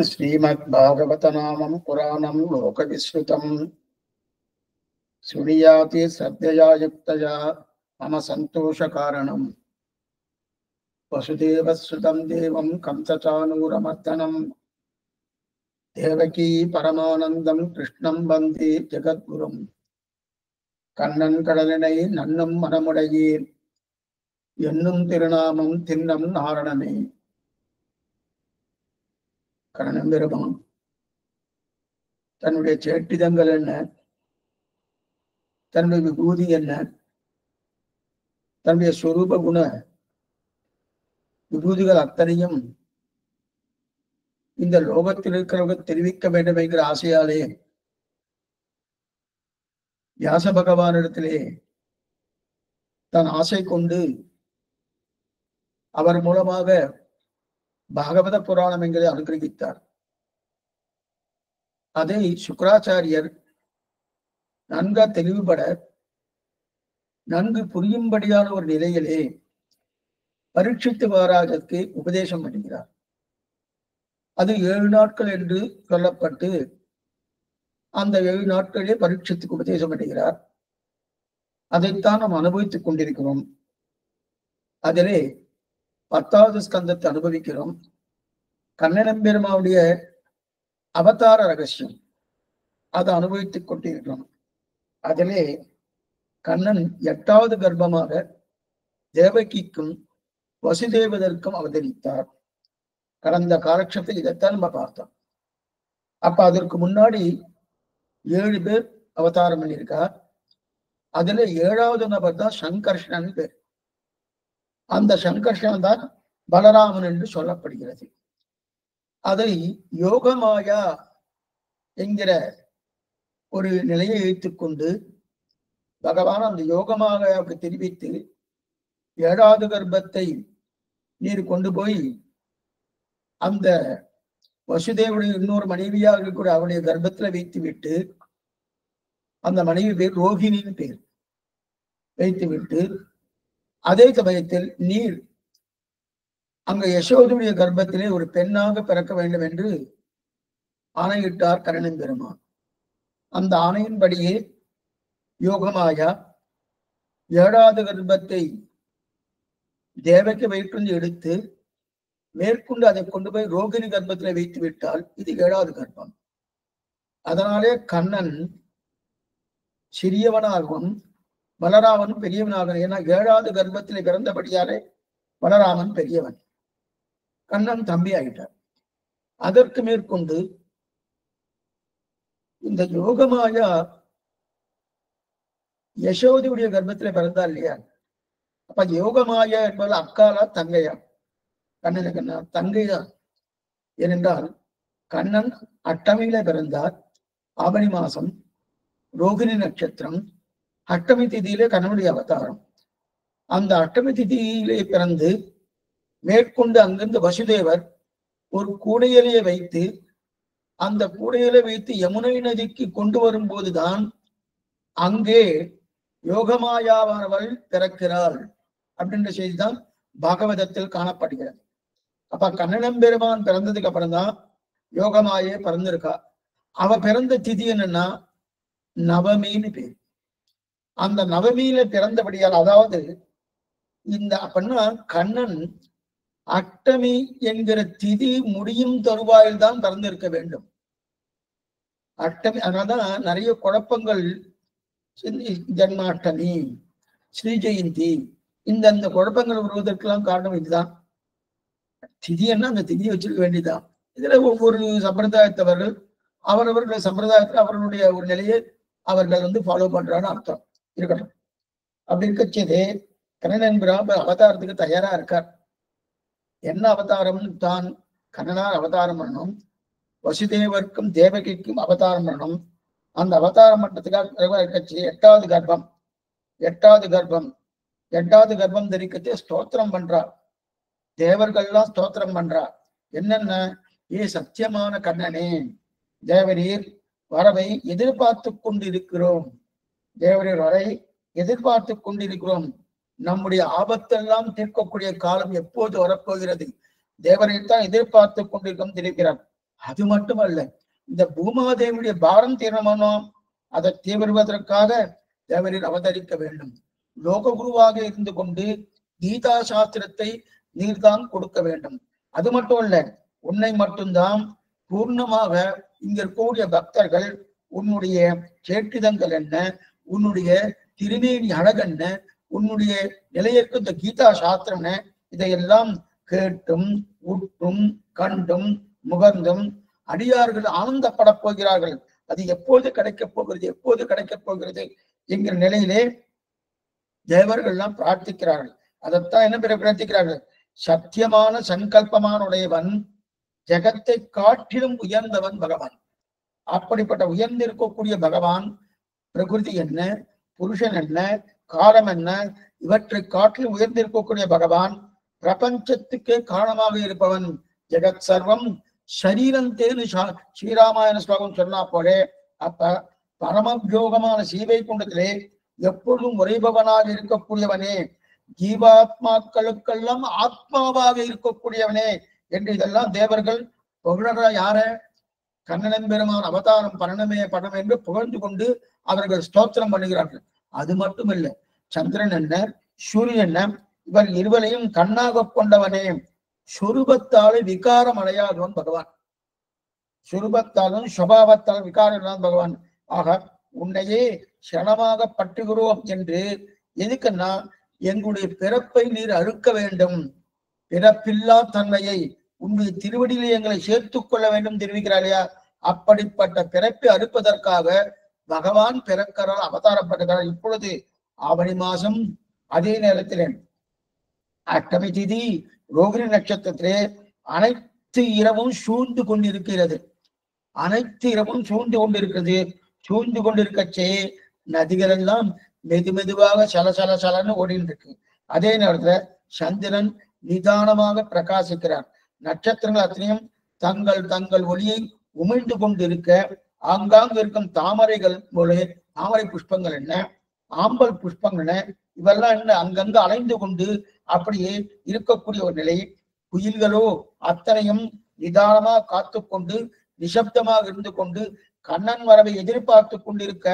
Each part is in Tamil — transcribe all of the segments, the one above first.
श्रीमद्भागवतनामं पुराणं लोकविश्रुतं शृणुयाति श्रद्धया युक्तया मम सन्तोषकारणम् वसुदेवसुतं देवं कंसचाणूरमर्दनं देवकी परमानन्दं कृष्णं वन्दे जगद्गुरुं கண்ணன் கடலினை நன்னும் மனமுடையீர் என்னும் திருநாமம் தின்னம் நாரணனே. கண்ணன் பெருமான் தன்னுடைய சேட்டிதங்கள் என்ன, தன்னுடைய விபூதி என்ன, தன்னுடைய சொரூப குண விபூதிகள் அத்தனையும் இந்த லோகத்தில் இருக்கிறவங்க தெரிவிக்க வேண்டும் என்கிற ஆசையாலே வியாச பகவானிடத்திலே தன் ஆசை கொண்டு அவர் மூலமாக பாகவத புராணம் என்கிறதை அனுகிரகித்தார். அதை சுக்ராச்சாரியர் நன்கு தெளிவுபட நன்கு புரியும்படியான ஒரு நிலையிலே பரீட்சித்து மகாராஜருக்கு உபதேசம் பண்ணுகிறார். அது 7 நாட்கள் என்று சொல்லப்பட்டு அந்த 7 நாட்களிலே பரீட்சித்துக்கு உபதேசம் பண்ணுகிறார். அதைத்தான் நாம் அனுபவித்துக் கொண்டிருக்கிறோம். அதிலே 10வது ஸ்கந்தத்தை அனுபவிக்கிறோம். கண்ணனம்பெருமாவுடைய அவதார ரகசியம் அதை அனுபவித்துக் கொண்டிருக்கிறோம். அதிலே கண்ணன் 8வது கர்ப்பமாக தேவகிக்கும் வசுதேவதற்கும் அவதரித்தார். கடந்த காலட்சத்தில் இதைத்தான் நம்ம பார்த்தோம். அப்ப அதற்கு முன்னாடி 7 பேர் அவதாரம் பண்ணியிருக்கார். அதுல 7வது நபர் தான் சங்கர்ஷன் பேர். அந்த சங்கர்ஷன் தான் பலராமன் என்று சொல்லப்படுகிறது. அதை யோகமாயா என்கிற ஒரு நிலையை வைத்துக்கொண்டு பகவான் அந்த யோகமாயாவுக்கு தெரிவித்து 7வது கர்ப்பத்தை நீர் கொண்டு போய் அந்த வசுதேவனுடைய இன்னொரு மனைவியாக இருக்கக்கூடிய அவருடைய கர்ப்பத்துல வைத்து விட்டு, அந்த மனைவி பேர் ரோஹிணின்னு பேர் வைத்து விட்டு, அதே சமயத்தில் நீர் அங்க யசோதையுடைய கர்ப்பத்திலே ஒரு பெண்ணாக பிறக்க வேண்டும் என்று ஆணையிட்டார் கண்ணன் பெருமான். அந்த ஆணையின்படியே யோகமாயா 7வது கர்ப்பத்தை தேவகி வயிற்றிலிருந்து எடுத்து மேற்கொண்டு அதை கொண்டு போய் ரோகிணி கர்ப்பத்திலே வைத்து விட்டால் இது 7வது கர்ப்பம். அதனாலே கண்ணன் சிறியவனாகவும் பலராமன் பெரியவனாக, ஏன்னா 7வது கர்ப்பத்திலே பிறந்தபடியாலே பலராமன் பெரியவன், கண்ணன் தம்பி ஆகிட்டார். அதற்கு மேற்கொண்டு இந்த யோகமாயா யசோதையுடைய கர்ப்பத்திலே பிறந்தார் இல்லையா? அப்ப யோகமாயா என்பது அக்காலா தங்கையா? கண்ணனுக்கு தங்கைதான். ஏனென்றால் கண்ணன் அட்டமியில பிறந்தார். ஆவணி மாசம் ரோகிணி நட்சத்திரம் அட்டமி திதியிலே கண்ணனுடைய அவதாரம். அந்த அட்டமி திதியிலே பிறந்து மேற்கொண்டு அங்கிருந்து வசுதேவர் ஒரு கூடையிலே வைத்து, அந்த கூடையிலே வைத்து யமுனை நதிக்கு கொண்டு வரும்போதுதான் அங்கே யோகமாயாவானவள் பிறக்கிறாள் அப்படின்ற செய்திதான் பாகவதத்தில் காணப்படுகிறது. அப்ப கண்ணனம் பெருமான் பிறந்ததுக்கு அப்புறம் தான் யோகமாயே பிறந்திருக்கா. அவ பிறந்த திதி என்னன்னா நவமின்னு பேர். அந்த நவமியில பிறந்தபடியால், அதாவது இந்த அப்படின்னா கண்ணன் அஷ்டமி என்கிற திதி முடியும் தருவாயில் தான் பிறந்திருக்க வேண்டும். அஷ்டமி, அதனால்தான் நிறைய குழப்பங்கள். ஜன்மாஷ்டமி, ஸ்ரீ ஜெயந்தி, இந்த குழப்பங்கள் வருவதற்கெல்லாம் காரணம் இதுதான். திதி என்ன, அந்த திதியை வச்சிருக்க வேண்டியதுதான். இதுல ஒவ்வொரு சம்பிரதாயத்தவர்கள் அவரவர்கள் சம்பிரதாயத்தில் அவர்களுடைய ஒரு நிலையை அவர்கள் ஃபாலோ பண்றான்னு அர்த்தம் இருக்கட்டும். அப்படி இருக்கச்சதே கண்ணன் அவதாரத்துக்கு தயாரா இருக்கார். என்ன அவதாரம்? தான் கண்ணனார் அவதாரம் பண்ணணும், வசுதேவருக்கும் தேவகிக்கும் அவதாரம் பண்ணணும். அந்த அவதாரம் பண்றதுக்காக இருக்கச்சு 8வது கர்ப்பம். 8வது கர்ப்பம் தரிக்கச்சே ஸ்தோத்திரம் பண்றார். தேவர்கள்லாம் ஸ்தோத்திரம் பண்றா. என்னென்ன? ஏ சத்தியமான கண்ணனே, தேவரீர் வரவை எதிர்பார்த்து கொண்டிருக்கிறோம். தேவரீர் வரை எதிர்பார்த்து கொண்டிருக்கிறோம். நம்முடைய ஆபத்தெல்லாம் தீர்க்கக்கூடிய காலம் எப்போது வரப்போகிறது? தேவரைத்தான் தான் எதிர்பார்த்து கொண்டிருக்கோம் தெரிவிக்கிறார். அது மட்டுமல்ல, இந்த பூமாதேவியுடைய பாரம் தீர்மானம் அதை தீவிரவதற்காக தேவரீர் அவதரிக்க வேண்டும். லோக குருவாக இருந்து கொண்டு கீதா சாஸ்திரத்தை நீர்தான் கொடுக்க வேண்டும். அது மட்டும் இல்ல, உன்னை மட்டும்தான் பூர்ணமாக இங்க இருக்கக்கூடிய பக்தர்கள் உன்னுடைய சேட்டிதங்கள் என்ன, உன்னுடைய திருமேனி அழகென்ன, உன்னுடைய நிலையற்கு இந்த கீதா சாஸ்திரம் இதையெல்லாம் கேட்டும் உற்றும் கண்டும் முகர்ந்தும் அடியார்கள் ஆனந்தப்படப் போகிறார்கள். அது எப்போது கிடைக்கப் போகிறது, எப்போது கிடைக்கப் போகிறது என்கிற நிலையிலே தேவர்கள் எல்லாம் பிரார்த்திக்கிறார்கள். அதைத்தான் என்ன பேர் பிரார்த்திக்கிறார்கள்? சத்தியமான சங்கல்பமான உடையவன், ஜெகத்தை காட்டிலும் உயர்ந்தவன் பகவான். அப்படிப்பட்ட உயர்ந்திருக்கக்கூடிய பகவான் பிரகிருதி என்ன, புருஷன் என்ன, காலம் என்ன, இவற்றை காட்டிலும் உயர்ந்திருக்கக்கூடிய பகவான் பிரபஞ்சத்துக்கே காரணமாக இருப்பவன். ஜெகத் சர்வம் சரீரந்தேன்னு ஸ்ரீராமாயண ஸ்லோகம் சொன்னா போலே, அப்ப பரமயோகமான சீவை குண்டத்திலே எப்பொழுதும் உரைபவனாக இருக்கக்கூடியவனே, ஜீவாத்மாக்களுக்கெல்லாம் ஆத்மாவாக இருக்கக்கூடியவனே என்று இதெல்லாம் தேவர்கள் புகழற யார? கண்ணன் பெருமான் அவதாரம் பண்ணணுமே படம் என்று புகழ்ந்து கொண்டு அவர்கள் ஸ்தோத்திரம் பண்ணுகிறார்கள். அது மட்டுமில்லை, சந்திரன் என்ன, சூரியன் என்ன, இவர் இருவரையும் கண்ணாக கொண்டவனே, சுரூபத்தாலே விகாரம் அடையாதவன் பகவான். சுரூபத்தாலும் சுபாவத்தாலும் விகாரம் இல்லாத பகவான். ஆக உன்னையே சரணமாக பற்றுகிறோம் என்று எதுக்குன்னா, எங்களுடைய பிறப்பை நீர் அறுக்க வேண்டும், பிறப்பில்லா தன்மையை உன்னுடைய திருவடியிலே எங்களை சேர்த்துக் கொள்ள வேண்டும் தெரிவிக்கிறாரையா. அப்படிப்பட்ட பிறப்பை அறுப்பதற்காக பகவான் பிறக்கிறார், அவதாரப்படுகிறார். இப்பொழுது ஆவணி மாசம், அதே நேரத்திலே அஷ்டமி திதி ரோகிணி நட்சத்திரத்திலே அனைத்து இரவும் சூழ்ந்து கொண்டிருக்கிறது. அனைத்து இரவும் சூழ்ந்து கொண்டிருக்கிறது. சூழ்ந்து கொண்டிருக்கச்சே நதிகள் எல்லாம் மெது மெதுவாக சலன்னு ஓடிட்டு இருக்கு. அதே நேரத்துல சந்திரன் நிதானமாக பிரகாசிக்கிறார். நட்சத்திரங்கள் அத்தனையும் தங்கள் தங்கள் ஒளியை உமிழ்ந்து கொண்டிருக்க, ஆங்காங்கு இருக்கும் தாமரைகள் போல, தாமரை புஷ்பங்கள் என்ன, ஆம்பல் புஷ்பங்கள் என்ன, இவெல்லாம் என்ன அங்கங்க அலைந்து கொண்டு அப்படியே இருக்கக்கூடிய ஒரு நிலை. குயில்களோ அத்தனையும் நிதானமாக காத்து கொண்டு நிசப்தமாக இருந்து கொண்டு கண்ணன் வரவை எதிர்பார்த்து கொண்டிருக்க,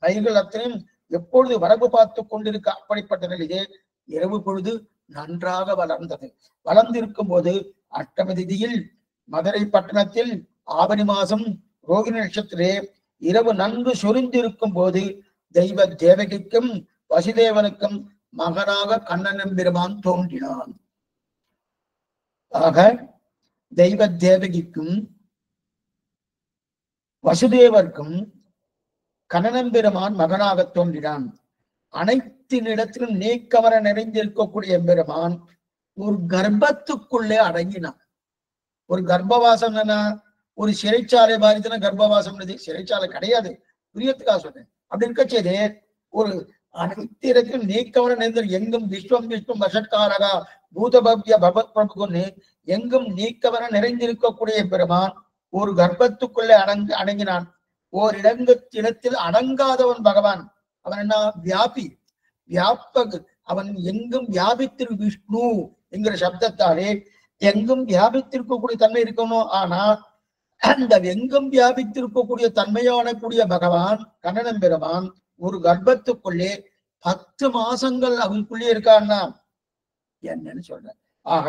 கைகள் அத்தனையும் எப்பொழுது வரவு பார்த்து கொண்டிருக்க. அப்படிப்பட்ட நிலையே இரவு பொழுது நன்றாக வளர்ந்தது. வளர்ந்திருக்கும் போது அஷ்டமி திதியில் மதுரை பட்டணத்தில் ஆவணி மாசம் ரோகிணி நட்சத்திரே இரவு நன்கு சொரிந்திருக்கும் போது தெய்வ தேவகிக்கும் வசுதேவனுக்கும் மகனாக கண்ணன் பெருமான் தோன்றினான். ஆக தெய்வ தேவகிக்கும் வசுதேவர்க்கும் கண்ணன் பெருமான் மகனாக தோன்றினான். அனைத்து இடத்திலும் நீக்கமர நிறைந்திருக்கக்கூடிய எம்பெருமான் ஒரு கர்ப்பத்துக்குள்ளே அடங்கினான். ஒரு கர்ப்பவாசம் என்ன, ஒரு சிறைச்சாலை மாதிரி தானே கர்ப்பவாசம். சிறைச்சாலை கிடையாது, புரியத்துக்காக சொன்னேன். அப்படி இருக்கச்சேதே ஒரு அனைத்து இடத்திலும் நீக்கமர நிறைந்த, எங்கும் விஸ்வம் விஸ்வம் வசட்காரகா பூதபவ்ய பகவத் பிரபுன்னு எங்கும் நீக்கவர நிறைந்திருக்கக்கூடிய பெருமான் ஒரு கர்ப்பத்துக்குள்ளே அடங்கினான். ஓர் இடத்தில் அடங்காதவன் பகவான். அவன் என்ன, வியாபி, வியாபக். அவன் எங்கும் வியாபித்திரு விஷ்ணு என்கிற சப்தத்தாலே எங்கும் வியாபித்திருக்கக்கூடிய தன்மை இருக்கணும். ஆனா அந்த எங்கும் வியாபித்திருக்கக்கூடிய தன்மையான கூடிய பகவான் கண்ணன் பெருமான் ஒரு கர்ப்பத்துக்குள்ளே 10 மாசங்கள் அவனுக்குள்ளே இருக்கான்னா என்னன்னு சொல்றேன். ஆக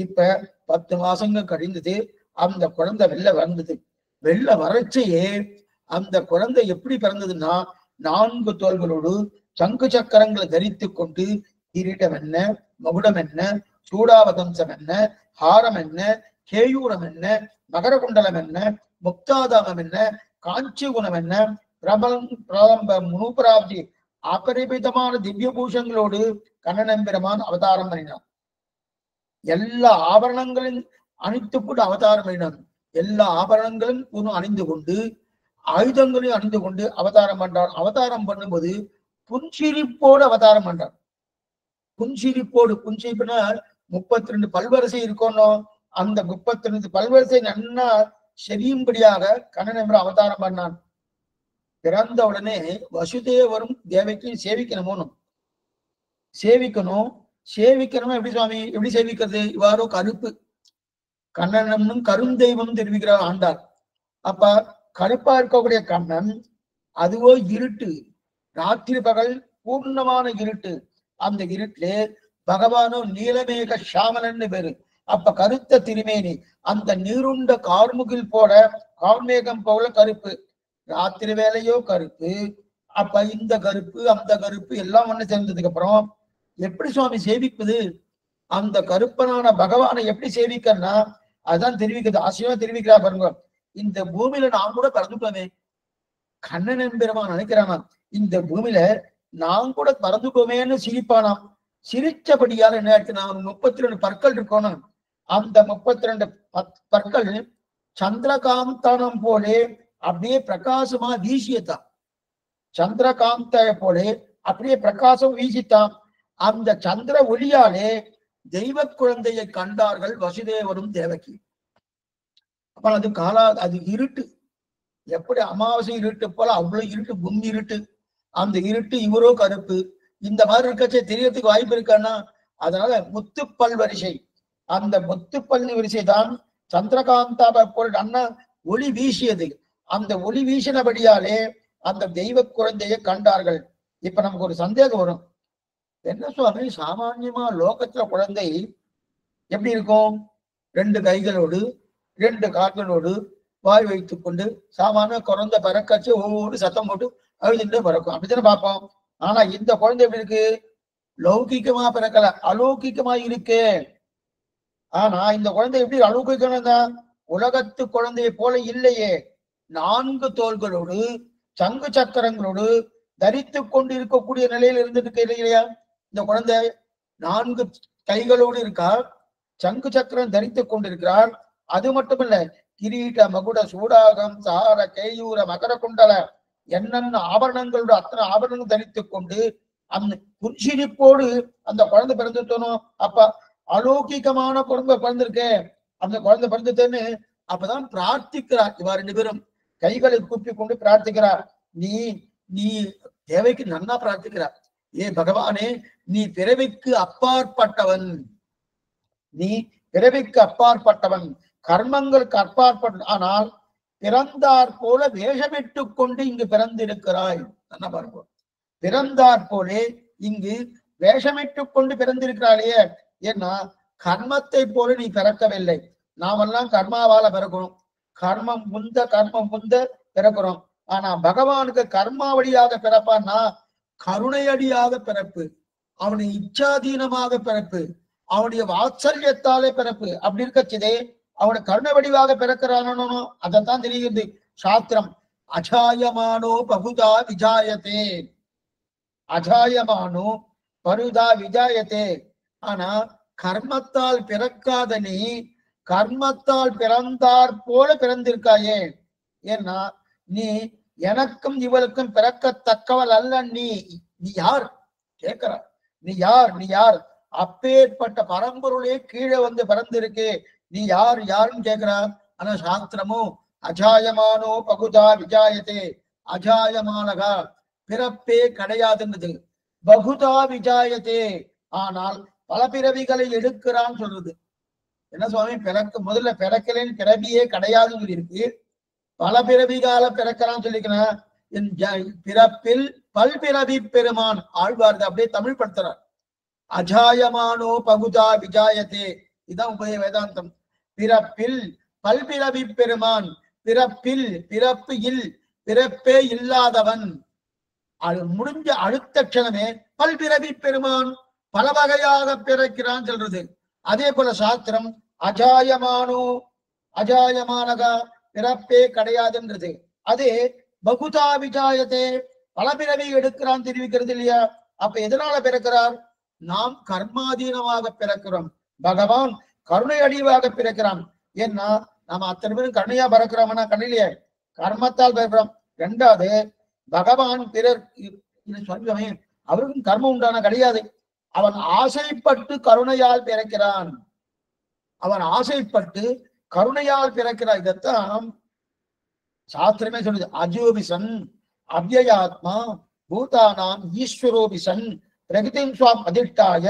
இப்ப 10 மாசங்கள் கழிந்தது. அந்த குழந்தை வெளில வந்தது. வெளில வறட்சியே அந்த குழந்தை எப்படி பிறந்ததுன்னா, 4 தோள்களோடு சங்கு சக்கரங்களை தரித்து கொண்டு, கிரீடம் என்ன, மகுடம் என்ன, சூடாவதம்சம் என்ன, ஹாரம் என்ன, கேயூரம் என்ன, மகரகுண்டலம் என்ன, முக்தாதாமம் என்ன, காஞ்சி குணம் என்ன, பிரபலம் முனுபராப்தி அபரிமிதமான திவ்ய பூஷங்களோடு கண்ணன் பெருமான் அவதாரம் பண்ணினான். எல்லா ஆபரணங்களின் அணித்து கொண்டு அவதாரம் பண்ணினான். எல்லா ஆபரணங்களும் அணிந்து கொண்டு, ஆயுதங்களையும் அணிந்து கொண்டு அவதாரம் பண்றான். அவதாரம் பண்ணும்போது புன்சிரிப்போடு அவதாரம் பண்றான். புன்சிரிப்போடு, புன்சிரிப்புனா 32 பல்வரிசை இருக்கணும். அந்த 32 பல்வரிசை நன்னா செரியும்படியாக கண்ணன் அவதாரம் பண்ணான். பிறந்த உடனே வசுதேவரும் தேவகியும் சேவிக்கணுமோனும். சேவிக்கணும் எப்படி சுவாமி, எப்படி சேவிக்கிறது? இவ்வாறோ கருப்பு கண்ணனும் கருந்தெய்வம் தெரிவிக்கிறார் ஆண்டார். அப்ப கருப்பா இருக்கக்கூடிய கண்ணன், அதுவோ இருட்டு, ராத்திரி பகல் பூர்ணமான இருட்டு. அந்த இருட்டிலே பகவானும் நீலமேக சாமலன்னு பேரு. அப்ப கருத்த திருமேனி, அந்த நீருண்ட கார்முகில் போல, கார்மேகம் போல கருப்பு. ராத்திரி வேலையோ கருப்பு. அப்ப இந்த கருப்பு அந்த கருப்பு எல்லாம் ஒண்ணு சேர்ந்ததுக்கு அப்புறம் எப்படி சுவாமி சேவிப்பது? அந்த கருப்பனான பகவானை எப்படி சேவிக்கன்னா அதான் தெரிவிக்கிறது. ஆசிரியமா தெரிவிக்கிறா பாருங்க. இந்த பூமியில நான் கூட பறந்துட்டோமே, கண்ணன் என்பெருமான் நினைக்கிறானா, இந்த பூமியில நான் கூட பறந்துட்டோமேன்னு சிரிப்பானாம். சிரிச்சபடியால் என்ன ஆயிடுச்சுன்னா, 32 பற்கள் இருக்கணும். அந்த 32 பற்கள் சந்திரகாந்தனம் போலே அப்படியே பிரகாசமா வீசியத்தான். சந்திரகாந்தைய போலே அப்படியே பிரகாசம் வீசித்தான். அந்த சந்திர ஒளியாலே தெய்வ குழந்தையை கண்டார்கள் வசுதேவரும் தேவகி. அப்ப அது இருட்டு, எப்படி அமாவாசை இருட்டு போல அவ்வளவு இருட்டு, பூமி இருட்டு. அந்த இருட்டு இவரோ கருப்பு. இந்த மாதிரி இருக்கச்சே தெரியறதுக்கு வாய்ப்பு இருக்கான்னா, அதனால முத்துப்பல் வரிசை, அந்த முத்துப்பல் வரிசை தான் சந்திரகாந்தாவை போல் அண்ணா ஒளி வீசியது. அந்த ஒளி வீசினபடியாலே அந்த தெய்வ குழந்தையை கண்டார்கள். இப்ப நமக்கு ஒரு சந்தேகம் வரும், என்ன சுவாமி, சாமான்யமா லோகத்துல குழந்தை எப்படி இருக்கும்? 2 கைகளோடு 2 கால்களோடு வாய் வைத்துக் கொண்டு சாமானிய குழந்தை பறக்கச்சு ஒவ்வொரு சத்தம் போட்டு அழுதுட்டு பறக்கும், அப்படித்தானே பார்ப்போம். ஆனா இந்த குழந்தை எப்படி இருக்கு? லௌகிக்கமா பிறக்கல, அலௌகிக்கமா இருக்கு. ஆனா இந்த குழந்தை எப்படி அலௌகிக்கணும் தான்? உலகத்து குழந்தையை போல இல்லையே. 4 தோள்களோடு சங்கு சக்கரங்களோடு தரித்து கொண்டு இருக்கக்கூடிய நிலையில் இருந்துட்டு இல்லையா இந்த குழந்தை? 4 கைகளோடு இருக்கார், சங்கு சக்கரம் தரித்து கொண்டிருக்கிறார். அது மட்டுமல்ல, கிரீட மகுட சூடாகம் சார கேயூர மகர குண்டல என்னென்ன ஆபரணங்களோட அத்தனை ஆபரணங்கள் தரித்துக் கொண்டு அந்த புன்சிரிப்போடு அந்த குழந்தை பிறந்துட்டோம். அப்ப அலௌகிகமான குழந்தை பிறந்திருக்கே, அந்த குழந்தை பிறந்துட்டேன்னு அப்பதான் பிரார்த்திக்கிறார். இவா 2 பேரும் கைகளை கூப்பி கொண்டு பிரார்த்திக்கிறார். நீ தேவைக்கு நன்னா பிரார்த்திக்கிறார். ஏ பகவானே, நீ பிறவிக்கு அப்பாற்பட்டவன், நீ பிறவிக்கு அப்பாற்பட்டவன், கர்மங்களுக்கு அப்பாற்பட்ட, ஆனால் பிறந்தார் போல வேஷமிட்டு கொண்டு இங்கு பிறந்திருக்கிறாய். என்ன பார்ப்போம், பிறந்தார் போலே இங்கு வேஷமிட்டு கொண்டு பிறந்திருக்கிறாயே. ஏன்னா கர்மத்தை போல நீ பிறக்கவில்லை. நாமெல்லாம் கர்மாவால பிறக்கணும், கர்மம் முந்த பிறக்கிறோம். ஆனா பகவானுக்கு கர்மாவடியாக பிறப்பான்னா கருணையடியாக பிறப்பு, அவனுடைய இச்சாதீனமாக பிறப்பு, அவனுடைய வாத்சல்யத்தாலே பிறப்பு. அப்படி இருக்கச்சதே அவனை கருணை வடிவாக பிறக்கிறானோ அதைத்தான் தெரிகிறது சாஸ்திரம். அஜாயமானோ பகுதா விஜாயத்தே, அஜாயமானோ பருதா விஜாயத்தே. ஆனா கர்மத்தால் பிறக்காத நீ கர்மத்தால் பிறந்தார் போல பிறந்திருக்காயே. ஏன்னா நீ எனக்கும் இவளுக்கும் பிறக்கத்தக்கவள் அல்ல. நீ யார் கேட்கிற? நீ யார்? அப்பேற்பட்ட பரம்பொருளே கீழே வந்து பிறந்திருக்கு, நீ யாருன்னு கேட்கிறார். ஆனா சாஸ்திரமோ அஜாயமானோ பகுதா விஜாயத்தே, அஜாயமானகா பிறப்பே கிடையாதுன்றது, பகுதா விஜாயத்தே ஆனால் பல பிறவிகளை எடுக்கிறான்னு சொல்றது. என்ன சுவாமி, முதல்ல பிறக்கலேன்னு பிறவியே கிடையாதுன்னு சொல்லி இருக்கு, பல பிறவிகால பிறக்கிறான்னு சொல்லிக்கிறேன். பிறப்பில் பல்பிறவி பெருமான் ஆழ்வார்து அப்படியே தமிழ் படுத்துறார். அஜாயமானோ பகுதா விஜாயத்தே, இதான் உபய வேதாந்தம். பிறப்பில் பல்பிறவி பெருமான், பிறப்பே இல்லாதவன், அது முடிஞ்ச அடுத்த க்ஷணமே பல்பிறவி பெருமான் பல வகையாக பிறக்கிறான் சொல்றது. அதே போல சாஸ்திரம் அஜாயமானகா பிறப்பே கிடையாதுன்றது. அதே பகுதா விஜாயத்தே பல பிறவி எடுக்கிறான் தெரிவிக்கிறது இல்லையா? அப்ப எதனால பிறக்கிறார்? நாம் கர்மாதீனமாக பிறக்கிறோம், பகவான் கருணை அடிவாக பிறக்கிறான். ஏன்னா நாம அத்தனை பேரும் கருணையா பிறக்கிறோம்னா கண்ணிலேயே கர்மத்தால் பிறக்கிறோம். 2வது பகவான் பிறர் சொல்லுமே அவருக்கும் கர்மம் உண்டான கிடையாது, அவன் ஆசைப்பட்டு கருணையால் பிறக்கிறான், அவன் ஆசைப்பட்டு கருணையால் பிறக்கிறான். இதைத்தான் சாஸ்திரமே சொல்லுது. அஜோபிசன் அவ்யயாத்மா பூதானாம் ஈஸ்வரோபி சன் பிரகிருதிம் ஸ்வாம் அதிஷ்டாய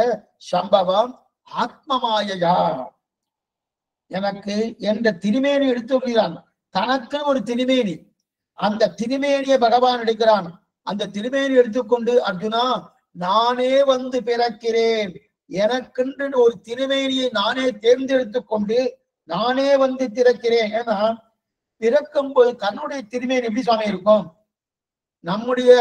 சம்பவம் ஆத்மமாயையா. எனக்கு என்ற திருமேனி எடுத்து வருகிறான். தனக்குன்னு ஒரு திருமேனி, அந்த திருமேனியை பகவான் எடுக்கிறான். அந்த திருமேனி எடுத்துக்கொண்டு அர்ஜுனா நானே வந்து பிறக்கிறேன், எனக்கென்று ஒரு திருமேனியை நானே தேர்ந்தெடுத்துக் கொண்டு நானே வந்து திறக்கிறேன். ஏன்னா பிறக்கும் போது தன்னுடைய திருமேனி எப்படி சுவாமி இருக்கும்? நம்முடைய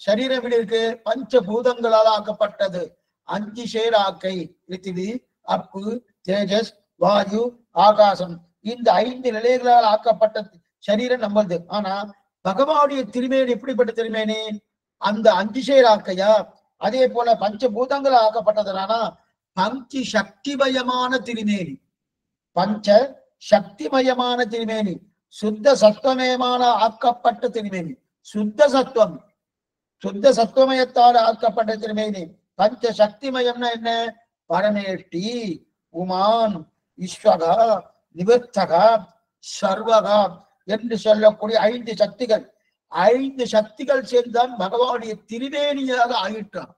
சரீரம் எப்படி இருக்கு? பஞ்சபூதங்களால் ஆக்கப்பட்டது. 5 சேராக்கை, பிருத்திவி, அப்பு, தேஜஸ், வாயு, ஆகாசம், இந்த 5 நிலைகளால் ஆக்கப்பட்ட சரீரம் நம்மளது. ஆனா பகவானுடைய திருமேனி எப்படிப்பட்ட திருமேனி? அந்த 5 சேராக்கையா, அதே போல பஞ்சபூதங்களால் ஆக்கப்பட்டதுனால பஞ்ச சக்திமயமான திருமேனி, பஞ்ச சக்திமயமான திருமேனி, சுத்த சத்துவமயமான ஆக்கப்பட்ட திருமேனி, சுத்த சத்துவம், சுத்த சத்துவமயத்தால் ஆக்கப்பட்ட திருமேனி. பஞ்ச சக்திமயம்னா என்ன? பரமேஷ்டி, உமான், ஈஸ்வரா, நிவர்த்தகா, சர்வகா என்று சொல்லக்கூடிய 5 சக்திகள். 5 சக்திகள் சேர்ந்தான் பகவானுடைய திருமேனியாக ஆயிட்டான்.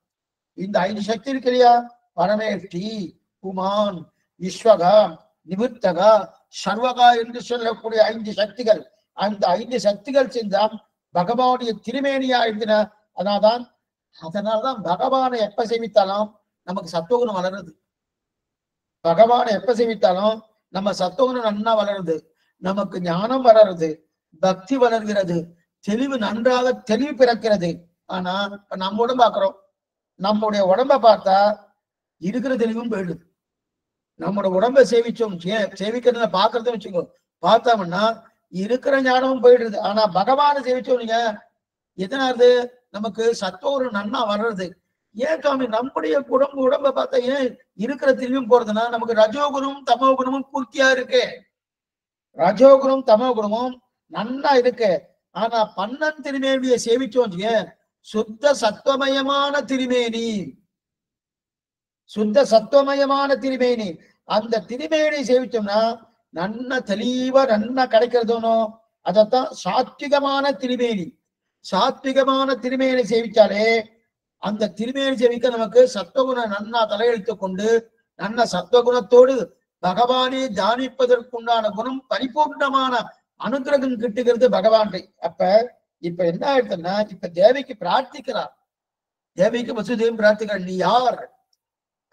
இந்த 5 சக்தி இருக்கு இல்லையா? பரமேஷ்டி, உமான், ஈஸ்வரா, நிவர்த்தகா, சர்வகா என்று சொல்லக்கூடிய 5 சக்திகள். அந்த 5 சக்திகள் சேர்ந்தான் பகவானுடைய திருமேனியா இருந்தன. அதனால்தான் பகவானை எப்ப சேமித்தாலும் நமக்கு சத்துவகுணம் வளருது. பகவானை எப்ப சேமித்தாலும் நம்ம சத்துவகுணம் நன்னா வளருது, நமக்கு ஞானம் வளருது, பக்தி வளர்கிறது, தெளிவு நன்றாக தெளிவு பிறக்கிறது. ஆனா நம்ம உடம்பு பார்க்கிறோம், நம்முடைய உடம்ப பார்த்தா இருக்கிற தெளிவும் போயிடுது. நம்மளோட உடம்பை சேவிச்சோம், சேவிக்கிறத பாக்குறத வச்சுக்கோ, பார்த்தோம்னா இருக்கிற ஞானமும் போயிடுது. ஆனா பகவானை சேவிச்சோம் நீங்க, எதனாவது நமக்கு சத்துவ நன்னா வர்றது. ஏன் சுவாமி நம்முடைய உடம்பை பார்த்தா ஏன் இருக்கிற தெளிவும் போறதுன்னா, நமக்கு ரஜோகுணமும் தமோ குணமும் பூர்த்தியா இருக்கு. ரஜோகுணம் தமோ குணமும் நன்னா இருக்கு. ஆனா பன்னன் திருமேனியை சேவிச்சோம், சுத்த சத்துவமயமான திருமேனி, சுத்த சத்துவமயமான திருமேனி. அந்த திருமேனி சேவிச்சோம்னா நன்ன தெளிவா நன்னா கிடைக்கிறதுனோ, அதத்தான் சாத்விகமான திருமேனி. சாத்விகமான திருமேனி சேவிச்சாலே அந்த திருமேனி சேவிக்க நமக்கு சத்துவகுணம் நன்னா தலையெழுத்து கொண்டு நன்ன சத்துவகுணத்தோடு பகவானை தியானிப்பதற்குண்டான குணம் பரிபூர்ணமான அனுகிரகம் கிட்டுகிறது பகவான். அப்ப இப்ப என்ன ஆயிடுச்சுன்னா, இப்ப தேவிக்கு பிரார்த்திக்கிறார், தேவிக்கு வசுதேவன் பிரார்த்திக்கிறார், நீ யார்?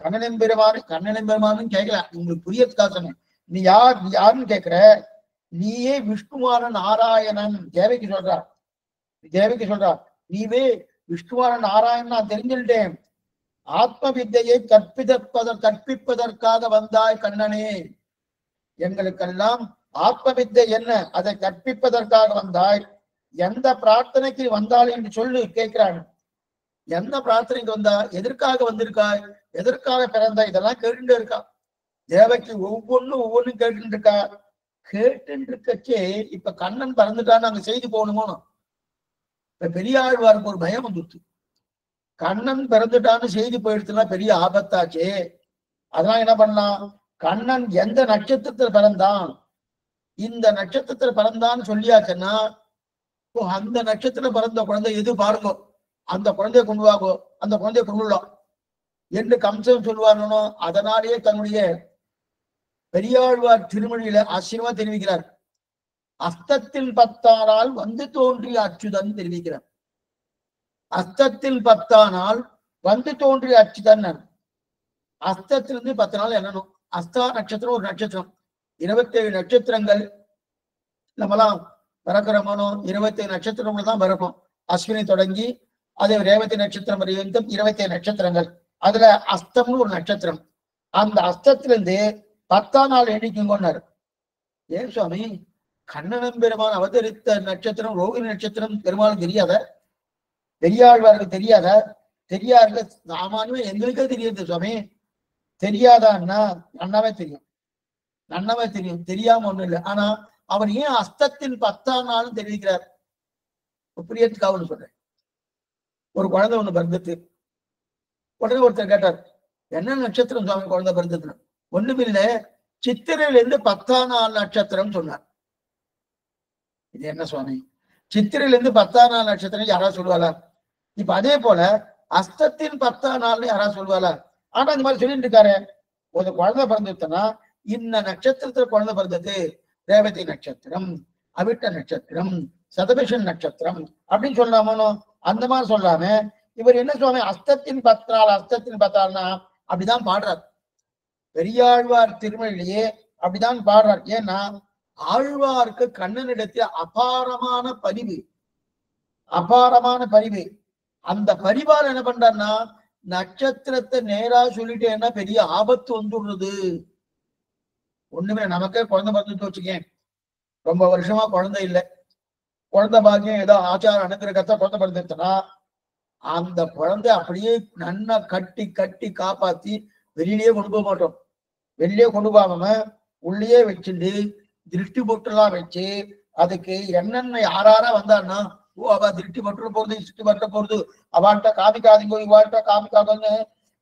கண்ணன் பெருமானும் கேட்கல, உங்களுக்கு புரியறதுக்காக சொன்னேன். நீ யார், நீ யாருன்னு கேட்கிற? நீயே விஷ்ணுவான நாராயணன். தேவிக்கு சொல்றார், தேவிக்கு சொல்றார், நீவே விஷ்ணுவான நாராயணன் நான் தெரிஞ்சுட்டேன். ஆத்ம வித்தையை கற்பிப்பதற்காக வந்தாய் கண்ணனே. எங்களுக்கெல்லாம் ஆத்ம வித்தை என்ன, அதை கற்பிப்பதற்காக வந்தாய். எந்த பிரார்த்தனைக்கு வந்தாள் என்று சொல்லு கேட்கிறான். எந்த பிரார்த்தனைக்கு வந்தா, எதற்காக வந்திருக்காய், எதற்காக பிறந்த, இதெல்லாம் கேட்டு இருக்கா தேவைக்கு. ஒவ்வொன்னும் கேட்டு இருக்கா. கேட்டு இருக்கச்சே இப்ப கண்ணன் பிறந்துட்டான்னு அங்க செய்தி போகணுமோ. இப்ப பெரியாழ்வாருக்கு ஒரு பயம் வந்துச்சு, கண்ணன் பிறந்துட்டான்னு செய்தி போயிடுச்சுன்னா பெரிய ஆபத்தாச்சே. அதெல்லாம் என்ன பண்ணலாம், கண்ணன் எந்த நட்சத்திரத்துல பிறந்தான், இந்த நட்சத்திரத்துல பிறந்தான்னு சொல்லியாச்சுன்னா அந்த நட்சத்திரம் பிறந்த குழந்தை எது பாருங்க, அந்த குழந்தைய கொண்டு வாங்கோ, அந்த குழந்தைய கொண்டுலாம் என்று கம்சன் சொல்லுவார்களோ. அதனாலேயே தன்னுடைய பெரியாழ்வார் திருமொழியில ஆச்சரியமா தெரிவிக்கிறார். அஸ்தத்தில் 10 வந்து தோன்றிய அச்சுதன் தெரிவிக்கிறார். அஸ்தத்தில் 10 வந்து தோன்றிய அச்சுதன். அஸ்தத்திலிருந்து 10 நாள் என்னணும். அஸ்தா நட்சத்திரம் ஒரு நட்சத்திரம், 27 நட்சத்திரங்கள் நம்மலாம் பறக்கிறோமோ. 27 நட்சத்திரங்கள் தான் பறக்கும். அஸ்வினி தொடங்கி அதே ரேவதி நட்சத்திரம் வரைக்கும் 27 நட்சத்திரங்கள். அதுல அஸ்தம்னு ஒரு நட்சத்திரம். அந்த அஸ்தத்திலிருந்து 10 நாள் எண்ணிக்கைங்கன்னாரு. ஏன் சுவாமி, கண்ணன் பெருமான் அவதரித்த நட்சத்திரம் ரோகிணி நட்சத்திரம் பெருமாளும் தெரியாத, பெரியாழ்வாருக்கு தெரியாத? தெரியாத சாமானியமே எங்களுக்கே தெரியாது சுவாமி. தெரியாதான்னா நன்னாவே தெரியும், நன்னாவே தெரியும், தெரியாம ஒண்ணும் இல்லை. ஆனா அவர் ஏன் அஸ்தத்தின் 10 நாளும் தெரிவிக்கிறார்? புரியத்துக்காக சொல்றேன். ஒரு குழந்தை ஒண்ணு பிறந்துட்டு உடனே ஒருத்தர் கேட்டார், என்ன நட்சத்திரம் சுவாமி குழந்தை பிறந்ததுன்னு? ஒண்ணுமில்லை, சித்திரையில இருந்து 10 நாள் நட்சத்திரம் சொன்னார். இது என்ன சுவாமி, சித்திரையில இருந்து 10ஆம் நாள் நட்சத்திரம் யாராவது சொல்லுவாளா? இப்ப அதே போல அஸ்தத்தின் 10ஆம் நாள்னு யாராவது சொல்லுவாளா? ஆனா இந்த மாதிரி சொல்லிட்டு இருக்காரு. ஒரு குழந்தை பிறந்துச்சுன்னா இந்த நட்சத்திரத்துல குழந்தை பிறந்தது, ரேவதி நட்சத்திரம், அவிட்ட நட்சத்திரம், சதபிஷன் நட்சத்திரம் அப்படின்னு சொல்லாமோ? அந்த மாதிரி சொல்லாம இவர் என்ன சுவாமி அஸ்தத்தின் 10 நாள், அஸ்தத்தின் 10 நாள்னா அப்படிதான் பாடுறார். பெரியாழ்வார் திருமொழியிலேயே அப்படிதான் பாடுறார். ஏன்னா ஆழ்வாருக்கு கண்ணனிடத்தில் அபாரமான பரிவு, அபாரமான பரிவு. அந்த பரிவால் என்ன பண்றாருன்னா நட்சத்திரத்தை நேரா சொல்லிட்டேன்னா பெரிய ஆபத்து வந்துடுறது. ஒண்ணுமே நமக்கே குழந்தை பிறந்துட்டு வச்சுக்கேன், ரொம்ப வருஷமா குழந்தை இல்லை, குழந்தை பாக்கியம் ஏதோ ஆச்சாரம் அனுகிரகத்தை குழந்தை பிறந்துச்சுன்னா அந்த குழந்தை அப்படியே நன்னா கட்டி கட்டி காப்பாத்தி வெளியிலேயே கொண்டு போக மாட்டோம். வெளியே கொண்டு போகாம உள்ளேயே வச்சுட்டு திருஷ்டி பொட்டுலாம் வச்சு அதுக்கு என்னென்ன யாராரா வந்தான்னா ஓ அவ திருஷ்டி பட்டு போறது, திருஷ்டி பட்ட போறது, அவள்கிட்ட காமிக்காதீங்க, இவாள்கிட்ட காமிக்காதன்னு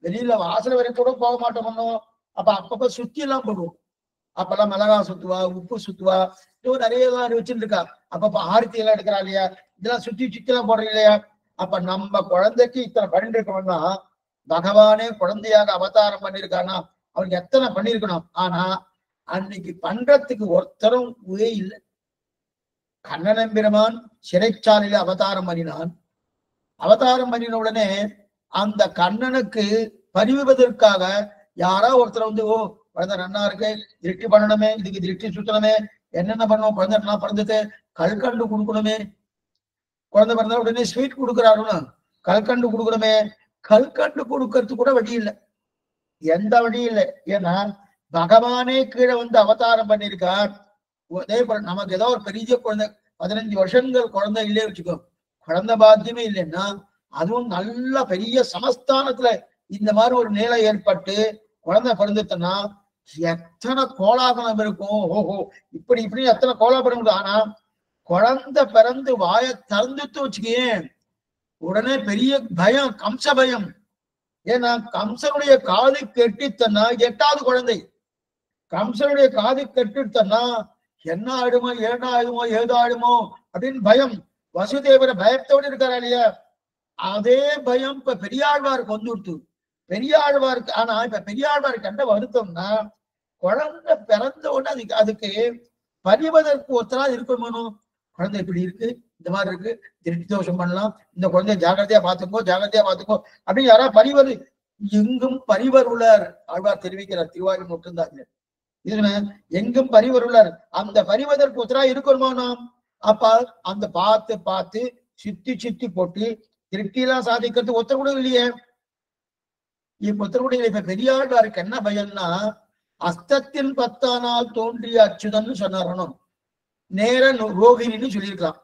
வெளியில வாசல் வரைக்கும் கூட போக மாட்டோம். அப்ப அப்பப்ப சுத்தி எல்லாம் போடுவோம். அப்பெல்லாம் மிளகா சுத்துவா, உப்பு சுத்துவா, இன்னும் நிறைய எல்லாம் வச்சுட்டு இருக்கா. அப்பப்ப ஆரத்தி எல்லாம் எடுக்கிறா இல்லையா, இதெல்லாம் சுத்தி சுத்தி எல்லாம் போடுறீங்க இல்லையா. அப்ப நம்ம குழந்தைக்கு இத்தனை பண்ணிட்டு இருக்கணும்னா பகவானே குழந்தையாக அவதாரம் பண்ணிருக்கானா அவனுக்கு எத்தனை பண்ணிருக்கணும். ஆனா அன்னைக்கு பண்றதுக்கு ஒருத்தரும் இல்லை. கண்ணன் பெருமான் சிறைச்சாலையில அவதாரம் பண்ணினான். அவதாரம் பண்ணின உடனே அந்த கண்ணனுக்கு பரிவுவதற்காக யாரோ ஒருத்தர் வந்து ஓ குழந்தை நன்னா இருக்கு, திருஷ்டி பண்ணணுமே, இதுக்கு திருஷ்டி சுத்தணுமே, என்னென்ன பண்ணணும், குழந்தை நல்லா பிறந்தது, கல்கண்டு கொடுக்கணுமே, குழந்தை பிறந்தா உடனே ஸ்வீட் கொடுக்குறாருன்னு கல்கண்டு கொடுக்கணுமே. கல்கண்டு கொடுக்கறதுக்கு கூட வழி இல்லை, எந்த வழியும் இல்லை. ஏன்னா பகவானே கீழே வந்து அவதாரம் பண்ணியிருக்கார். அதே போல நமக்கு ஏதோ ஒரு பெரிய குழந்தை 15 வருஷங்கள் குழந்தை இல்லையே வச்சுக்கோ, குழந்தை பாக்கியமே இல்லைன்னா அதுவும் நல்ல பெரிய சமஸ்தானத்துல இந்த மாதிரி ஒரு நிலை ஏற்பட்டு குழந்தை பிறந்துச்சுன்னா எத்தனை கோலாகலம் இருக்கும். ஓஹோ இப்படி இப்படி எத்தனை கோலாபலம். ஆனா குழந்தை பிறந்து வாயை திறந்துட்டு வச்சுக்கேன் உடனே பெரிய பயம், கம்ச பயம். ஏன்னா கம்சனுடைய காது கெட்டித்தன்னா 8வது குழந்தை, கம்சனுடைய காது கெட்டித்தன்னா என்ன ஆயிடுமோ, ஏண்டா ஆயிடுமோ, ஏதோ ஆயிடுமோ அப்படின்னு பயம். வசுதேவரை பயத்தோடு இருக்காரா இல்லையா, அதே பயம் இப்ப பெரியாழ்வாருக்கு வந்துடுத்து. பெரியாழ்வாருக்கு ஆனா இப்ப பெரியாழ்வாருக்கு என்ன வருத்தம்னா குழந்தை பிறந்த உடனே அதுக்கு பரிவதற்கு ஒருத்தரா இருக்கணும். குழந்தை இப்படி இருக்கு, இந்த மாதிரி இருக்கு, திருஷ்டி தோஷம் பண்ணலாம், இந்த குழந்தைய ஜாகிரதையா பாத்துக்கோ, ஜாகிரதையா பாத்துக்கோ அப்படின்னு யாரா பரிவது. எங்கும் பரிவருளர் ஆழ்வார் தெரிவிக்கிறார் திருவாரூர் மட்டும்தான். இதுல எங்கும் பரிவருளர், அந்த பரிவதற்கு ஒருத்தரா இருக்கணுமா நாம். அப்ப அந்த பார்த்து பார்த்து சுத்தி சுத்தி போட்டு திருஷ்டியெல்லாம் சாதிக்கிறது ஒருத்தர் கூட இல்லையே. இப்ப ஒருத்தர் கூட இல்லை. இப்ப பெரியாழ்வாருக்கு என்ன பயம்னா அஸ்தத்தின் 10ஆம் நாள் தோன்றிய அச்சுதன்னு சொன்னாரணும், நேர ரோகிணின்னு சொல்லியிருக்கலாம்.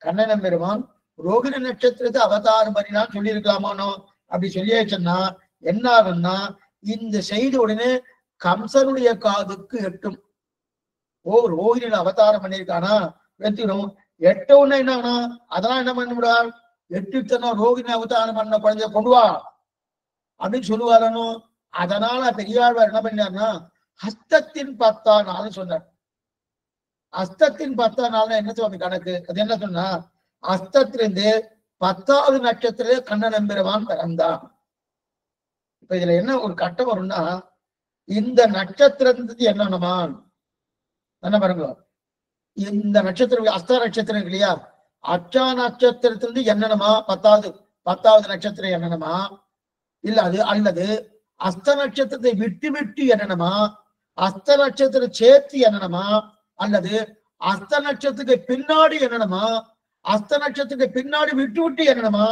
கண்ணன் பெருமான் ரோகிணி நட்சத்திரத்தை அவதாரம் பண்ணினான்னு சொல்லியிருக்கலாமானோ. அப்படி சொல்லியாச்சுன்னா என்ன ஆகும்னா இந்த செய்தி உடனே கம்சனுடைய காதுக்கு எட்டும். ஓ ரோகிணியில அவதாரம் பண்ணியிருக்கானா வெத்திடும். எட்ட உடனே என்ன அதெல்லாம் என்ன பண்ண முடியாது, எட்டுத்தனா ரோகிணி அவதாரம் பண்ண குழந்தைய கொண்டு வா அப்படின்னு சொல்லுவாரனோ. அதனால பெரியாழ்வார் என்ன பண்ணார்னா ஹஸ்தத்தின் 10ஆம் நாள் சொன்னார். அஸ்தத்தின் 10ஆம் நாள் என்ன சுவாமி கணக்கு, அது என்ன சொன்னா அஸ்தத்திலிருந்து 10வது நட்சத்திரே கண்ணன் பெருமான் பிறந்தான். இப்ப இதுல என்ன ஒரு கட்டம் வரும்னா இந்த நட்சத்திரத்துக்கு என்னமா என்ன பாருங்க, இந்த நட்சத்திரம் அஸ்த நட்சத்திரம் இல்லையா, அச்சா நட்சத்திரத்திலிருந்து என்னமா 10வது நட்சத்திரம் என்னமா இல்ல அது அல்லது அஸ்த நட்சத்திரத்தை விட்டு விட்டு என்னமா, அஸ்த நட்சத்திரம் சேர்த்து என்னமா, அல்லது அஸ்த நட்சத்திரத்துக்கு பின்னாடி என்னமா, அஸ்த நட்சத்திரத்துக்கு பின்னாடி விட்டு விட்டு என்னமா.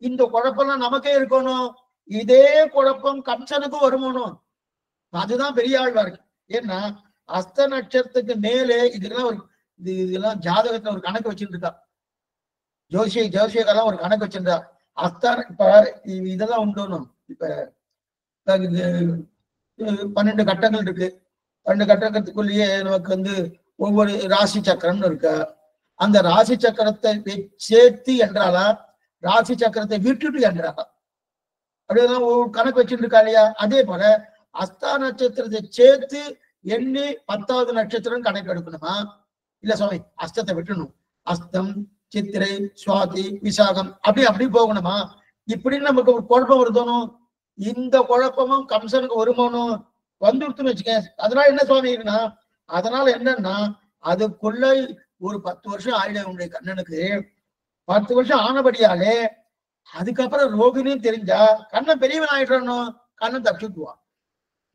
இந்த குழப்பம்லாம் நமக்கே இருக்கணும். இதே குழப்பம் கம்சனுக்கும் வருமானம். அதுதான் பெரியாழ்வார். ஏன்னா அஸ்த நட்சத்திரத்துக்கு மேலே இதெல்லாம் ஜாதகத்துல ஒரு கணக்கு வச்சுட்டு இருக்கா, ஜோசியக்கெல்லாம் ஒரு கணக்கு வச்சிருந்தா. அஸ்தான இப்ப இதெல்லாம் உண்டணும். இப்ப 12 கட்டங்கள் இருக்கு. 12 கட்டத்துக்குள்ளேயே நமக்கு வந்து ஒவ்வொரு ராசி சக்கரம்னு இருக்கு. அந்த ராசி சக்கரத்தை சேர்த்து என்றாலா, ராசி சக்கரத்தை விட்டுட்டு என்றாலா, அப்படியெல்லாம் ஒரு கணக்கு வச்சுட்டு இருக்கா இல்லையா. அதே போல அஸ்தா நட்சத்திரத்தை சேர்த்து எண்ணி 10வது நட்சத்திரம் கணக்கு எடுக்கணுமா? இல்ல சுவாமி அஸ்தத்தை விட்டுணும், அஸ்தம் சித்திரை, சுவாதி, விசாகம் அப்படி போகணுமா? இப்படின்னு நமக்கு ஒரு குழப்பம் வருதோனும். இந்த குழப்பமும் கம்சனுக்கு வருமானம் வந்துடுத்துன்னு வச்சுக்க. அதனால என்ன சுவாமின்னா, அதனால என்னன்னா அதுக்குள்ள ஒரு 10 வருஷம் ஆயிடும் உங்களுடைய கண்ணனுக்கு. 10 வருஷம் ஆனபடியாலே அதுக்கப்புறம் ரோகிணியும் தெரிஞ்சா கண்ணன் பெரியவன் ஆயிடணும், கண்ணன் தப்பிச்சுக்குவான்.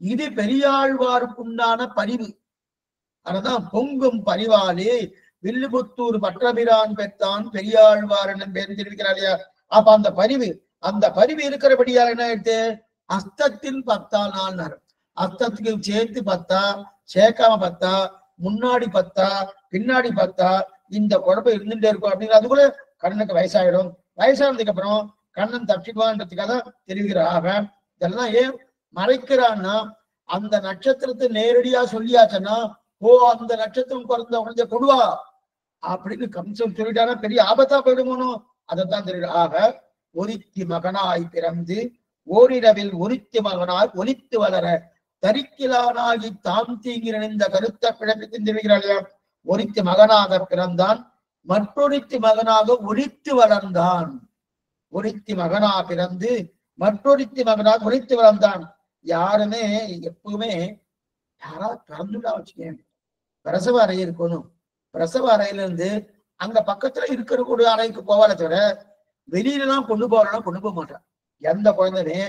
இது பெரியாழ்வாருக்குண்டான பரிவு. அததான் பொங்கும் பரிவாலே வில்லுபுத்தூர் பற்றபிரான் பெற்றான் பெரியாழ்வார் என்ன தெரிவிக்கிறார் இல்லையா? அப்ப அந்த பரிவு இருக்கிறபடியால் என்ன ஆயிடுத்து, அஸ்தத்தின் 10 நாள், அஸ்தத்துக்கு சேர்த்து 10, சேர்க்காம 10, முன்னாடி 10, பின்னாடி 10, இந்த குழப்பம் இருந்துட்டே இருக்கும். அப்படிங்கிற அது கூட கண்ணனுக்கு வயசாயிடும். வயசானதுக்கு அப்புறம் கண்ணன் தப்பிச்சுக்குவான்றதுக்காக தெரிவிக்கிறாக. இதெல்லாம் ஏன் மறைக்கிறான்னா, அந்த நட்சத்திரத்தை நேரடியா சொல்லியாச்சுன்னா, ஓ அந்த நட்சத்திரம் குறைஞ்ச கொடுவா அப்படின்னு கம்சன் சொல்லிட்டானா பெரிய ஆபத்தா போயிடுமோனோ, அதைத்தான் தெரியும். ஆக ஒருத்தி மகனாய் பிறந்து ஓரிரவில் ஒருத்தி மகனாய் ஒலித்து வளர தரிக்கிலானாகி தாம் தீங்கிற கருத்தை பிழப்பித்து தெரிவிக்கிறாள். ஒருத்தி மகனாக பிறந்தான், மற்றொருத்தி மகனாக ஒலித்து வளர்ந்தான். ஒருத்தி மகனா பிறந்து மற்றொருத்தி மகனாக ஒலித்து வளர்ந்தான். யாருமே எப்பவுமே யாரா பிறந்துடா வச்சுக்கேன், பிரசவ அறை இருக்கணும். பிரசவ அறையில இருந்து அங்க பக்கத்துல இருக்கிற கூட அறைக்கு போவாலே தவிர வெளியில எல்லாம் கொண்டு போக மாட்டான். எந்த குழந்தைனே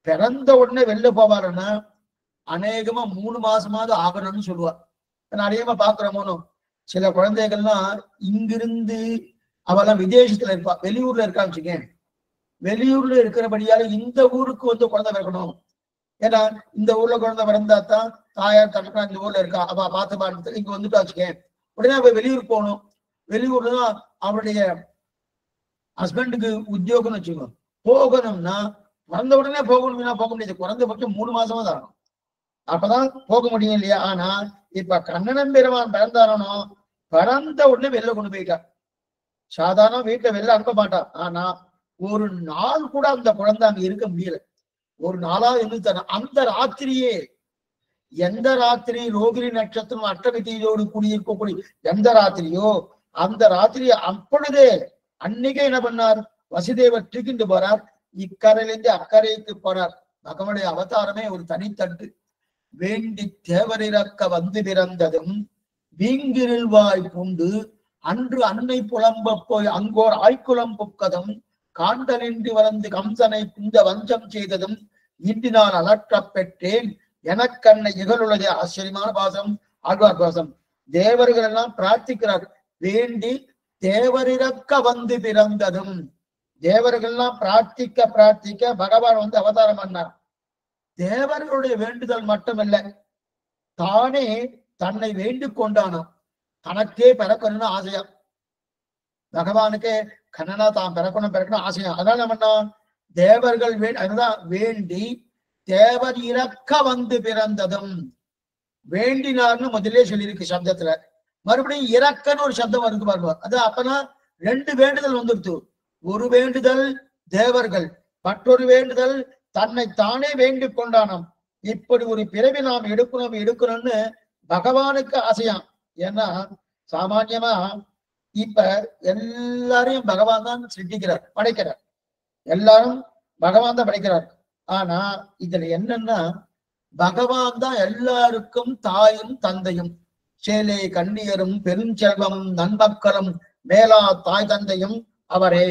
பிறந்த உடனே வெளில போவாருன்னா அநேகமா 3 மாசமாவது ஆகணும்னு சொல்லுவார். அதிகமா பாக்குறோமோனோ சில குழந்தைகள்லாம் இங்கிருந்து அவெல்லாம் விதேசத்துல இருப்பா, வெளியூர்ல இருக்கான்னு வச்சுக்கேன். வெளியூர்ல இருக்கிறபடியால இந்த ஊருக்கு குழந்தை பிறக்கணும். ஏன்னா இந்த ஊர்ல குழந்தை பிறந்தாத்தான் தாயார் தனக்கா இந்த ஊர்ல இருக்கா, அவ பார்த்து பார்த்து இங்க வந்துட்டா வச்சுக்கேன். உடனே அவ வெளியூர் போகணும். வெளியூர்ல தான் அவருடைய ஹஸ்பண்டுக்கு உத்தியோகம்னு வச்சுக்கோ. போகணும்னா பிறந்த உடனே போகணும்னா போக முடியாது. குறைந்தபட்சம் 3 மாசமா தான் ஆகும், அப்பதான் போக முடியும் இல்லையா? ஆனா இப்ப கண்ணன் பெருமான் பிறந்தாரனோ பிறந்த உடனே வெளில கொண்டு போயிட்டார். சாதாரண வீட்டுல வெளில அனுப்ப மாட்டான். ஆனா ஒரு நாள் கூட அந்த குழந்தை அங்க இருக்க முடியல. ஒரு நாளா இருந்து அந்த ராத்திரியே, எந்த ராத்திரி ரோகிணி நட்சத்திரம் அஷ்டமிதியோடு கூடியிருக்கக்கூடிய எந்த ராத்திரியோ அந்த ராத்திரி அப்பொழுதே அன்னைக்கே என்ன பண்ணார், வசுதேவர் தூக்கிட்டு போறார். இக்கரையிலிருந்து அக்கறைக்கு போறார். பகவனுடைய அவதாரமே ஒரு தனித்தட்டு. வேண்டி தேவரிறக்க வந்து பிறந்ததும் வீங்கிரில் வாய் பூண்டு அன்று அன்னை புலம்ப போய் அங்கோர் ஆய்குளம் புக்கதும் காண்டனின்றி வளர்ந்து கம்சனை குந்த வஞ்சம் செய்ததும் இன்று நான் அலற்றப் பெற்றேன் எனக்கண்ணை இகழுள்ளது. ஆச்சரியமான பாசம், ஆழ்வார் பாசம். தேவர்கள் எல்லாம் பிரார்த்திக்கிறார். வேண்டி தேவரிறக்க வந்து பிறந்ததும், தேவர்கள்லாம் பிரார்த்திக்க பிரார்த்திக்க பகவான் அவதாரம் பண்ணார். தேவர்களுடைய வேண்டுதல் மட்டுமல்ல, தானே தன்னை வேண்டிக் கொண்டானாம். தனக்கே பிறக்கணும்னு ஆசையா, பகவானுக்கே கண்ணனா தான் பிறக்கணும் ஆசையா. அதனால என்ன தேவர்கள் அதுதான் வேண்டி தேவர் இறக்க வந்து பிறந்ததும். வேண்டினார்னு முதலே சொல்லியிருக்கு சப்தத்துல. மறுபடியும் இறக்கன்னு ஒரு சப்தம் வந்து பாருங்க. அது அப்பனா 2 வேண்டுதல் வந்துடுத்து. ஒரு வேண்டுதல் தேவர்கள், மற்றொரு வேண்டுதல் தன்னை தானே வேண்டிக் கொண்டானாம். இப்படி ஒரு பிறவி நாம் எடுக்கணும்னு பகவானுக்கு ஆசையாம். ஏன்னா சாமான்யமா இப்ப எல்லாரையும் பகவான் தான் சிருஷ்டிக்கிறார், படைக்கிறார். எல்லாரும் பகவான் தான் படைக்கிறார். ஆனா இதுல என்னன்னா, பகவான் தான் எல்லாருக்கும் தாயும் தந்தையும், சேலை கண்ணியரும் பெருஞ்செல்வமும் நன்மக்களும் மேலா தாய் தந்தையும் அவரே.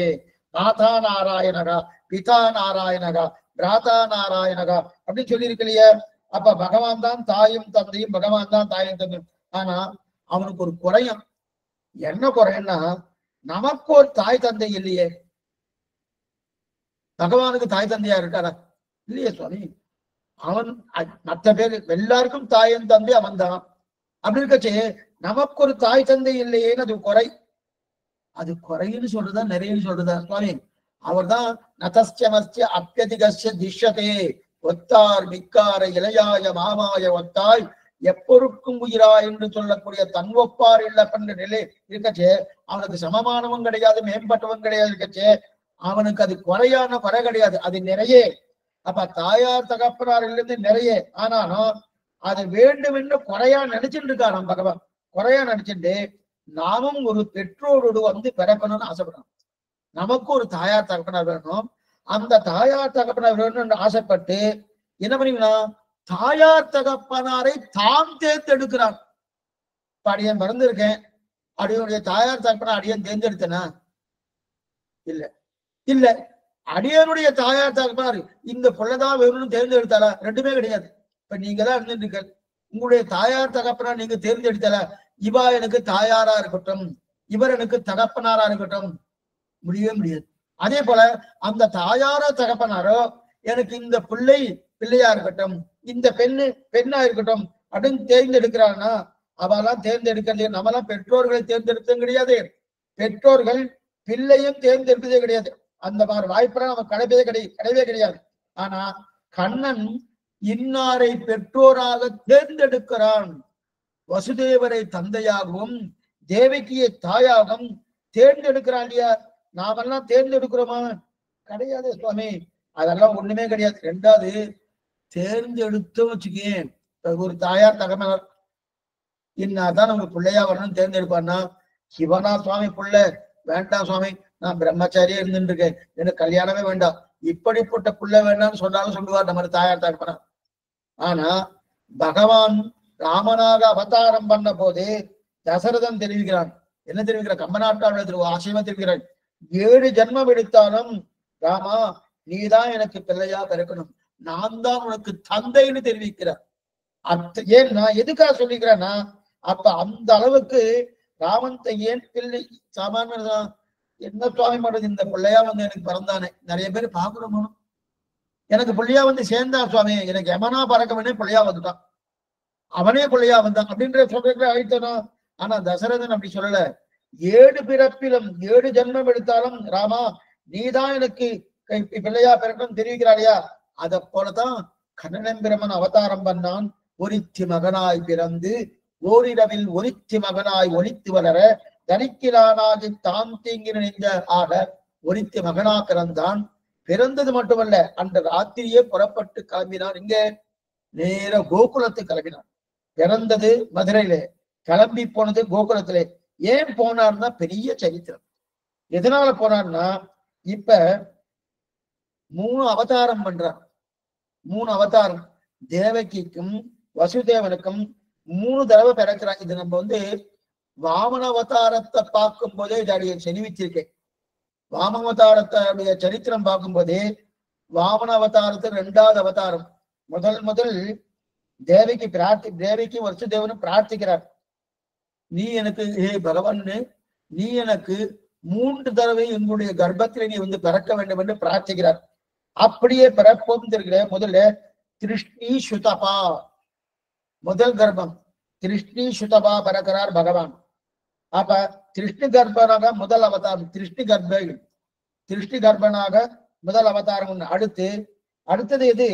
மாதா நாராயணகா பிதா நாராயணகா பிராதா நாராயணகா அப்படின்னு சொல்லியிருக்கு இல்லையா? அப்ப பகவான் தான் தாயும் தந்தையும், பகவான் தான் தாயும் தந்தையும். ஆனா அவனுக்கு ஒரு குறையும். என்ன குறைன்னா, நமக்கு ஒரு தாய் தந்தை இல்லையே. பகவானுக்கு தாய் தந்தையா இருக்காரா? இல்லையே சுவாமி. அவன் மற்ற பேர் எல்லாருக்கும் தாயும் தந்தை அவன் தான். அப்படி இருக்கச்சே நமக்கு ஒரு தாய் தந்தை இல்லையேன்னு அது குறை. அது குறைன்னு சொல்றதா நிறையன்னு சொல்றதா சுவாமி? அவர் தான் நதஸ்ய அப்பியதிகஸ்ய திஷ்யதே ஒத்தார் மிக்கார இளையாய மாமாய ஒத்தாய் எப்பொருக்கும் உயிரா என்று சொல்லக்கூடிய தன் ஒப்பார் இல்ல பண்ற நிலை இருக்கச்சே அவனுக்கு சமமானவன் கிடையாது, மேம்பட்டவன் கிடையாது. இருக்கச்சே அவனுக்கு அது குறையான குறை கிடையாது, அது நிறைய. அப்ப தாயார் தகப்பனார் இருந்து நிறைய. ஆனாலும் அது வேண்டும் என்று குறையா நினைச்சுட்டு இருக்காராம் பகவான். குறையா நினைச்சுட்டு நாமும் ஒரு பெற்றோரோடு வந்து பிறக்கணும்னு ஆசைப்படுறோம். நமக்கு ஒரு தாயார் தகப்பனார் வேணும். அந்த தாயார் தகப்பனார் வேணும்னு ஆசைப்பட்டு என்ன பண்ணிக்கலாம், தாயார் தகப்பனாரை தான் தேர்ந்தெடுக்கிறான். இப்ப அடியன் பிறந்திருக்கேன், அடியனுடைய தாயார் தகப்பனார் அடியன் தேர்ந்தெடுத்தனா? இல்ல இல்ல. அடியனுடைய தாயார் தகப்பனார் இந்த பிள்ளைதான் வேணும்னு தேர்ந்தெடுத்தாளா? ரெண்டுமே கிடையாது. இப்ப நீங்க தான் இருந்துட்டு உங்களுடைய தாயார் தகப்பனார் நீங்க தேர்ந்தெடுத்தால, இவா எனக்கு தாயாரா இருக்கட்டும், இவர் எனக்கு தகப்பனாரா இருக்கட்டும், முடியவே முடியாது. அதே போல அந்த தாயாரோ தகப்பனாரோ எனக்கு இந்த பிள்ளை பிள்ளையா இருக்கட்டும், இந்த பெண்ணா இருக்கட்டும் அப்படின்னு தேர்ந்தெடுக்கிறான்னா, அவெல்லாம் தேர்ந்தெடுக்கிறது. நம்மளாம் பெற்றோர்களை தேர்ந்தெடுத்ததும் கிடையாது, பெற்றோர்கள் பிள்ளையும் தேர்ந்தெடுப்பதே கிடையாது. அந்த மாதிரி வாய்ப்பெல்லாம் நம்ம கிடையவே கிடையாது. ஆனா கண்ணன் இன்னாரை பெற்றோராக தேர்ந்தெடுக்கிறான். வசுதேவரை தந்தையாகவும் தேவகியை தாயாகவும் தேர்ந்தெடுக்கிறான் இல்லையா? நாமெல்லாம் தேர்ந்தெடுக்கிறோமா? கிடையாது சுவாமி, அதெல்லாம் ஒண்ணுமே கிடையாது. ரெண்டாவது, தேர்ந்தெடுத்து வச்சுக்கேன், ஒரு தாயார் தகவல் இன்னாதான் நமக்கு பிள்ளையா வரணும்னு தேர்ந்தெடுப்பான்னா, சிவனா சுவாமி பிள்ளை வேண்டாம் சுவாமி, நான் பிரம்மச்சாரியா இருந்துட்டு இருக்கேன், எனக்கு கல்யாணமே வேண்டாம், இப்படிப்பட்ட பிள்ளை வேண்டாம்னு சொன்னாலும் சொல்லுவார் நம்ம தாயார் தகப்பனா. ஆனா பகவான் ராமனாக அவதாரம் பண்ண போது தசரதன் தெரிவிக்கிறான். என்ன தெரிவிக்கிறான்? கம்பநாட்டாளர் ஆசிரியமா தெரிவிக்கிறான், 7 ஜென்மம் எடுத்தாலும் ராமா நீதான் எனக்கு பிள்ளையா பிறக்கணும், நான் தான் உனக்கு தந்தைன்னு தெரிவிக்கிறார். ஏன்னா எதுக்காக சொல்லிக்கிறேன்னா, அப்ப அந்த அளவுக்கு ராமன் ஏன் பிள்ளை சாமானிய என்ன சுவாமி பண்றது, இந்த பிள்ளையா வந்து எனக்கு பிறந்தானே, நிறைய பேர் பார்க்கணும், எனக்கு பிள்ளையா வந்து சேர்ந்தா சுவாமி, எனக்கு எமனா பறக்கவனே பிள்ளையா வந்துட்டான், அவனே பிள்ளையா வந்தான் அப்படின்ற சொல்ற ஆயிட்டனா. ஆனா தசரதன் அப்படி சொல்லல. 7 பிறப்பிலும் 7 ஜென்மம் எடுத்தாலும் ராமா நீதான் எனக்கு பிள்ளையா பிறக்கணும் தெரிவிக்கிறாளையா? அத போலதான் கண்ணனம்பிரமன் அவதாரம் பண்ணான். ஒரித்தி மகனாய் பிறந்து ஓரிரவில் ஒரித்தி மகனாய் ஒலித்து வளர தனிக்கிலானாகி தான் தீங்கி நினைந்த ஆக ஒரித்தி மகனா பிறந்தான். பிறந்தது மட்டுமல்ல, அன்று ராத்திரியே புறப்பட்டு கிளம்பினான். இங்க நேர கோகுலத்தை கிளம்பினான். பிறந்தது மதுரையிலே, கிளம்பி போனது கோகுலத்திலே. ஏன் போனார்னா பெரிய சரித்திரம். எதனால போனார்னா, இப்ப 3 அவதாரம் பண்றார். 3 அவதாரம் தேவகிக்கும் வசுதேவனுக்கும் 3 தடவை பிறக்கிறான். இது நம்ம வந்து வாமன அவதாரத்தை பார்க்கும் போதே இதை செனிவிச்சிருக்கேன். வாமன அவதாரத்துடைய சரித்திரம் பார்க்கும் போதே, வாமன அவதாரத்து 2வது அவதாரம் முதல் தேவிக்கு வசுதேவனும் பிரார்த்திக்கிறார். நீ எனக்கு பகவான், நீ எனக்கு 3 தடவை எங்களுடைய கர்ப்பத்திலே நீ வந்து பிறக்க வேண்டும் என்று பிரார்த்திக்கிறார். அப்படியே பிறப்போம் தெரிகிற முதல்ல திருஷ்ணி சுதபா, முதல் கர்ப்பம் திருஷ்ணி சுதபா பிறக்கிறார் பகவான். அப்ப திருஷ்ணி கர்ப்பனாக முதல் அவதாரம், திருஷ்ணி கர்ப்பனாக முதல் அவதாரம். அடுத்தது எது?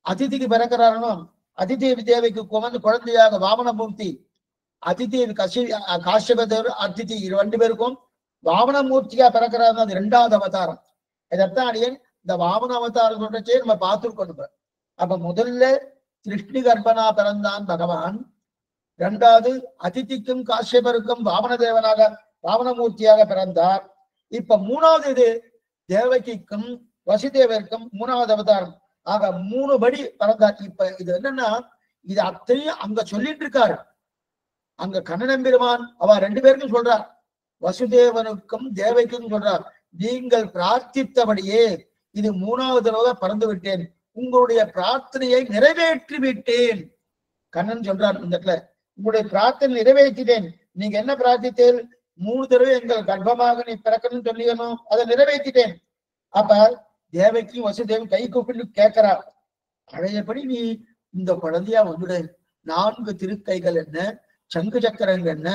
அதிதிக்கு பிறக்கிறாரோ, அதிதேவி தேவிக்கு வந்து குழந்தையாக வாமனமூர்த்தி, அதிதேவி காஷ்யப தேவர் அதிதி 2 பேருக்கும் வாமனமூர்த்தியா பிறக்கிறாரு. அது 2வது அவதாரம். இதைத்தான் அடியேன் இந்த வாமன அவதாரம் சொல்றச்சே நம்ம பார்த்துருக்கோம். அப்ப முதல்ல திருஷ்ணி கர்ப்பனா பிறந்தான் பகவான். 2வது அதிதிக்கும் காஷ்யபருக்கும் வாமனதேவனாக வாமனமூர்த்தியாக பிறந்தார். இப்ப 3வது இது தேவகிக்கும் வசுதேவருக்கும் 3வது அவதாரம். ஆக 3 படி பிறந்தார். இப்ப இது என்னன்னா, இது அத்தனையும் அங்க சொல்லிட்டு இருக்காரு. அங்க கண்ணனம்பெருமான் அவ 2 பேருக்கும் சொல்றார், வசுதேவனுக்கும் தேவகிக்கும் சொல்றார், நீங்கள் பிரார்த்தித்தபடியே இது 3வது தடவை பறந்து விட்டேன், உங்களுடைய பிரார்த்தனையை நிறைவேற்றி விட்டேன். கண்ணன் சொல்றார் இந்த இடத்துல, உங்களுடைய பிரார்த்தனை நிறைவேற்றிட்டேன். நீங்க என்ன பிரார்த்தித்தேன்? 3 தடவை எங்கள் கர்ப்பமாக நீ பிறக்கணும்னு சொல்லிக்கணும், அதை நிறைவேற்றிட்டேன். அப்ப தேவகி வசுதேவன் கை கூப்பிட்டு கேட்கிறார், பழையபடி நீ இந்த குழந்தையா வந்துடு, 4 திருக்கைகள் என்ன, சங்கு சக்கரங்கள் என்ன,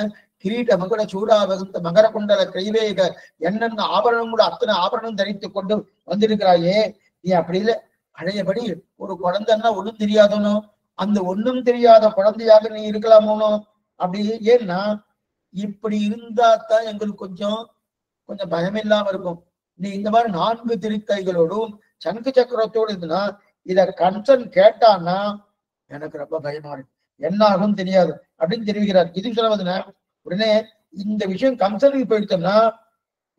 கிரீட மகுட சூடாவகுந்த மகர குண்டல கைவேக என்னென்ன ஆபரணம் கூட அத்தனை ஆபரணம் தரித்து கொண்டு வந்திருக்கிறாயே, நீ அப்படி இல்லை, பழையபடி ஒரு குழந்தைன்னா ஒண்ணும் தெரியாதனோ, அந்த ஒண்ணும் தெரியாத குழந்தையாக நீ இருக்கலாமோனோ அப்படி. ஏன்னா இப்படி இருந்தா தான் எங்களுக்கு கொஞ்சம் பயம் இல்லாம இருக்கும். நீ இந்த மாதிரி 4 திருக்கைகளோடும் சங்கு சக்கரத்தோடு இருந்துன்னா, இத கன்சன் கேட்டான்னா எனக்கு ரொம்ப பயமா இருக்கு. என்ன ஆகும் தெரியாது அப்படின்னு தெரிவிக்கிறார். இது சொல்ல உடனே இந்த விஷயம் கம்சனுக்கு போயிட்டோம்னா,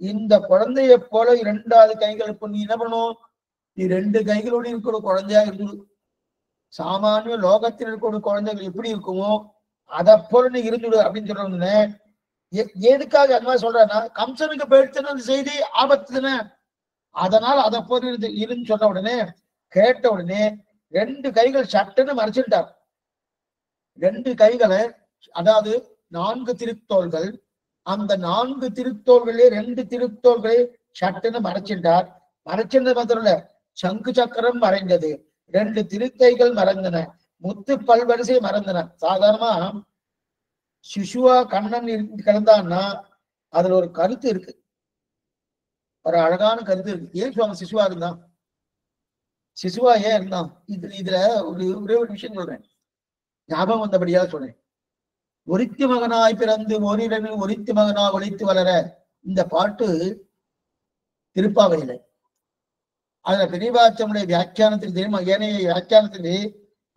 இந்த குழந்தைய போல 2வது கைகளுக்கு நீ என்ன பண்ணும், நீ 2 கைகளோடு இருக்கிற குழந்தையா இருந்து சாமானிய லோகத்தில் இருக்கிற குழந்தைகள் எப்படி இருக்குமோ அதை போல நீ இருந்துடு அப்படின்னு சொல்ற. எதுக்காக அந்த மாதிரி சொல்றேன்னா, கம்சனுக்கு போயிடுச்சுன்னு அந்த செய்தி ஆபத்து தானே, அதனால அதை போல இருந்து சொன்ன உடனே கேட்ட உடனே 2 கைகள் சட்டுன்னு மறைச்சுட்டார். 2 கைகளை, அதாவது 4 திருத்தோள்கள், அந்த 4 திருத்தோள்களே 2 திருத்தோள்களை சட்டுன்னு மறைச்சிட்டார். மறைச்சிருந்த மாத்திரம் இல்ல, சங்கு சக்கரம் மறைந்தது, 2 திருக்கைகள் மறைந்தன, முத்து பல்வரிசை மறந்தன. சாதாரணமா சிசுவா கண்ணன் கிடந்தான்னா அதுல ஒரு கருத்து இருக்கு, ஒரு அழகான கருத்து இருக்கு. ஏன் சொல்லுவாங்க சிசுவா இருந்தான், சிசுவா ஏன் இருந்தான்? இதுல ஒரே ஒரு விஷயம் சொல்றேன், ஞாபகம் வந்தபடியா சொல்றேன். ஒரித்து மகனாய் பிறந்து ஓரிரவில் ஒரித்து மகனா ஒழித்து வளர, இந்த பாட்டு திருப்பாவையில. அதுல பெரியவாச்சனுடைய வியாக்கியானத்தில் தெரியுமா, ஏனைய வியாக்கியானத்திலே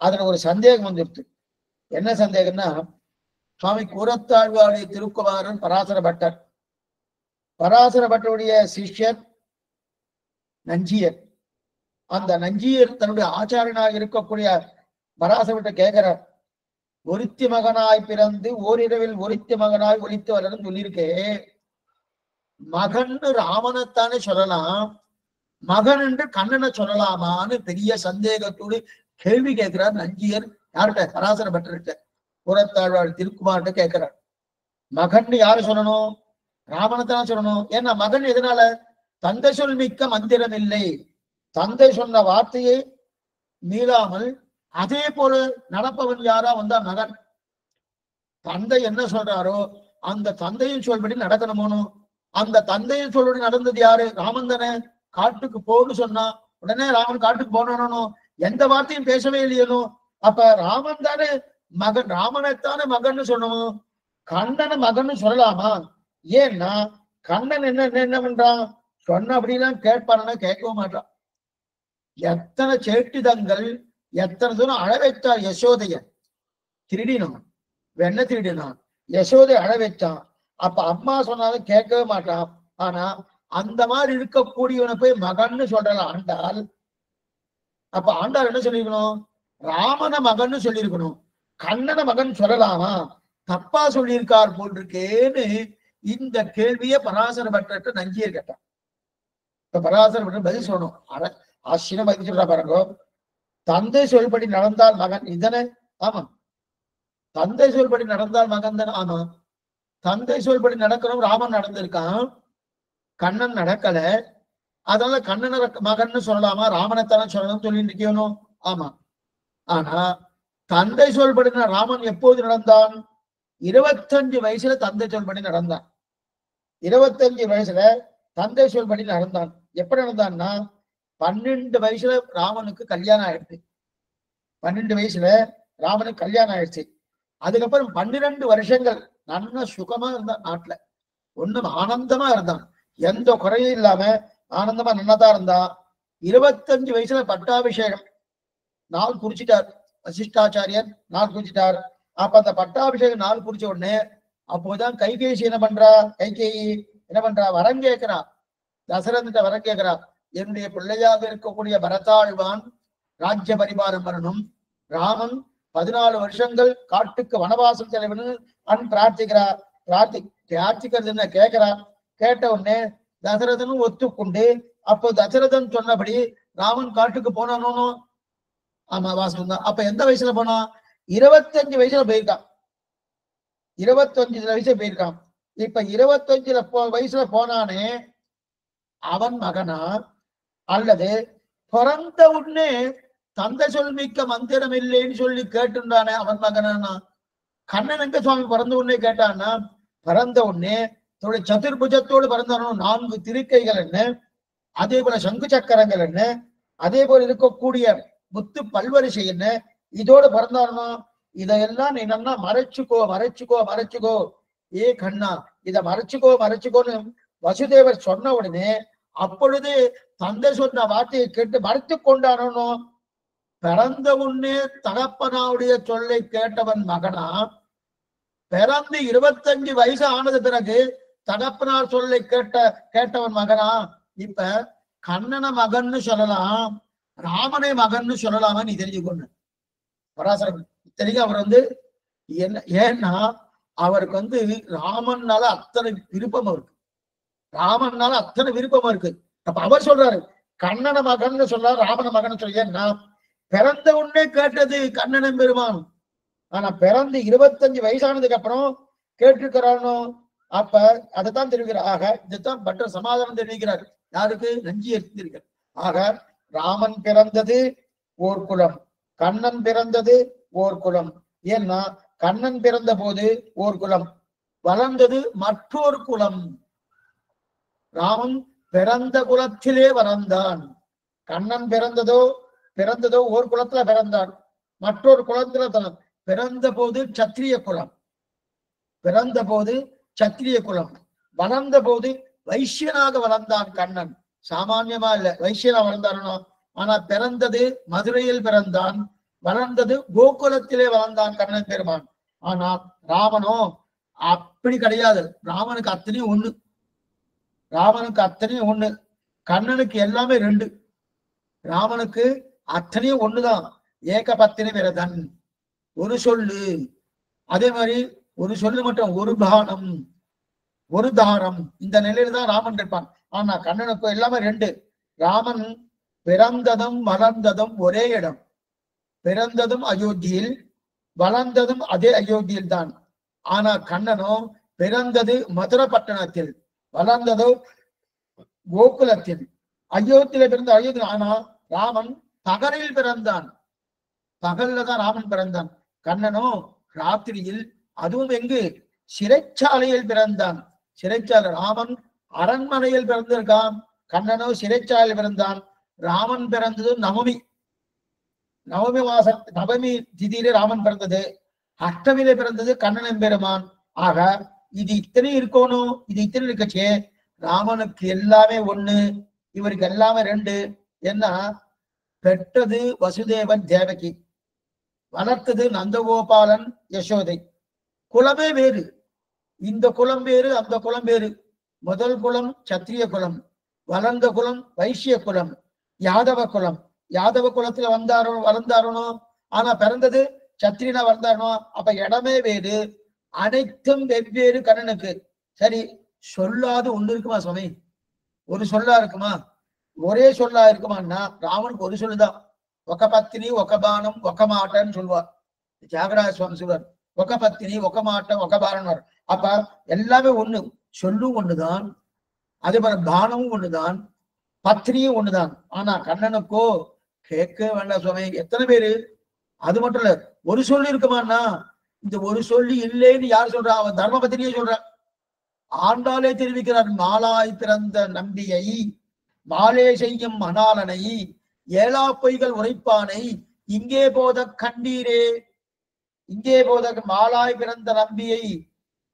அதுல ஒரு சந்தேகம் வந்துடுது. என்ன சந்தேகம்னா, சுவாமி கூரத்தாழ்வாருடைய திருக்குமாரன் பராசர பட்டர், பராசர பட்டருடைய சிஷ்யர் நஞ்சியர். அந்த நஞ்சியர் தன்னுடைய ஆச்சாரியனாக இருக்கக்கூடிய பராசர கேட்கிறார், ஒருத்தி மகனாய் பிறந்து ஓரிரவில் ஒருத்தி மகனாய் ஒழித்து வளர்ந்து சொல்லியிருக்கே, மகன் ராமனைத்தானே சொல்லலாம், மகன் என்று கண்ணனை சொல்லலாமான்னு பெரிய சந்தேகத்தோடு கேள்வி கேட்கிறார் நஞ்சியர். யார்கிட்ட? பராசர பட்டர்கிட்ட, கூரத்தாழ்வார் திருக்குமார்கிட்ட கேட்கிறார். மகன் யாரு சொல்லணும்? ராமனைத்தான் சொல்லணும். ஏன்னா மகன் எதனால? தந்தை சொல் மிக்க மந்திரம் இல்லை, தந்தை சொன்ன வார்த்தையை மீளாமல் அதே போல நடப்பவன் யாரா வந்தா மகன். தந்தை என்ன சொல்றாரோ அந்த தந்தையின் சொல்படி நடக்கணுமோனோ, அந்த தந்தையின் சொல்படி நடந்தது யாரு? ராமன் தானே. காட்டுக்கு போன்னு சொன்னா உடனே ராமன் காட்டுக்கு போனணும், எந்த வார்த்தையும் பேசவே இல்லையனோ. அப்ப ராமன் தானே மகன், ராமனைத்தானே மகன்னு சொல்லணும், கண்ணனை மகன்னு சொல்லலாமா? ஏன்னா கண்ணன் என்ன பண்றான், சொன்ன அப்படிலாம் கேட்பானா? கேட்கவும் மாட்டான். எத்தனை சேட்டிதங்கள், எத்தனை தூரம் அழ வைத்தார் யசோதைய, திருடினான், வெண்ண திருடினான், யசோதை அழ வச்சான். அப்ப அம்மா சொன்னாலும் கேட்கவே மாட்டான். ஆனா அந்த மாதிரி இருக்கக்கூடியவனை போய் மகன்னு சொல்றல ஆண்டாள். அப்ப ஆண்டாள் என்ன சொல்லிருக்கணும்? ராமன மகன்னு சொல்லியிருக்கணும், கண்ணன மகன் சொல்லலாமா? தப்பா சொல்லியிருக்கார் போல் இருக்கேன்னு இந்த கேள்வியை பராசர பட்டர்கிட்ட நஞ்சியர் கேட்டான். இப்ப பராசர பட்டர் பதில் சொல்லணும். ஆச்சரியம் பதில் சொல்றா பாருங்க. தந்தை சொல்படி நடந்தால் மகன் இதனை, ஆமா தந்தை சொல்படி நடந்தால் மகன் தானே, ஆமா தந்தை சொல்படி நடக்கணும். ராமன் நடந்திருக்கான், கண்ணன் நடக்கல, அதனால கண்ணன மகன்னு சொல்லலாமா? ராமனைத்தானே சொல்லணும்னு சொல்லிட்டு இருக்கணும். ஆமா, ஆனா தந்தை சொல்படி ராமன் எப்போது நடந்தான்? 25 வயசுல தந்தை சொல்படி நடந்தான். 25 வயசுல தந்தை சொல்படி நடந்தான். எப்படி நடந்தான்னா, 12 வயசுல ராமனுக்கு கல்யாணம் ஆயிடுச்சு. 12 வயசுல ராமனுக்கு கல்யாணம் ஆயிடுச்சு. அதுக்கப்புறம் 12 வருஷங்கள் நல்ல சுகமா இருந்தான், நாட்டுல ஒண்ணும் ஆனந்தமா இருந்தான், எந்த குறையும் இல்லாம ஆனந்தமா நன்னதான் இருந்தான். 25 வயசுல பட்டாபிஷேகம் நாள் குறிச்சிட்டார் வசிஷ்டாச்சாரியர், நாள் குறிச்சிட்டார். அப்ப அந்த பட்டாபிஷேகம் நாள் குறிச்ச உடனே அப்போதான் கைகேசி என்ன பண்றா, கைகேயி என்ன பண்றா, வரம் கேட்கிறா, தசரத வரம் கேட்கிறா, என்னுடைய பிள்ளையாக இருக்கக்கூடிய பரதாழ்வான் ராஜ்ய பரிபாலம் வரணும், ராமன் 14 வருஷங்கள் காட்டுக்கு வனவாசம் செலவன்னு பிரார்த்திக்கிறா. பிரார்த்திக்கிறது என்ன கேட்கிறா. கேட்ட உடனே தசரதனும் ஒத்துக்கொண்டு, அப்போ தசரதன் சொன்னபடி ராமன் காட்டுக்கு போனானோ, ஆமா வாசம் தான். அப்ப எந்த வயசுல போனா? 25 வயசுல போயிருக்கான். 25 வயசுல போயிருக்கான். இப்ப 25 வயசுல போனானே அவன் மகனா, அல்லது பிறந்த உடனே தந்தை சொல் மிக்க மந்திரம் இல்லைன்னு சொல்லி கேட்டுண்டானே அவன் மகனா? கண்ணன் எங்க சுவாமி பிறந்த உடனே கேட்டான்னா, பிறந்த உடனே தன்னுடைய சதுர்புஜத்தோடு பிறந்தானோ, 4 திருக்கைகள் என்ன, அதே போல சங்கு சக்கரங்கள் என்ன, அதே போல இருக்கக்கூடிய முத்து பல்வரிசை என்ன, இதோடு பிறந்தானோ. இதையெல்லாம் நீ என்ன மறைச்சுக்கோ மறைச்சுக்கோ மறைச்சுக்கோ, ஏ கண்ணா இதை மறைச்சுக்கோ மறைச்சுக்கோன்னு வசுதேவர் சொன்ன உடனே அப்பொழுது தந்தை சொன்ன வார்த்தையை கேட்டு மறைத்து கொண்டானோ. பிறந்த உடனே தகப்பனாவுடைய சொல்லை கேட்டவன் மகனா, பிறந்து 25 வயசு ஆனது பிறகு தகப்பனார் சொல்லை கேட்டவன் மகனா? இப்ப கண்ணன மகன்னு சொல்லலாம், ராமனை மகன்னு சொல்லலாமா? நீ தெரிஞ்சுக்கொண்டு பராசரம் தெரியும். அவர் என்ன, ஏன்னா அவருக்கு ராமன்னால அத்தனை விருப்பம் இருக்கு, ராமன்னால அத்தனை விருப்பமா இருக்கு. அப்ப அவர் சொல்றாரு கண்ணன மகன் சொல்றாரு, ராமன மகன் சொல்ல. ஏன்னா பிறந்த உடனே கேட்டது கண்ணனும் பெருமான், ஆனா பிறந்து 25 வயசானதுக்கு அப்புறம் கேட்டிருக்கிறானோ, அப்ப அதைத்தான் தெரிவிக்கிறார். ஆக இதுதான் பட்டர் சமாதானம் தெரிவிக்கிறார். யாருக்கு? நஞ்சி இருக்கிறார். ஆக ராமன் பிறந்தது ஓர் குலம், கண்ணன் பிறந்தது ஓர் குலம். ஏன்னா கண்ணன் பிறந்த போது ஓர் குலம், வளர்ந்தது மற்றொரு குலம். ராமன் பிறந்த குலத்திலே வளர்ந்தான். கண்ணன் பிறந்ததோ ஓர் குலத்துல பிறந்தான், மற்றொரு குலத்துல தான். பிறந்த போது சத்திரிய குலம், பிறந்த போது சத்திரிய குலம், வளர்ந்த போது வைசியனாக வளர்ந்தான் கண்ணன். சாமான்யமா இல்ல, வைசியனா வளர்ந்தானோ. ஆனா பிறந்தது மதுரையில் பிறந்தான், வளர்ந்தது கோகுலத்திலே வளர்ந்தான் கண்ணன் பெருமான். ஆனா ராமனோ அப்படி கிடையாது. ராமனுக்கு அத்தனையும் ஒண்ணு, ராமனுக்கு அத்தனையும் ஒண்ணு, கண்ணனுக்கு எல்லாமே ரெண்டு. ராமனுக்கு அத்தனையும் ஒண்ணுதான். ஏகபத்தினி விரதன், ஒரு சொல்லு. அதே மாதிரி ஒரு சொல்லு மட்டும், ஒரு பானம், ஒரு தாரம். இந்த நிலையில தான் ராமன் இருப்பான். ஆனா கண்ணனுக்கு எல்லாமே ரெண்டு. ராமன் பிறந்ததும் வளர்ந்ததும் ஒரே இடம், பிறந்ததும் அயோத்தியில், வளர்ந்ததும் அதே அயோத்தியில் தான். ஆனா கண்ணனோ பிறந்தது மதுரை பட்டணத்தில், வளர்ந்ததோ கோகுலத்தில். அயோத்தியில பிறந்த அயோத்தியில். ஆனா ராமன் பகலில் பிறந்தான், பகல்ல தான் ராமன் பிறந்தான். கண்ணனோ ராத்திரியில், அதுவும் எங்கு? சிறைச்சாலையில் பிறந்தான். சிறைச்சாலை. ராமன் அரண்மனையில் பிறந்திருக்கான், கண்ணனோ சிறைச்சாலையில் பிறந்தான். ராமன் பிறந்தது நவமி, நவமி மாசம், நவமி திதியிலே ராமன் பிறந்தது. அஷ்டமியில பிறந்தது கண்ணன் பெருமான். ஆக இது இத்தனை இருக்கணும், இது இத்தனை இருக்கச்சே ராமனுக்கு எல்லாமே ஒண்ணு, இவருக்கு எல்லாமே ரெண்டு. என்ன? பெற்றது வசுதேவன் தேவகி, வளர்த்தது நந்தகோபாலன் யசோதை. குலமே வேறு, இந்த குலம் வேறு, அந்த குலம் வேறு. முதல் குலம் சத்திரிய குலம், வளர்ந்த குலம் வைசிய குலம், யாதவ குலம். யாதவ குலத்துல வளர்ந்தாரனோ, ஆனா பிறந்தது சத்திரியனா வளர்ந்தாரனோ. அப்ப இடமே வேறு, அனைத்தும் வெவ்வேறு கண்ணனுக்கு. சரி, சொல்லாது ஒண்ணு இருக்குமா சுவாமி? ஒரு சொல்லா இருக்குமா? ஒரே சொல்லா இருக்குமான்னா ராமனுக்கு ஒரு சொல்லுதான். ஒக்க பத்தினி ஒக்க பானம் ஒக்க மாட்டன்னு சொல்லுவார் தியாகராஜ சுவாமி சொல்வார். ஒக்க பத்தினி ஒக்க மாட்டம் ஒக்க பானம். அப்ப எல்லாமே ஒண்ணு, சொல்லும் ஒண்ணுதான், அதே போல பானமும் ஒண்ணுதான், பத்தினியும் ஒண்ணுதான். ஆனா கண்ணனுக்கோ கேட்க வேண்டாம் சுவாமி, எத்தனை பேரு. அது மட்டும் இல்ல, ஒரு சொல்லி இருக்குமான்னா இந்த ஒரு சொல்லி இல்லைன்னு யார் சொல்றா? அவன் தர்ம பத்தினியே சொல்றான். ஆண்டாளே தெரிவிக்கிறார், மாலாய் பிறந்த நம்பியை மாலே செய்யும் மணாலனை ஏழா பொய்கள் உரைப்பானை இங்கே போத கண்டீரே. இங்கே போத மாலாய் பிறந்த நம்பியை.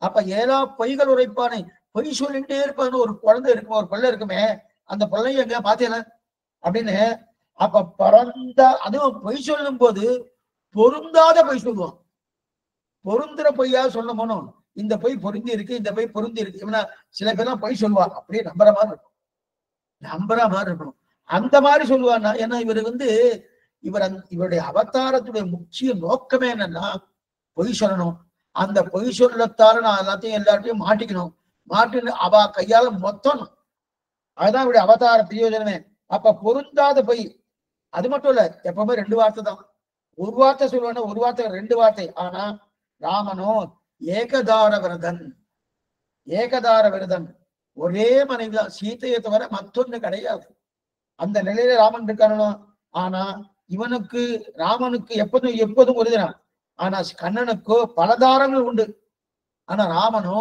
அப்ப ஏழா பொய்கள் உரைப்பானை, பொய் சொல்லிட்டே இருப்பான்னு ஒரு குழந்தை இருக்கும், ஒரு பிள்ளை இருக்குமே, அந்த பிள்ளைய எங்க பாத்தீங்கள அப்படின்னு. அப்ப பிறந்த, அதுவும் பொய் சொல்லும் போது பொருந்தாத பொய் சொல்லுவான். பொருந்துற பொய்யா சொல்ல போனோம், இந்த பொய் பொருந்தி இருக்கு, இந்த பொய் பொருந்தி இருக்கு. சில பேர்லாம் பொய் சொல்லுவான், அப்படியே நம்புற மாதிரி இருக்கும், நம்புற மாதிரி இருக்கணும். அந்த மாதிரி சொல்லுவான்னா, ஏன்னா இவருடைய அவதாரத்துடைய முக்கிய நோக்கமே என்னன்னா பொய் சொல்லணும். அந்த பொய் சொல்லத்தால நான் எல்லாத்தையும் மாட்டிக்கணும், மாட்டின்னு அவ கையால மொத்தம். அதுதான் இவருடைய அவதார பிரயோஜனமே. அப்ப பொருந்தாத பொய். அது மட்டும் இல்ல, எப்பவுமே ரெண்டு வார்த்தை தான். ஒரு வார்த்தை சொல்லுவானா, ஒரு வார்த்தை ரெண்டு வார்த்தை. ஆனா ராமனோ ஏகதார விரதன், ஏகதார விரதன். ஒரே மனைவிதான், சீத்தையை தவிர மற்றொன்னு கிடையாது. அந்த நிலையில ராமன் இருக்கானோ. ஆனா இவனுக்கு, ராமனுக்கு எப்போதும் ஒருதான். ஆனா கண்ணனுக்கோ பல தாரங்கள் உண்டு. ஆனா ராமனோ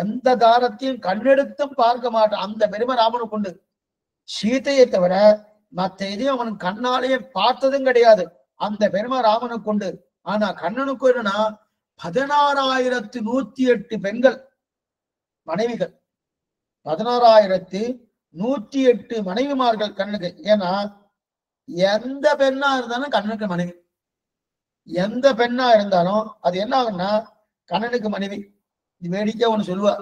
எந்த தாரத்தையும் கண்ணெடுத்தும் பார்க்க மாட்டான். அந்த பெருமை ராமனுக்கு உண்டு. சீத்தையை தவிர மற்ற எதையும் அவன் கண்ணாலேயே பார்த்ததும் கிடையாது. அந்த பெருமை ராமனுக்கு உண்டு. ஆனா கண்ணனுக்கு என்னன்னா 16,108 பெண்கள் மனைவிகள், 16,108 மனைவிமார்கள் கண்ணனுக்கு. ஏன்னா எந்த பெண்ணா இருந்தாலும் கண்ணனுக்கு மனைவி. எந்த பெண்ணா இருந்தாலும் அது என்ன ஆகும்னா கண்ணனுக்கு மனைவி. இது வேடிக்கை ஒண்ணு சொல்லுவா.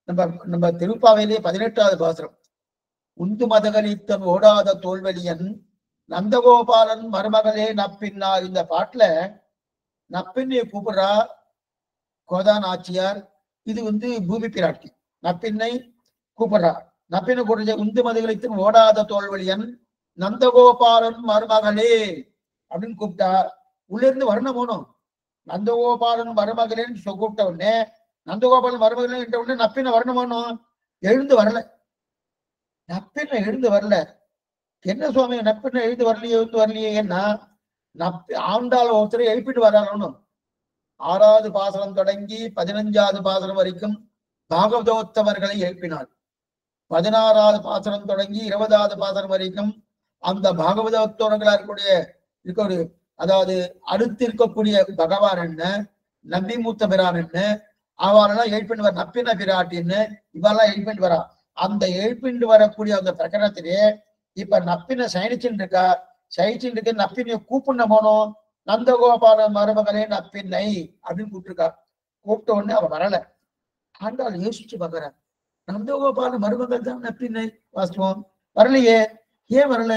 நம்ம நம்ம திருப்பாவையிலேயே 18வது பாசுரம், உந்து மதகளித்தன் ஓடாத தோல்வெளியன் நந்தகோபாலன் மருமகளே நப்பின்னா. இந்த பாட்டுல நப்பின்னை கூப்பிடுறா கோதான் ஆச்சியார். இது பூமி பிராட்டி நப்பின்னை கூப்பிடுறா. நப்பினை கூப்பிடுற உந்து மதகளித்தன் ஓடாத தோல்வெளியன் நந்தகோபாலன் மருமகளே அப்படின்னு கூப்பிட்டா உள்ள இருந்து வரணும் போனோம். நந்தகோபாலன் மருமகளேன்னு கூப்பிட்ட உடனே நந்தகோபாலன் மருமகளே என்ற உடனே நப்பினை வரணும் போனோம். எழுந்து வரல. நப்பினை எழுந்து வரல. என்ன சுவாமி நப்பினை எழுந்து வரலையே ஏன்னா ஆண்டாள் ஒருத்தரை எழுப்பிட்டு வராலும் 6வது பாசனம் தொடங்கி 15வது பாசனம் வரைக்கும் பாகவதோத்தமர்களை எழுப்பினாள். 16வது பாசனம் தொடங்கி 20வது பாசனம் வரைக்கும் அந்த பாகவதோத்தவர்களா இருக்கக்கூடிய அதாவது அடுத்து இருக்கக்கூடிய பகவான் என்ன, நம்பி மூத்த பிரான் என்ன, அவரெல்லாம் எழுப்பிட்டு வர நப்பின பிராட்டின்னு இவெல்லாம் எழுப்பிட்டு வரா. அந்த எழுப்பிண்டு வரக்கூடிய அந்த பிரகடனத்திலே இப்ப நப்பின சயனிச்சுட்டு இருக்கா. சயிச்சுட்டு இருக்க நப்பினைய கூப்பிட போனோம். நந்தகோபால மருமகளே நப்பின்னை அப்படின்னு கூப்பிட்டுருக்கா. கூப்பிட்ட உடனே அவ வரல. ஆண்டாள் யோசிச்சு பாக்குற, நந்தகோபால மருமகள் தான் நப்பின்னை வாஸ்தவம், வரலையே, ஏன் வரல,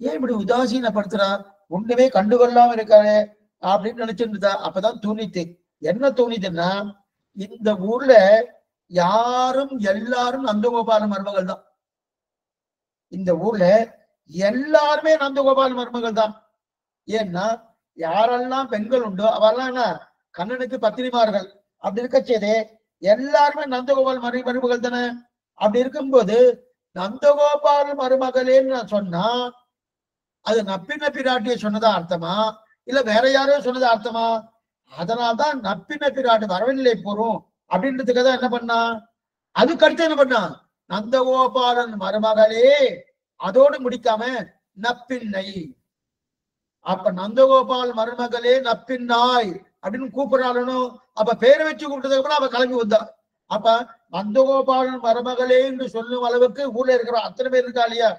ஏன் இப்படி உதாசீனப்படுத்துறா, ஒண்ணுமே கண்டுகொள்ளாம இருக்காரு அப்படின்னு நினைச்சிட்டு இருந்தா. அப்பதான் தோணித்து. என்ன தோணிதுன்னா, இந்த ஊர்ல யாரும் எல்லாரும் நந்தகோபால மருமகள் தான். இந்த ஊர்ல எல்லாருமே நந்தகோபால மருமகள் தான். ஏன்னா யாரெல்லாம் பெண்கள் உண்டோ அவெல்லாம் என்ன கண்ணனுக்கு பத்திரிமார்கள். அப்படி இருக்கச்சேதே எல்லாருமே நந்தகோபால் மருமகள் தானே. அப்படி இருக்கும்போது நந்தகோபால் மருமகளேன்னு நான் சொன்னா அது நப்பின பிராட்டியை சொன்னதா அர்த்தமா இல்ல வேற யாரோ சொன்னதா அர்த்தமா? அதனால்தான் நப்பின பிராட்டி வரவில்லை போறோம் அப்படின்றதுக்குதான் என்ன பண்ணா, அதுக்கு அடுத்து என்ன பண்ணா, நந்தகோபாலன் மருமகளே அதோடு முடிக்காம நப்பின்னை. அப்ப நந்தகோபால் மருமகளே நப்பின்னாய் அப்படின்னு கூப்பிடறாலும் அப்ப பேரை வச்சு கூப்பிட்டதுக்கு அப்புறம் அவ கிளம்பி வந்தா. அப்ப நந்தகோபாலன் மருமகளே என்று சொல்லும் அளவுக்கு ஊர்ல இருக்கிற அத்தனை பேர் இருக்கா இல்லையா?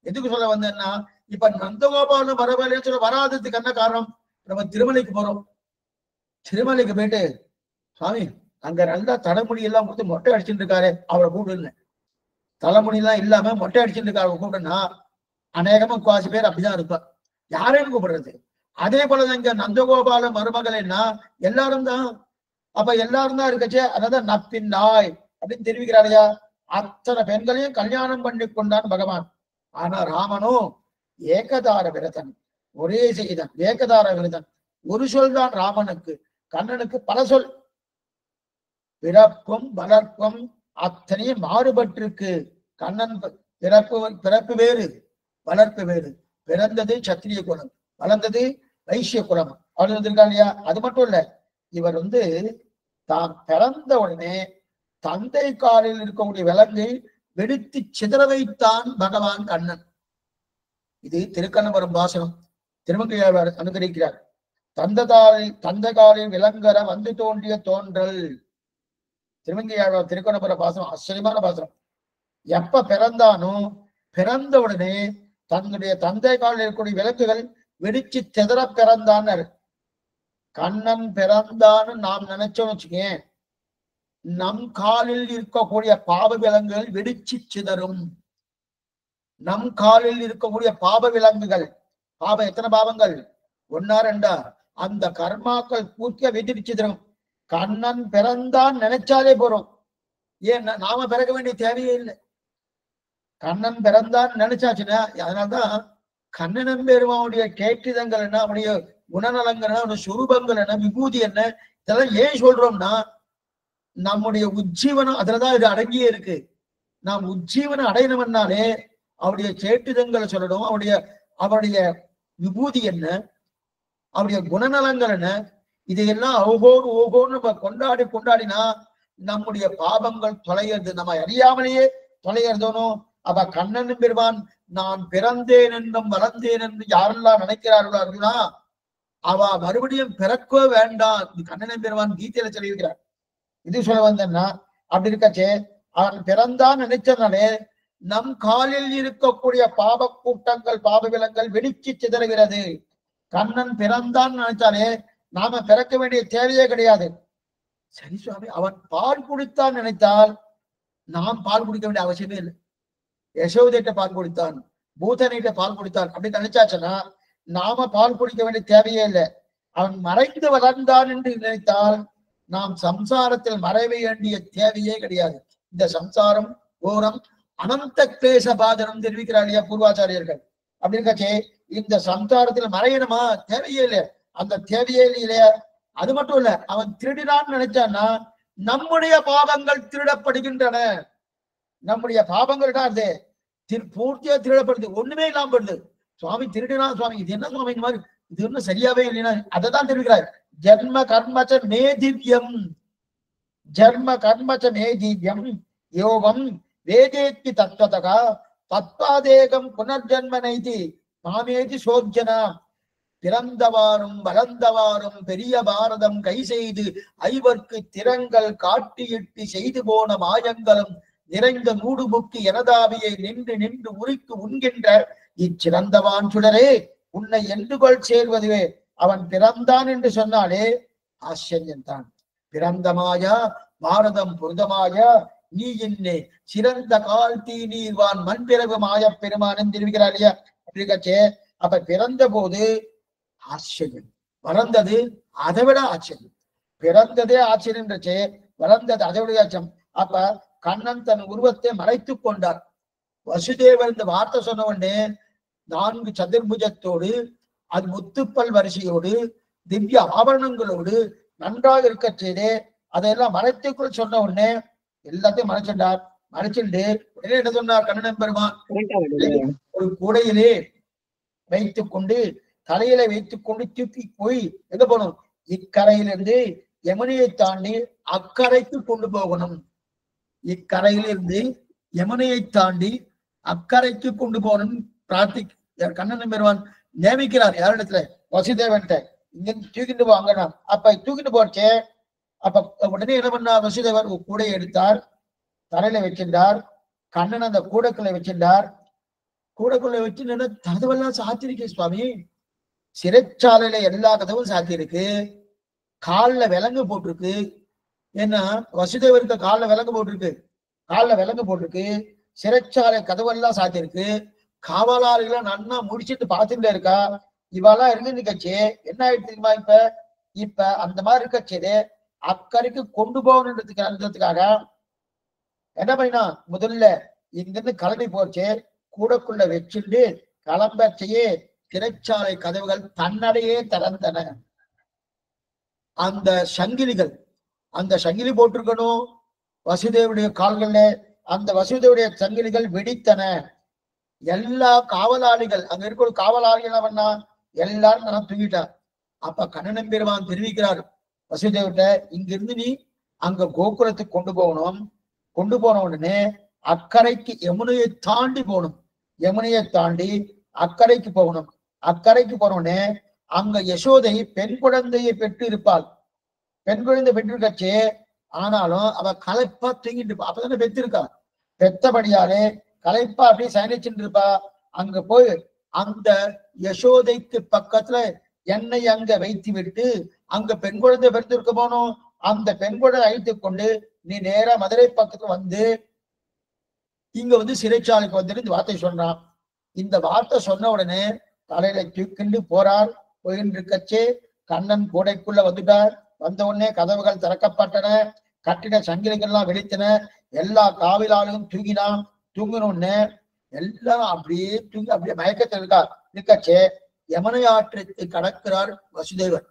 எதுக்கு சொல்ல வந்தேன்னா, இப்ப நந்தகோபாலன் மருமகளே சொல்ல வராததுக்கு என்ன காரணம்? நம்ம திருமலைக்கு போறோம். திருமலைக்கு போயிட்டு சுவாமி அங்க நல்லா தலைமுடி எல்லாம் கொடுத்து மொட்டை அடிச்சுட்டு இருக்காரு, அவரை கூப்பிடுன்னு. தலைமுடி எல்லாம் இல்லாம மொட்டை அடிச்சுட்டு இருக்காரு கூப்பிடுன்னா அநேகமா குவாசி பேர் அப்படிதான் இருப்பா. யாரையும் கூப்பிடுறது. அதே போலதான் இங்க நந்தகோபால மருமகளேன்னா எல்லாரும் தான். அப்ப எல்லாரும் தான் இருக்கச்சே அதான் நப்பின்னாய் அப்படின்னு தெரிவிக்கிறாரையா. அத்தனை பெண்களையும் கல்யாணம் பண்ணி கொண்டான் பகவான். ஆனா ராமனோ ஏகதார விரதன், ஒரே செய்தான், ஏகதார விரதன். ஒரு சொல் தான் ராமனுக்கு. கண்ணனுக்கு பல சொல். பிறப்பும் வளர்ப்பும் அத்தனையும் மாறுபட்டிருக்கு. கண்ணன் பிறப்பு வேறு, வளர்ப்பு வேறு. பிறந்தது சத்திரிய குலம், வளர்ந்தது வைசிய குலம். அவரு வந்திருக்காங்க இல்லையா? அது மட்டும் இல்ல, இவர் தான் பிறந்த உடனே தந்தை காலில் இருக்கக்கூடிய விலங்கை வெடித்து சிதற வைத்தான் பகவான் கண்ணன். இது திருக்கண்ணபுரம் பாசனம். திருமங்கையாளர் அனுகரிக்கிறார். தந்தை காலில் விலங்கர வந்து தோன்றிய தோன்றல். திருமங்கையாளர் திருக்கண்ணபுரம் பாசனம் ஆச்சரியமான பாசனம். எப்ப பிறந்தானோ பிறந்த உடனே தன்னுடைய தந்தை காலில் இருக்கக்கூடிய விளக்குகள் வெடிச்சு சிதற பிறந்தான். கண்ணன் பிறந்தான்னு நாம் நினைச்சோம் வச்சுக்கேன், நம் காலில் இருக்கக்கூடிய பாப விலங்குகள் வெடிச்சு சிதறும். நம் காலில் இருக்கக்கூடிய பாப விலங்குகள், பாபம் எத்தனை பாவங்கள், 1 2, அந்த கர்மாக்கள் பூர்த்தியா வெடிச்சு சிதறும். கண்ணன் பிறந்தான் நினைச்சாலே போறோம். ஏன் நாம பிறக்க வேண்டிய தேவையே இல்லை. கண்ணன் பிறந்தான் நினைச்சாச்சுன்னா, அதனால்தான் கண்ணன் பெருமாவுடைய கேட்டிதங்கள் என்ன, அவனுடைய குணநலங்கள் என்ன, அவனுடைய சுரூபங்கள் என்ன, விபூதி என்ன, இதெல்லாம் ஏன் சொல்றோம்னா நம்முடைய உஜ்ஜீவனம் அதுலதான் இது அடங்கியே இருக்கு. நாம் உஜ்ஜீவனம் அடையணும்னாலே அவருடைய சேட்டுதங்களை சொல்லணும். அவருடைய விபூதி என்ன, அவருடைய குணநலங்கள் என்ன, இதையெல்லாம் ஓகோன்னு நம்ம கொண்டாடினா நம்முடைய பாபங்கள் தொலைகிறது, நம்ம அறியாமலேயே தொலைகிறதோனோ. அவ கண்ணன் பெருமான் நான் பிறந்தேன் என்றும் வளர்ந்தேன் என்று யாரெல்லாம் நினைக்கிறார்களோ அப்படின்னா அவ மறுபடியும் பிறக்க வேண்டாம். கண்ணன் பெருமான் கீதையில சொல்லியிருக்கிறார். இது சொல்ல வந்தேன்னா, அப்படி இருக்கச்சே அவன் பிறந்தான் நினைச்சதுனாலே நம் காலில் இருக்கக்கூடிய பாவ கூட்டங்கள் பாவ விலங்கள் வெடிச்சு சிதறுகிறது. கண்ணன் பிறந்தான் நினைச்சாலே நாம பிறக்க வேண்டிய தேவையே கிடையாது. சரி சுவாமி, அவன் பால் குடித்தான் நினைத்தால் நாம் பால் குடிக்க வேண்டிய அவசியமே இல்லை. யசோதைட்ட பால் குடித்தான், பூதனைட்ட பால் குடித்தான் அப்படின்னு நினைச்சாச்சுன்னா நாம பால் குடிக்க வேண்டிய தேவையே இல்லை. அவன் மறைந்து வளர்ந்தான் என்று நினைத்தால் நாம் சம்சாரத்தில் மறைய வேண்டிய தேவையே கிடையாது. இந்த சம்சாரம் கோரம் அனந்த கிளேச பாதனம் தெரிவிக்கிறார் இல்லையா பூர்வாச்சாரியர்கள். அப்படின்னு இந்த சம்சாரத்தில் மறையணுமா? தேவையே இல்லை. அந்த தேவையே இல்லையா? அது மட்டும் இல்ல, அவன் திருடினான்னு நினைச்சான்னா நம்முடைய பாவங்கள் திருடப்படுகின்றன. நம்முடைய பாவங்கள் தான் அது பூர்த்தியா திருடப்படுது, ஒண்ணுமே இல்லாம படுது. சுவாமி திருடினா, சுவாமி இது என்ன சுவாமி இந்த மாதிரி, இது இன்னும் சரியாவே இல்லைன்னா அதை தான் தெரிவிக்கிறார். ஜென்ம கர்மச்ச மே திவ்யம், ஜென்ம கர்மச்ச மே திவ்யம் யோகம் வேதேத்தி தத்வதகா தத்வாதேகம் புனர்ஜன்ம நைதி மாமேதி சோஜனா. பிறந்தவாறும் வளர்ந்தவாறும் பெரிய பாரதம் கை செய்து ஐவர்க்கு திறங்கள் காட்டியிட்டு செய்து போன மாயங்களும் நிறைந்த நூடுமுக்கி எனதாவியை நின்று நின்று உரிக்கு உண்கின்ற இச்சிறந்தவான் சுடரே உன்னை என்றுகொள் சேர்வதுவே. அவன் பிறந்தான் என்று சொன்னாலே ஆச்சரியம்தான். பிறந்தமாயா பாரதம் புரிதமாயா நீ என்னே சிறந்த கால் தீ நீர்வான் மண் பிறகு மாய பெருமானம் தெரிவிக்கிறார் இல்லையா? அப்படி அப்ப பிறந்த போது ஆச்சரியம், வளர்ந்தது அதை விட ஆச்சரியம். பிறந்ததே ஆச்சரியம் என்றே, வளர்ந்தது அதை விட ஆச்சரியம். அப்ப கண்ணன் தன் உருவத்தை மறைத்துக் கொண்டார். வசுதேவர் இந்த வார்த்தை சொன்ன உடனே 4 சதுர்புஜத்தோடு அது முத்துப்பல் வரிசையோடு திவ்ய ஆபரணங்களோடு நன்றாக இருக்க செய்தே அதையெல்லாம் மறைத்துக்குள் சொன்ன உடனே எல்லாத்தையும் மறைச்சிட்டார். மறைச்சிட்டு உடனே என்ன சொன்னார் கண்ணன் பெருமான்? ஒரு கூடையிலே வைத்துக் கொண்டு தலையில வைத்துக் கொண்டு தூக்கி போய் எங்க போகணும்? இக்கரையிலிருந்து யமுனையை தாண்டி அக்கறைக்கு கொண்டு போகணும். இக்கரையிலிருந்து யமுனையை தாண்டி அக்கறைக்கு கொண்டு போகணும் பிரார்த்தி கண்ணன் பெருமான் நியமிக்கிறார். யாரிடத்துல? வசுதேவன்ட்ட. இங்க தூக்கிட்டு போவாங்க. அப்ப தூக்கிட்டு போச்சே, அப்ப உடனே என்ன பண்ணார்? வசுதேவர் கூடையை எடுத்தார், தலையில வச்சிருந்தார். கண்ணன் அந்த கூடைக்குள்ள வச்சிருந்தார். கூடைக்குள்ள வச்சு கதவெல்லாம் சாத்திருக்கு சுவாமி. சிறைச்சாலையில எல்லா கதவும் சாத்தியிருக்கு. காலில் விலங்கு போட்டிருக்கு. ஏன்னா வசுதேவருக்கு காலில் விலங்கு போட்டிருக்கு, காலில் விலங்கு போட்டிருக்கு. சிறைச்சாலை கதவெல்லாம் சாத்தியிருக்கு. காவலாளிகளை நன்னா முடிச்சுட்டு பார்த்துட்டு இருக்கா. இவெல்லாம் இருந்து கட்சி என்ன ஆயிடுச்சு தெரியுமா? இப்ப அந்த மாதிரி இருக்கச்சே அக்கறைக்கு கொண்டு போகணுன்றதுக்காக என்ன பண்ணினா, முதல்ல இங்கிருந்து கிளம்பி போச்சு, கூடக்குள்ள வச்சுட்டு கிளம்பச்சையே சிறைச்சாலை கதவுகள் தன்னடையே திறந்தன. அந்த சங்கிலி போட்டிருக்கணும் வசுதேவுடைய கால்கள்ல. அந்த வசுதேவுடைய சங்கிலிகள் வெடித்தன. எல்லா காவலாளிகள் அங்க இருக்கிற காவலாளிகள் பண்ணா எல்லாரும் நான் தூங்கிட்டார். அப்ப கண்ணன் பெருமான் தெரிவிக்கிறார் வசுதேவிட்ட, இங்கிருந்து நீ அங்க கோகுலத்துக்கு கொண்டு போகணும். கொண்டு போன உடனே அக்கறைக்கு யமுனையை தாண்டி போகணும். யமுனையை தாண்டி அக்கறைக்கு போகணும். அக்கறைக்கு போனோடனே அங்க யசோதை பெண் குழந்தையை பெற்று இருப்பாள். பெண் குழந்தை பெற்றிருக்கச்சு, ஆனாலும் அவ களைப்பா தூங்கிட்டு இருப்பா. அப்பதானே பெற்றிருக்கா. பெத்தபடியாலே களைப்பா அப்படியே சயனிச்சுட்டு இருப்பா. அங்க போய் அந்த யசோதைக்கு பக்கத்துல என்னை அங்க வைத்து விட்டு அங்க பெண் குழந்தை பெற்றிருக்க போனோம். அந்த பெண் குழந்தை அழைத்துக் கொண்டு நீ நேரா மதுரை பக்கத்துக்கு வந்து இங்க வந்து சிறைச்சாலைக்கு வந்துட்டு இந்த வார்த்தை சொன்னான். இந்த வார்த்தை சொன்ன உடனே தலையில தூக்கிண்டு போறார். போயின்னு இருக்கச்சே கண்ணன் கூடைக்குள்ள வந்துட்டார். வந்த உடனே கதவுகள் திறக்கப்பட்டன. கட்டிட சங்கிலிகள்லாம் வெடித்தன. எல்லா காவலாளும் தூங்கினான். தூங்கினோடனே எல்லாரும் அப்படியே தூங்கி அப்படியே மயக்கத்தில் இருக்கச்சே யமுனை ஆற்றை கடக்கிறார் வசுதேவர்.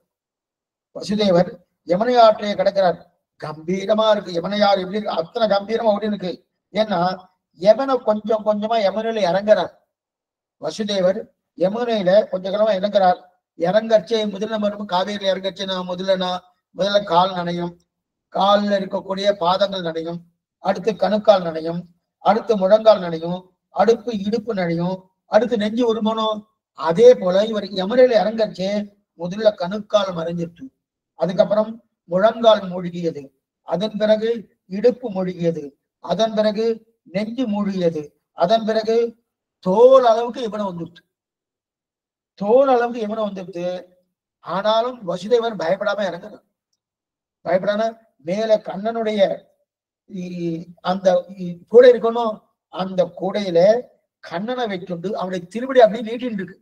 வசுதேவர் யமுனை ஆற்றையை கடக்கிறார். கம்பீரமா இருக்கு யமுனையாறு. எப்படி இருக்கு? அத்தனை கம்பீரமா ஓடி இருக்கு. ஏன்னா யமுனை கொஞ்சம் கொஞ்சமா யமுனையில இறங்குறார். வசுதேவர் யமுனையில கொஞ்சம் கொஞ்சமா இறங்குறார். இறங்கச்சே முதல்ல மறுபடியும் காவேரியில இறங்கச்சுன்னா முதல்ல கால் நனையும். காலில் இருக்கக்கூடிய பாதங்கள் நனையும். அடுத்து கணுக்கால் நனையும். அடுத்து முழங்கால் நனையும். அடுப்பு இடுப்பு நனையும். அடுத்து நெஞ்சு உருமணும். அதே போல இவர் யமுனையில இறங்கச்சே முதல்ல கணுக்கால் மறைஞ்சிட்டு, அதுக்கப்புறம் முழங்கால் மூழ்கியது, அதன் பிறகு இடுப்பு மூழ்கியது, அதன் பிறகு நெஞ்சு மூழ்கியது, அதன் பிறகு தோல் அளவுக்கு யமுனை வந்துட்டு, தோல் அளவுக்கு யமுனை வந்துட்டு. ஆனாலும் வசுதேவர் பயப்படாம இறங்குறார். பயப்படாம மேல கண்ணனுடைய அந்த கூடை இருக்கணும், அந்த கூடையில கண்ணனை வைத்துண்டு அவனுடைய திருவடி அப்படியே நீட்டின்னு இருக்கு.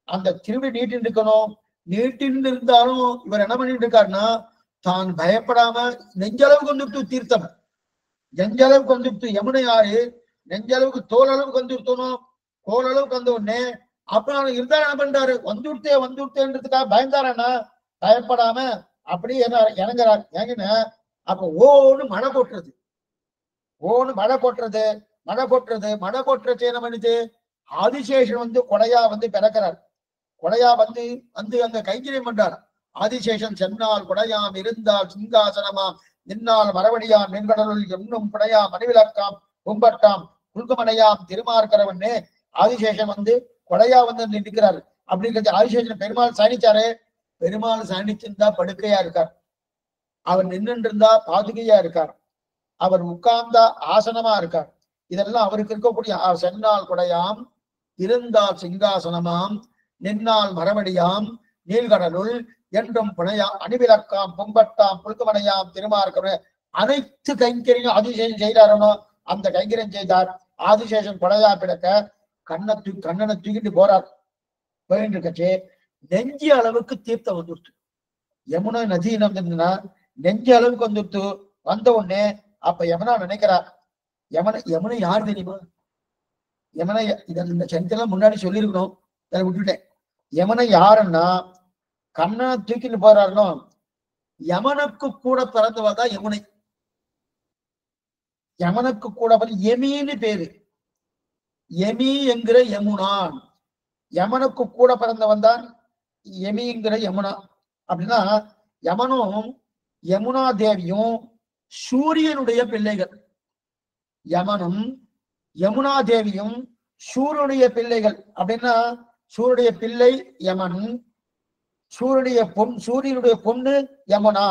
அந்த திருவடி நீட்டின்னு இருக்கணும். நீட்டின்னு இருந்தாலும் இவர் என்ன பண்ணிட்டு இருக்காருன்னா, தான் பயப்படாம நெஞ்சளவுக்கு வந்துட்டு தீர்த்தம், நெஞ்சளவுக்கு வந்துட்டு யமுனை ஆறு நெஞ்சளவுக்கு தோல் அளவுக்கு வந்துட்டணும். தோல் அளவுக்கு வந்த உடனே அப்புறம் இருந்தா என்ன பண்றாரு, வந்துட்டேன்றதுக்காக பயந்தாரன்னா பயப்படாம அப்படியே இறங்குறாரு. ஏங்கன்னா அப்ப ஓன்னு மழை போட்டுறது, ஓன்னு மழை போட்டுறது, மழை போட்டுறது என்ன பண்ணுது, ஆதிசேஷன் வந்து கொடையா வந்து பிறக்கிறார். கொடையா வந்து அங்க கைங்கரியம் பண்றார். ஆதிசேஷன் சென்னால் கொடையாம் இருந்தால் சிங்காசனமாம் நின்னால் மரவடியாம் நின்கடலுள் என்னும் குடையா மணிவிளக்காம் கும்பட்டாம் குல்கமனையாம் திருமார்கரவன்னு ஆதிசேஷன் வந்து கொடையா வந்து நிற்கிறாரு. அப்படிங்கிறது ஆதிசேஷன் பெருமாள் சாணிச்சாரு. பெருமாள் சாணிச்சிருந்தா படுக்கையா இருக்கார், அவர் நின்று இருந்தா பாதுகையா இருக்கார், அவர் உட்கார்ந்தா ஆசனமா இருக்கார். இதெல்லாம் அவருக்கு இருக்கக்கூடிய சென்னால் கொடையாம் இருந்தால் சிங்காசனமாம் நின்னால் மரமடியாம் நீள்கடலுள் என்றும் புனையா அணிவிளக்காம் பொம்பட்டாம் புல்கமனையாம் திருமார்கர அனைத்து கைங்கரியும் ஆதிசேஷன் செய்தாரனோ அந்த கைங்கரியம் செய்தார். ஆதிசேஷன் கொடையா பிறக்க கண்ணனை தூக்கிட்டு போறார். போயிட்டு இருக்கச்சு நெஞ்சு அளவுக்கு தீர்த்தம் வந்துடுச்சு. யமுனா நதி என்ன நெஞ்சு அளவுக்கு வந்துடுத்து. வந்த உடனே அப்ப யமுனா நினைக்கிறார், யமுனை யார் தெரியுமா? யமுனை இந்த சரித்திரம் முன்னாடி சொல்லியிருக்கணும், அதை விட்டுட்டேன். யமுனை யாருன்னா, கண்ணனை தூக்கிட்டு போறாருனோ யமனுக்கு கூட பிறந்தவள் தான் யமுனை. யமனுக்கு கூட யமின்னு பேரு, யமி என்கிற யமுனான். யமனுக்கு கூட பிறந்தவன் தான் யமிங்கிற யமுனா. அப்படின்னா யமனும் யமுனா தேவியும் சூரியனுடைய பிள்ளைகள். யமனும் யமுனா தேவியும் சூரியனுடைய பிள்ளைகள். அப்படின்னா சூரியனுடைய பிள்ளை யமன், சூரியனுடைய பொண்ணு யமுனா.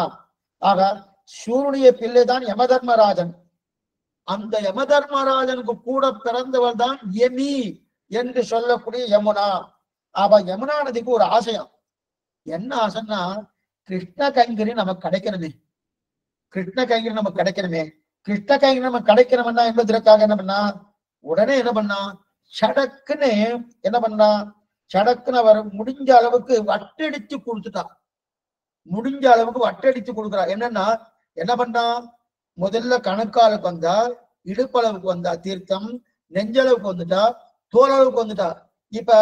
ஆக சூரியனுடைய பிள்ளை தான் யமதர்மராஜன். அந்த யமதர்மராஜனுக்கு கூட பிறந்தவள் தான் யமி என்று சொல்லக்கூடிய யமுனா. அவ யமுனா நதிக்கு ஒரு ஆசையம். என்ன ஆசைன்னா, கிருஷ்ண கைங்கரி நமக்கு கிடைக்கணுமே, கிருஷ்ண கைங்கரி நமக்கு கிடைக்கணுமே. கிருஷ்ண கைங்கரி நமக்கு கிடைக்கணும்னா என்பதற்காக என்ன பண்ணா, உடனே என்ன பண்ணா, சடக்குன்னு என்ன பண்ணா, சடக்குன்னு அவர் முடிஞ்ச அளவுக்கு வட்டடிச்சு கொடுத்துட்டா. முடிஞ்ச அளவுக்கு வட்டடிச்சு கொடுக்குறா. என்னன்னா என்ன பண்ணா, முதல்ல கணக்காலுக்கு வந்தா, இடுப்பளவுக்கு வந்தா தீர்த்தம், நெஞ்சளவுக்கு வந்துட்டா, தோளவுக்கு வந்துட்டா. இப்ப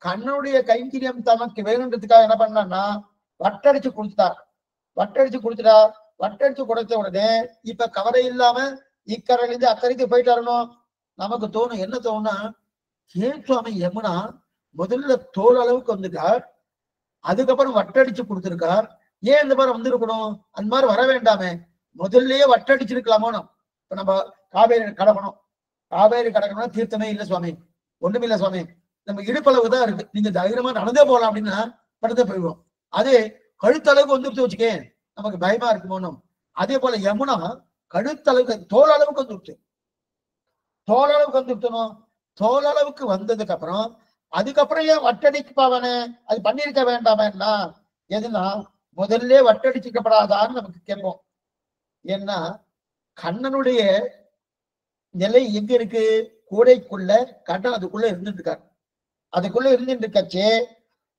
கண்ணனுடைய கைங்கரியம் தமக்கு வேணுன்றதுக்காக என்ன பண்ணான்னா வட்டடிச்சு கொடுத்துட்டா. வட்டடிச்சு கொடுத்த உடனே இப்ப கவலை இல்லாம இக்கரையில இருந்து அக்கறைக்கு போயிட்டு வரணும். நமக்கு தோணும், என்ன தோணுனா, ஏன் சுவாமி யமுனா முதல்ல தோல் அளவுக்கு வந்துட்டார், அதுக்கப்புறம் வட்டடிச்சு கொடுத்திருக்கார், ஏன் இந்த மாதிரி வந்திருக்கணும்? அந்த மாதிரி வர வேண்டாமே, முதல்லயே வட்டடிச்சிருக்கலாமோ. இப்ப நம்ம காவேரி கடக்கணும், காவேரி கடக்கணும்னா தீர்த்தமே இல்லை சுவாமி, ஒண்ணுமே இல்லை சுவாமி, நம்ம இடுப்பளவு தான் இருக்கு, நீங்க தைரியமா நடந்தே போகலாம் அப்படின்னா படுத்தே போயிடுவோம். அதே கழுத்தளவுக்கு வந்துட்டு வச்சுக்கே நமக்கு பயமா இருக்குமோனும். அதே போல யமுனா கழுத்தளவுக்கு தோல் அளவுக்கு வந்துட்டு, தோல் அளவுக்கு வந்துட்டணும். தோல் அளவுக்கு வந்ததுக்கு அப்புறம் அதுக்கப்புறம் ஏன் வட்டடிப்பாவனே, அது பண்ணிருக்க வேண்டாமேன்னா, எதுனா முதல்ல வட்டடிச்சுக்கப்படாதான்னு நமக்கு கேட்போம். ஏன்னா கண்ணனுடைய நிலை எங்க இருக்கு, கூடைக்குள்ள கண்ணன் அதுக்குள்ள இருந்துட்டு இருக்காரு. அதுக்குள்ள இருந்துட்டு இருக்கச்சே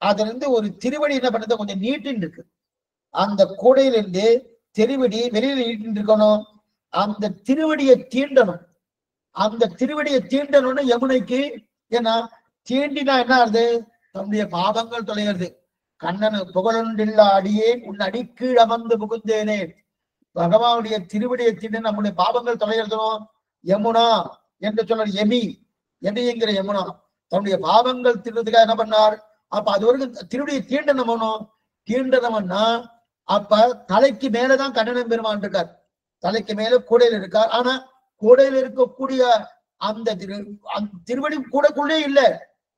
அதுல இருந்து ஒரு திருவடி என்ன பண்ணது, கொஞ்சம் நீட்டின்னு இருக்கு. அந்த கூடையிலிருந்து திருவடி வெளியில நீட்டின்னு இருக்கணும். அந்த திருவடியை தீண்டணும். அந்த திருவடியை தீண்டணும்னு யமுனைக்கு, ஏன்னா தீண்டினா என்ன ஆகுது, தன்னுடைய பாவங்கள் தொலைகிறது. கண்ணன் புகழொன்றில்லா அடியே உன் அடிக்கீழ் அமர்ந்து புகுந்தேனே, பகவானுடைய திருவடியை தீண்ட நம்முடைய பாவங்கள் தொலைகிறதும். யமுனா என்று சொல்ற எமிங்கிற யமுனா தன்னுடைய பாவங்கள் தீர்றதுக்காக என்ன பண்ணார். அப்ப அது வரைக்கும் திருவடியை தீண்டனமோனும். தீண்டனம்னா அப்ப தலைக்கு மேலதான் கண்ணன் பெருமான் இருக்கார், தலைக்கு மேல கூடையில் இருக்கார். ஆனா கூடையில் இருக்கக்கூடிய அந்த திருவடி கூடக்குள்ளே இல்லை,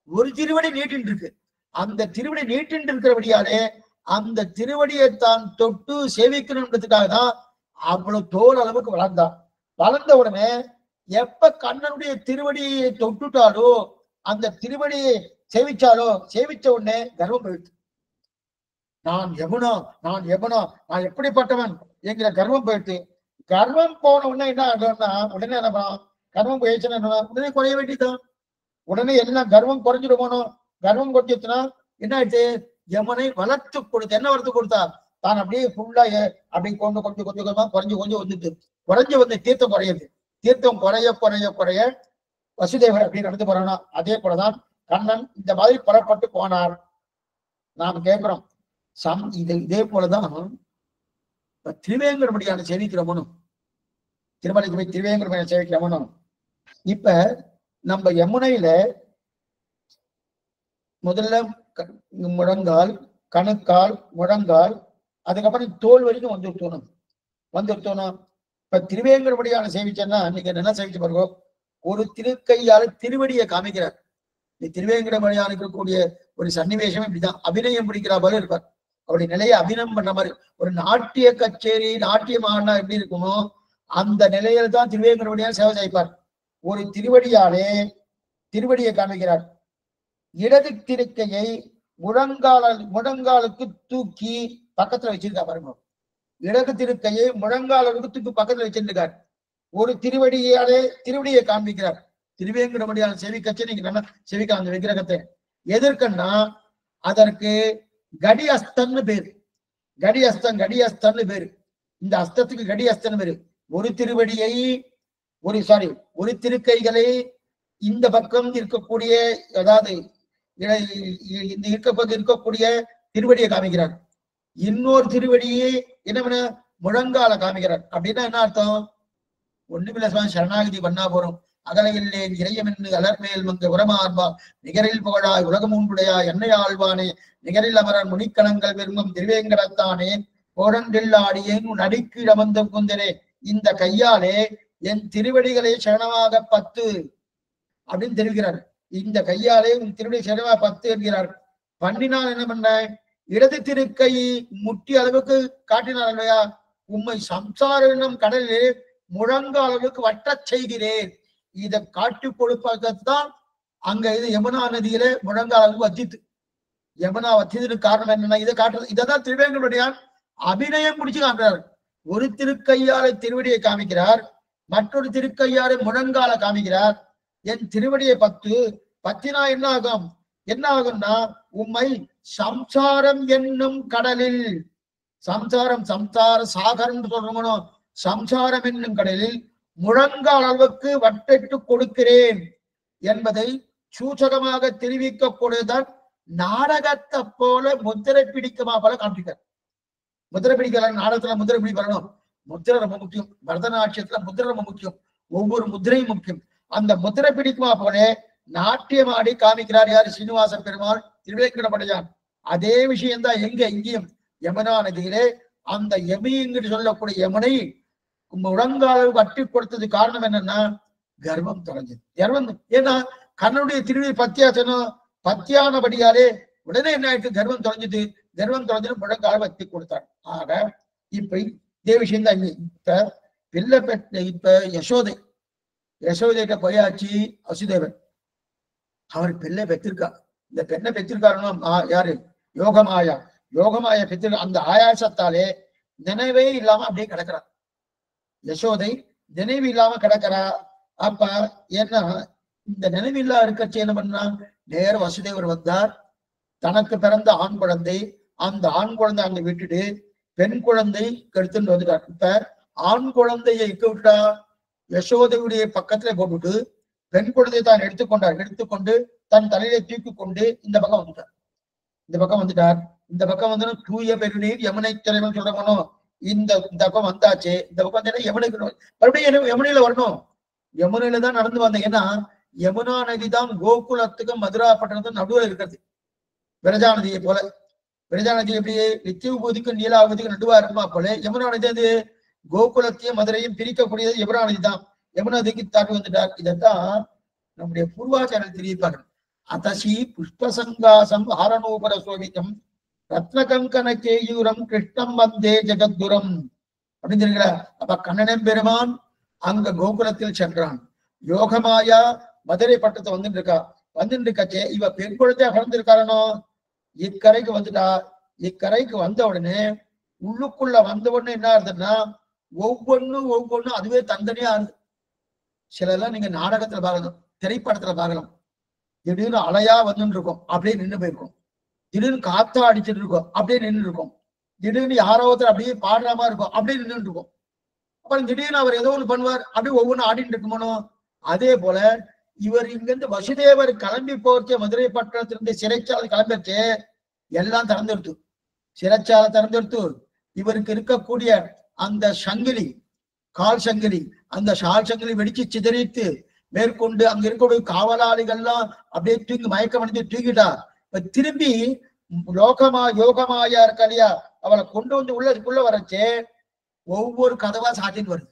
ஒரு திருவடி நீட்டின் இருக்கு. அந்த திருவடி நீட்டின் இருக்கிறபடியாலே அந்த திருவடியை தான் தொட்டு சேவிக்கணுன்றதுக்காக தான் அவ்வளவு தோல் அளவுக்கு வளர்ந்தான். வளர்ந்த உடனே எப்ப கண்ணனுடைய திருவடியை தொட்டுட்டாலோ அந்த திருவடியை சேவிச்சாலோ சேவிச்ச உடனே கர்வம் போயிடுது. நான் யமுனா, நான் யமுனா, நான் எப்படிப்பட்டவன் என்கிற கர்வம் போயிடுது. கர்வம் போன உடனே என்ன ஆகும்னா உடனே என்ன பண்ணலாம், கர்வம் போயிடுச்சுன்னா என்ன உடனே குறைய வேண்டியதுதான். உடனே எல்லாம் கர்வம் குறைஞ்சிட்டு போனோம். கர்வம் குறைஞ்சிச்சுன்னா என்ன ஆயிடுச்சு, யமனை வளர்த்து கொடுத்து என்ன வளர்த்து கொடுத்தா தான் அப்படியே ஃபுல்லா அப்படி கொண்டு கொஞ்சம் கொஞ்சம் கொஞ்சமா குறைஞ்சு கொஞ்சம் வந்துட்டு குறைஞ்சு வந்து தீர்த்தம் குறையுது. தீர்த்தம் குறைய குறைய குறைய வசுதேவர் அப்படி நடந்து போறானா அதே போலதான் கண்ணன் இந்த மாதிரி புறப்பட்டு போனார். நாம் கேட்கிறோம் இதே போலதான் திருவேங்கடமுடியான சேவிக்கிறவனும் திருமலைக்கு போய் திருவேங்கடமுடியான சேவிக்கிறவனும் இப்ப நம்ம யமுனையில முதல்ல முழங்கால், கணுக்கால், முழங்கால், அதுக்கப்புறம் தோல் வரைக்கும் வந்துட்டோம். இப்ப திருவேங்கடமுடியான சேவிச்சேன்னா நீங்க என்ன சேவிச்சு பாருங்க, ஒரு திருக்கையால திருவடியை காமிக்கிறார். நீ திருவேங்கடமுடியான இருக்கக்கூடிய ஒரு சன்னிவேசம் இப்படிதான் அபிநயம் பிடிக்கிற போல இருப்பார். அவருடைய நிலையை அபிநயம் பண்ண மாதிரி ஒரு நாட்டிய கச்சேரி நாட்டியம் ஆடினா எப்படி இருக்குமோ அந்த நிலையில தான் திருவேங்கடமுடியான சேவை செய்ப்பார். ஒரு திருவடியை காமிக்கிறார். இடது திருக்கையை முழங்காலுக்கு தூக்கி பக்கத்துல வச்சிருக்கா பாருங்க. இடது திருக்கையை முழங்காலுக்கு தூக்கி பக்கத்துல வச்சிருக்கார். ஒரு திருவடியை காண்பிக்கிறார். திருவேங்கடமுடியான செவிக்கச்சை நீங்க நல்லா செவிக்கலாம் அந்த விக்கிரகத்தை. எதற்குன்னா அதற்கு கடி அஸ்தன்னு பேரு. கடி அஸ்தன்னு பேரு. இந்த அஸ்தத்துக்கு கடி அஸ்தன்னு பேரு. ஒரு திருக்கைகளை இந்த பக்கம் இருக்கக்கூடிய அதாவது இருக்கக்கூடிய திருவடியை காமிக்கிறார். இன்னொரு திருவடியை என்ன பண்ண முழங்கால காமிக்கிறார். அப்படின்னா என்ன அர்த்தம், ஒண்ணுமில்ல சுவாமி சரணாகதி பண்ணா போறோம். அகலையில்லேன் இறையம் என்று அலர்மேல் மங்க உரமார்பா நிகரில் புகழாய் உலகம் உண்டுடையா என்னை ஆழ்வானே நிகரில் அமரன் முனிக்கணங்கள் விரும்பும் திருவேங்கடத்தானே கோடண்டில்லாடியேன் உன் அடிக்கு அமர்ந்த குந்தரே இந்த கையாலே என் திருவடிகளை சரணமாக 10 அப்படின்னு தெரிவிக்கிறார். இந்த கையாலே உன் திருவடி சரணமாக 10 என்கிறார். பண்ணினால் என்ன பண்ண, இடது திருக்கை முட்டி அளவுக்கு காட்டினார் இல்லையா, உம்மை சம்சாரம் கடலில் முழங்க அளவுக்கு வட்டச் செய்கிறேன். இதை காட்டி கொடுப்பதான் அங்க இது யமுனா நதியில முழங்க அளவுக்கு வச்சித்து. யமுனா வச்சதுக்கு காரணம் என்னன்னா இதை காட்டுறது. இதைதான் திருவேங்கடமுடியான் அபிநயம் முடிச்சு காட்டுறார். ஒரு திருக்கையால திருவடியை காமிக்கிறார், மற்றொரு திருக்கையால முழங்கால காமிக்கிறார். என் திருவடியை 10 என்ன ஆகும்னா உம்மை சம்சாரம் என்னும் கடலில், சம்சார சாகரம் சொல்றோம், சம்சாரம் என்னும் கடலில் முழங்கால் அளவுக்கு வட்டிட்டு கொடுக்கிறேன் என்பதை சூச்சகமாக தெரிவிக்கக்கூடியதான். நாடகத்தை போல முத்திரை பிடிக்குமா போல காண்பிக்க. முத்திரை பிடிக்கல, நாடகத்துல முத்திரை பிடி வரணும். முத்திரை ரொம்ப முக்கியம். பரதநாட்டியத்துல முத்திரை ரொம்ப முக்கியம். ஒவ்வொரு முத்திரையும் முக்கியம். அந்த முத்திரை பிடிக்குமா போல நாட்டியம் ஆடி காமிக்கிறார் யாரு, சீனிவாச பெருமாள் திருவேங்கடமுடியான். அதே விஷயம்தான் இங்கேயும் யமுனா நதியிலே அந்த யமிங்கிட்டு சொல்லக்கூடிய யமுனை முழங்காலுக்கு அட்டி கொடுத்தது காரணம் என்னன்னா கர்வம் தொலைஞ்சது. கர்வம் ஏன்னா கண்ணனுடைய திருவிழி பத்தியானபடியாலே உடனே என்ன ஆயிட்டு கர்வம் தொலைஞ்சது. கர்வம் தொலைஞ்சது முழங்கால வத்தி கொடுத்தார். ஆக இப்ப இதே விஷயம் தான் இப்ப பிள்ளை இப்ப யசோதைகிட்ட போயாச்சு வசுதேவன். அவர் பிள்ளை பெற்றிருக்கா. இந்த பெண்ணை பெற்றிருக்காருன்னா யாரு, யோகமாயா பெற்றிருக்க. அந்த ஆயாசத்தாலே நினைவே இல்லாம அப்படியே கிடக்கிறார். யசோதை நினைவு இல்லாம கிடக்கிறா. அப்ப என்ன இந்த நினைவில்லா இருக்கச்சு என்ன பண்ணா, நேர வசுதேவர் வந்தார். தனக்கு பிறந்த ஆண் குழந்தை, அந்த ஆண் குழந்தை அங்க விட்டுட்டு பெண் குழந்தை எடுத்துட்டு வந்துட்டார். இப்ப ஆண் குழந்தையை விட்டா யசோதையுடைய பக்கத்துல போட்டுட்டு பெண் குழந்தையை தான் எடுத்துக்கொண்டு தன் தலையில தூக்கி கொண்டு இந்த பக்கம் வந்துட்டார். இந்த பக்கம் வந்து தூய பெருநீர் யமுனை தலைவன் சொல்றோம். இந்த பக்கம் வந்தாச்சு. இந்த பக்கம் வந்தா யமுனைக்கு மறுபடியும் யமுனையில வரணும். யமுனையில தான் நடந்து வந்தேன். ஏன்னா யமுனா நதி தான் கோகுலத்துக்கும் மதுரா பட்டணத்துக்கும் நடுவில் இருக்கிறது. விரஜா நதியை போல. விரஜா நதி எப்படி நித்தியபூதிக்கும் நீலாவதிக்கும் நடுவா இருக்குமா போல யமுனா நதி அது கோகுலத்தையும் மதுரையும் பிரிக்கக்கூடியது யமுனா நதி தான். யமுனா நதிக்கு தாண்டி வந்துட்டார். இதைத்தான் நம்முடைய பூர்வாச்சாரர் தெரிவிப்பார். அதசி புஷ்பசங்காசம் ஹாரணோபர சோபிக்கம் ரத்னகங்கன கேயூரம் கிருஷ்ணம் வந்தே ஜெகத்குரம் அப்படின்னு இருக்கிறார். அப்ப கண்ணனம் பெருமான் அங்க கோகுலத்தில் சென்றான். யோகமாயா மதுரை பட்டத்தை வந்துட்டு இருக்கா. வந்துட்டு இருக்கச்சே இவ பெண் குழந்தையா பிறந்திருக்காரனோ, இக்கரைக்கு வந்துட்டா. இக்கரைக்கு வந்த உடனே உள்ளுக்குள்ள வந்த உடனே என்ன ஆகுதுன்னா ஒவ்வொன்னும் அதுவே தந்தனியா ஆகுது. சிலதெல்லாம் நீங்க நாடகத்துல பார்க்கலாம், திரைப்படத்துல பார்க்கலாம். திடீர்னு அலையா வந்துட்டு இருக்கும், அப்படியே நின்று போயிருக்கும். திடீர்னு காத்தா அடிச்சுட்டு இருக்கும், அப்படியே நின்று இருக்கும். திடீர்னு யாரோ ஒருத்தர் அப்படியே பாடுற மாதிரி இருக்கும், அப்படியே நின்றுட்டு இருக்கும். அப்புறம் திடீர்னு அவர் ஏதோ ஒண்ணு பண்ணுவார், அப்படியே ஒவ்வொன்றும் ஆடிட்டு இருக்குமோ. அதே போல இவர் இங்கிருந்து வசுதேவர் கிளம்பி போச்சே, மதுரை பட்டணத்திலிருந்து சிறைச்சாலை கிளம்பிச்சு, எல்லாம் திறந்துடுத்து. சிறைச்சாலை திறந்துடுத்து. இவருக்கு இருக்கக்கூடிய அந்த சங்கிலி, கால் சங்கிலி, அந்த ஷால் சங்கிலி வெடிச்சு சிதறித்து மேற்கொண்டு அங்க இருக்கக்கூடிய காவலாளிகள்லாம் அப்படியே தூங்கி மயக்கம் அடைஞ்சு தூங்கிட்டா. இப்ப திரும்பி யோகமாயா இருக்கா இல்லையா, அவளை கொண்டு வந்து உள்ள வரச்சே ஒவ்வொரு கதவா சாத்திட்டு வருது.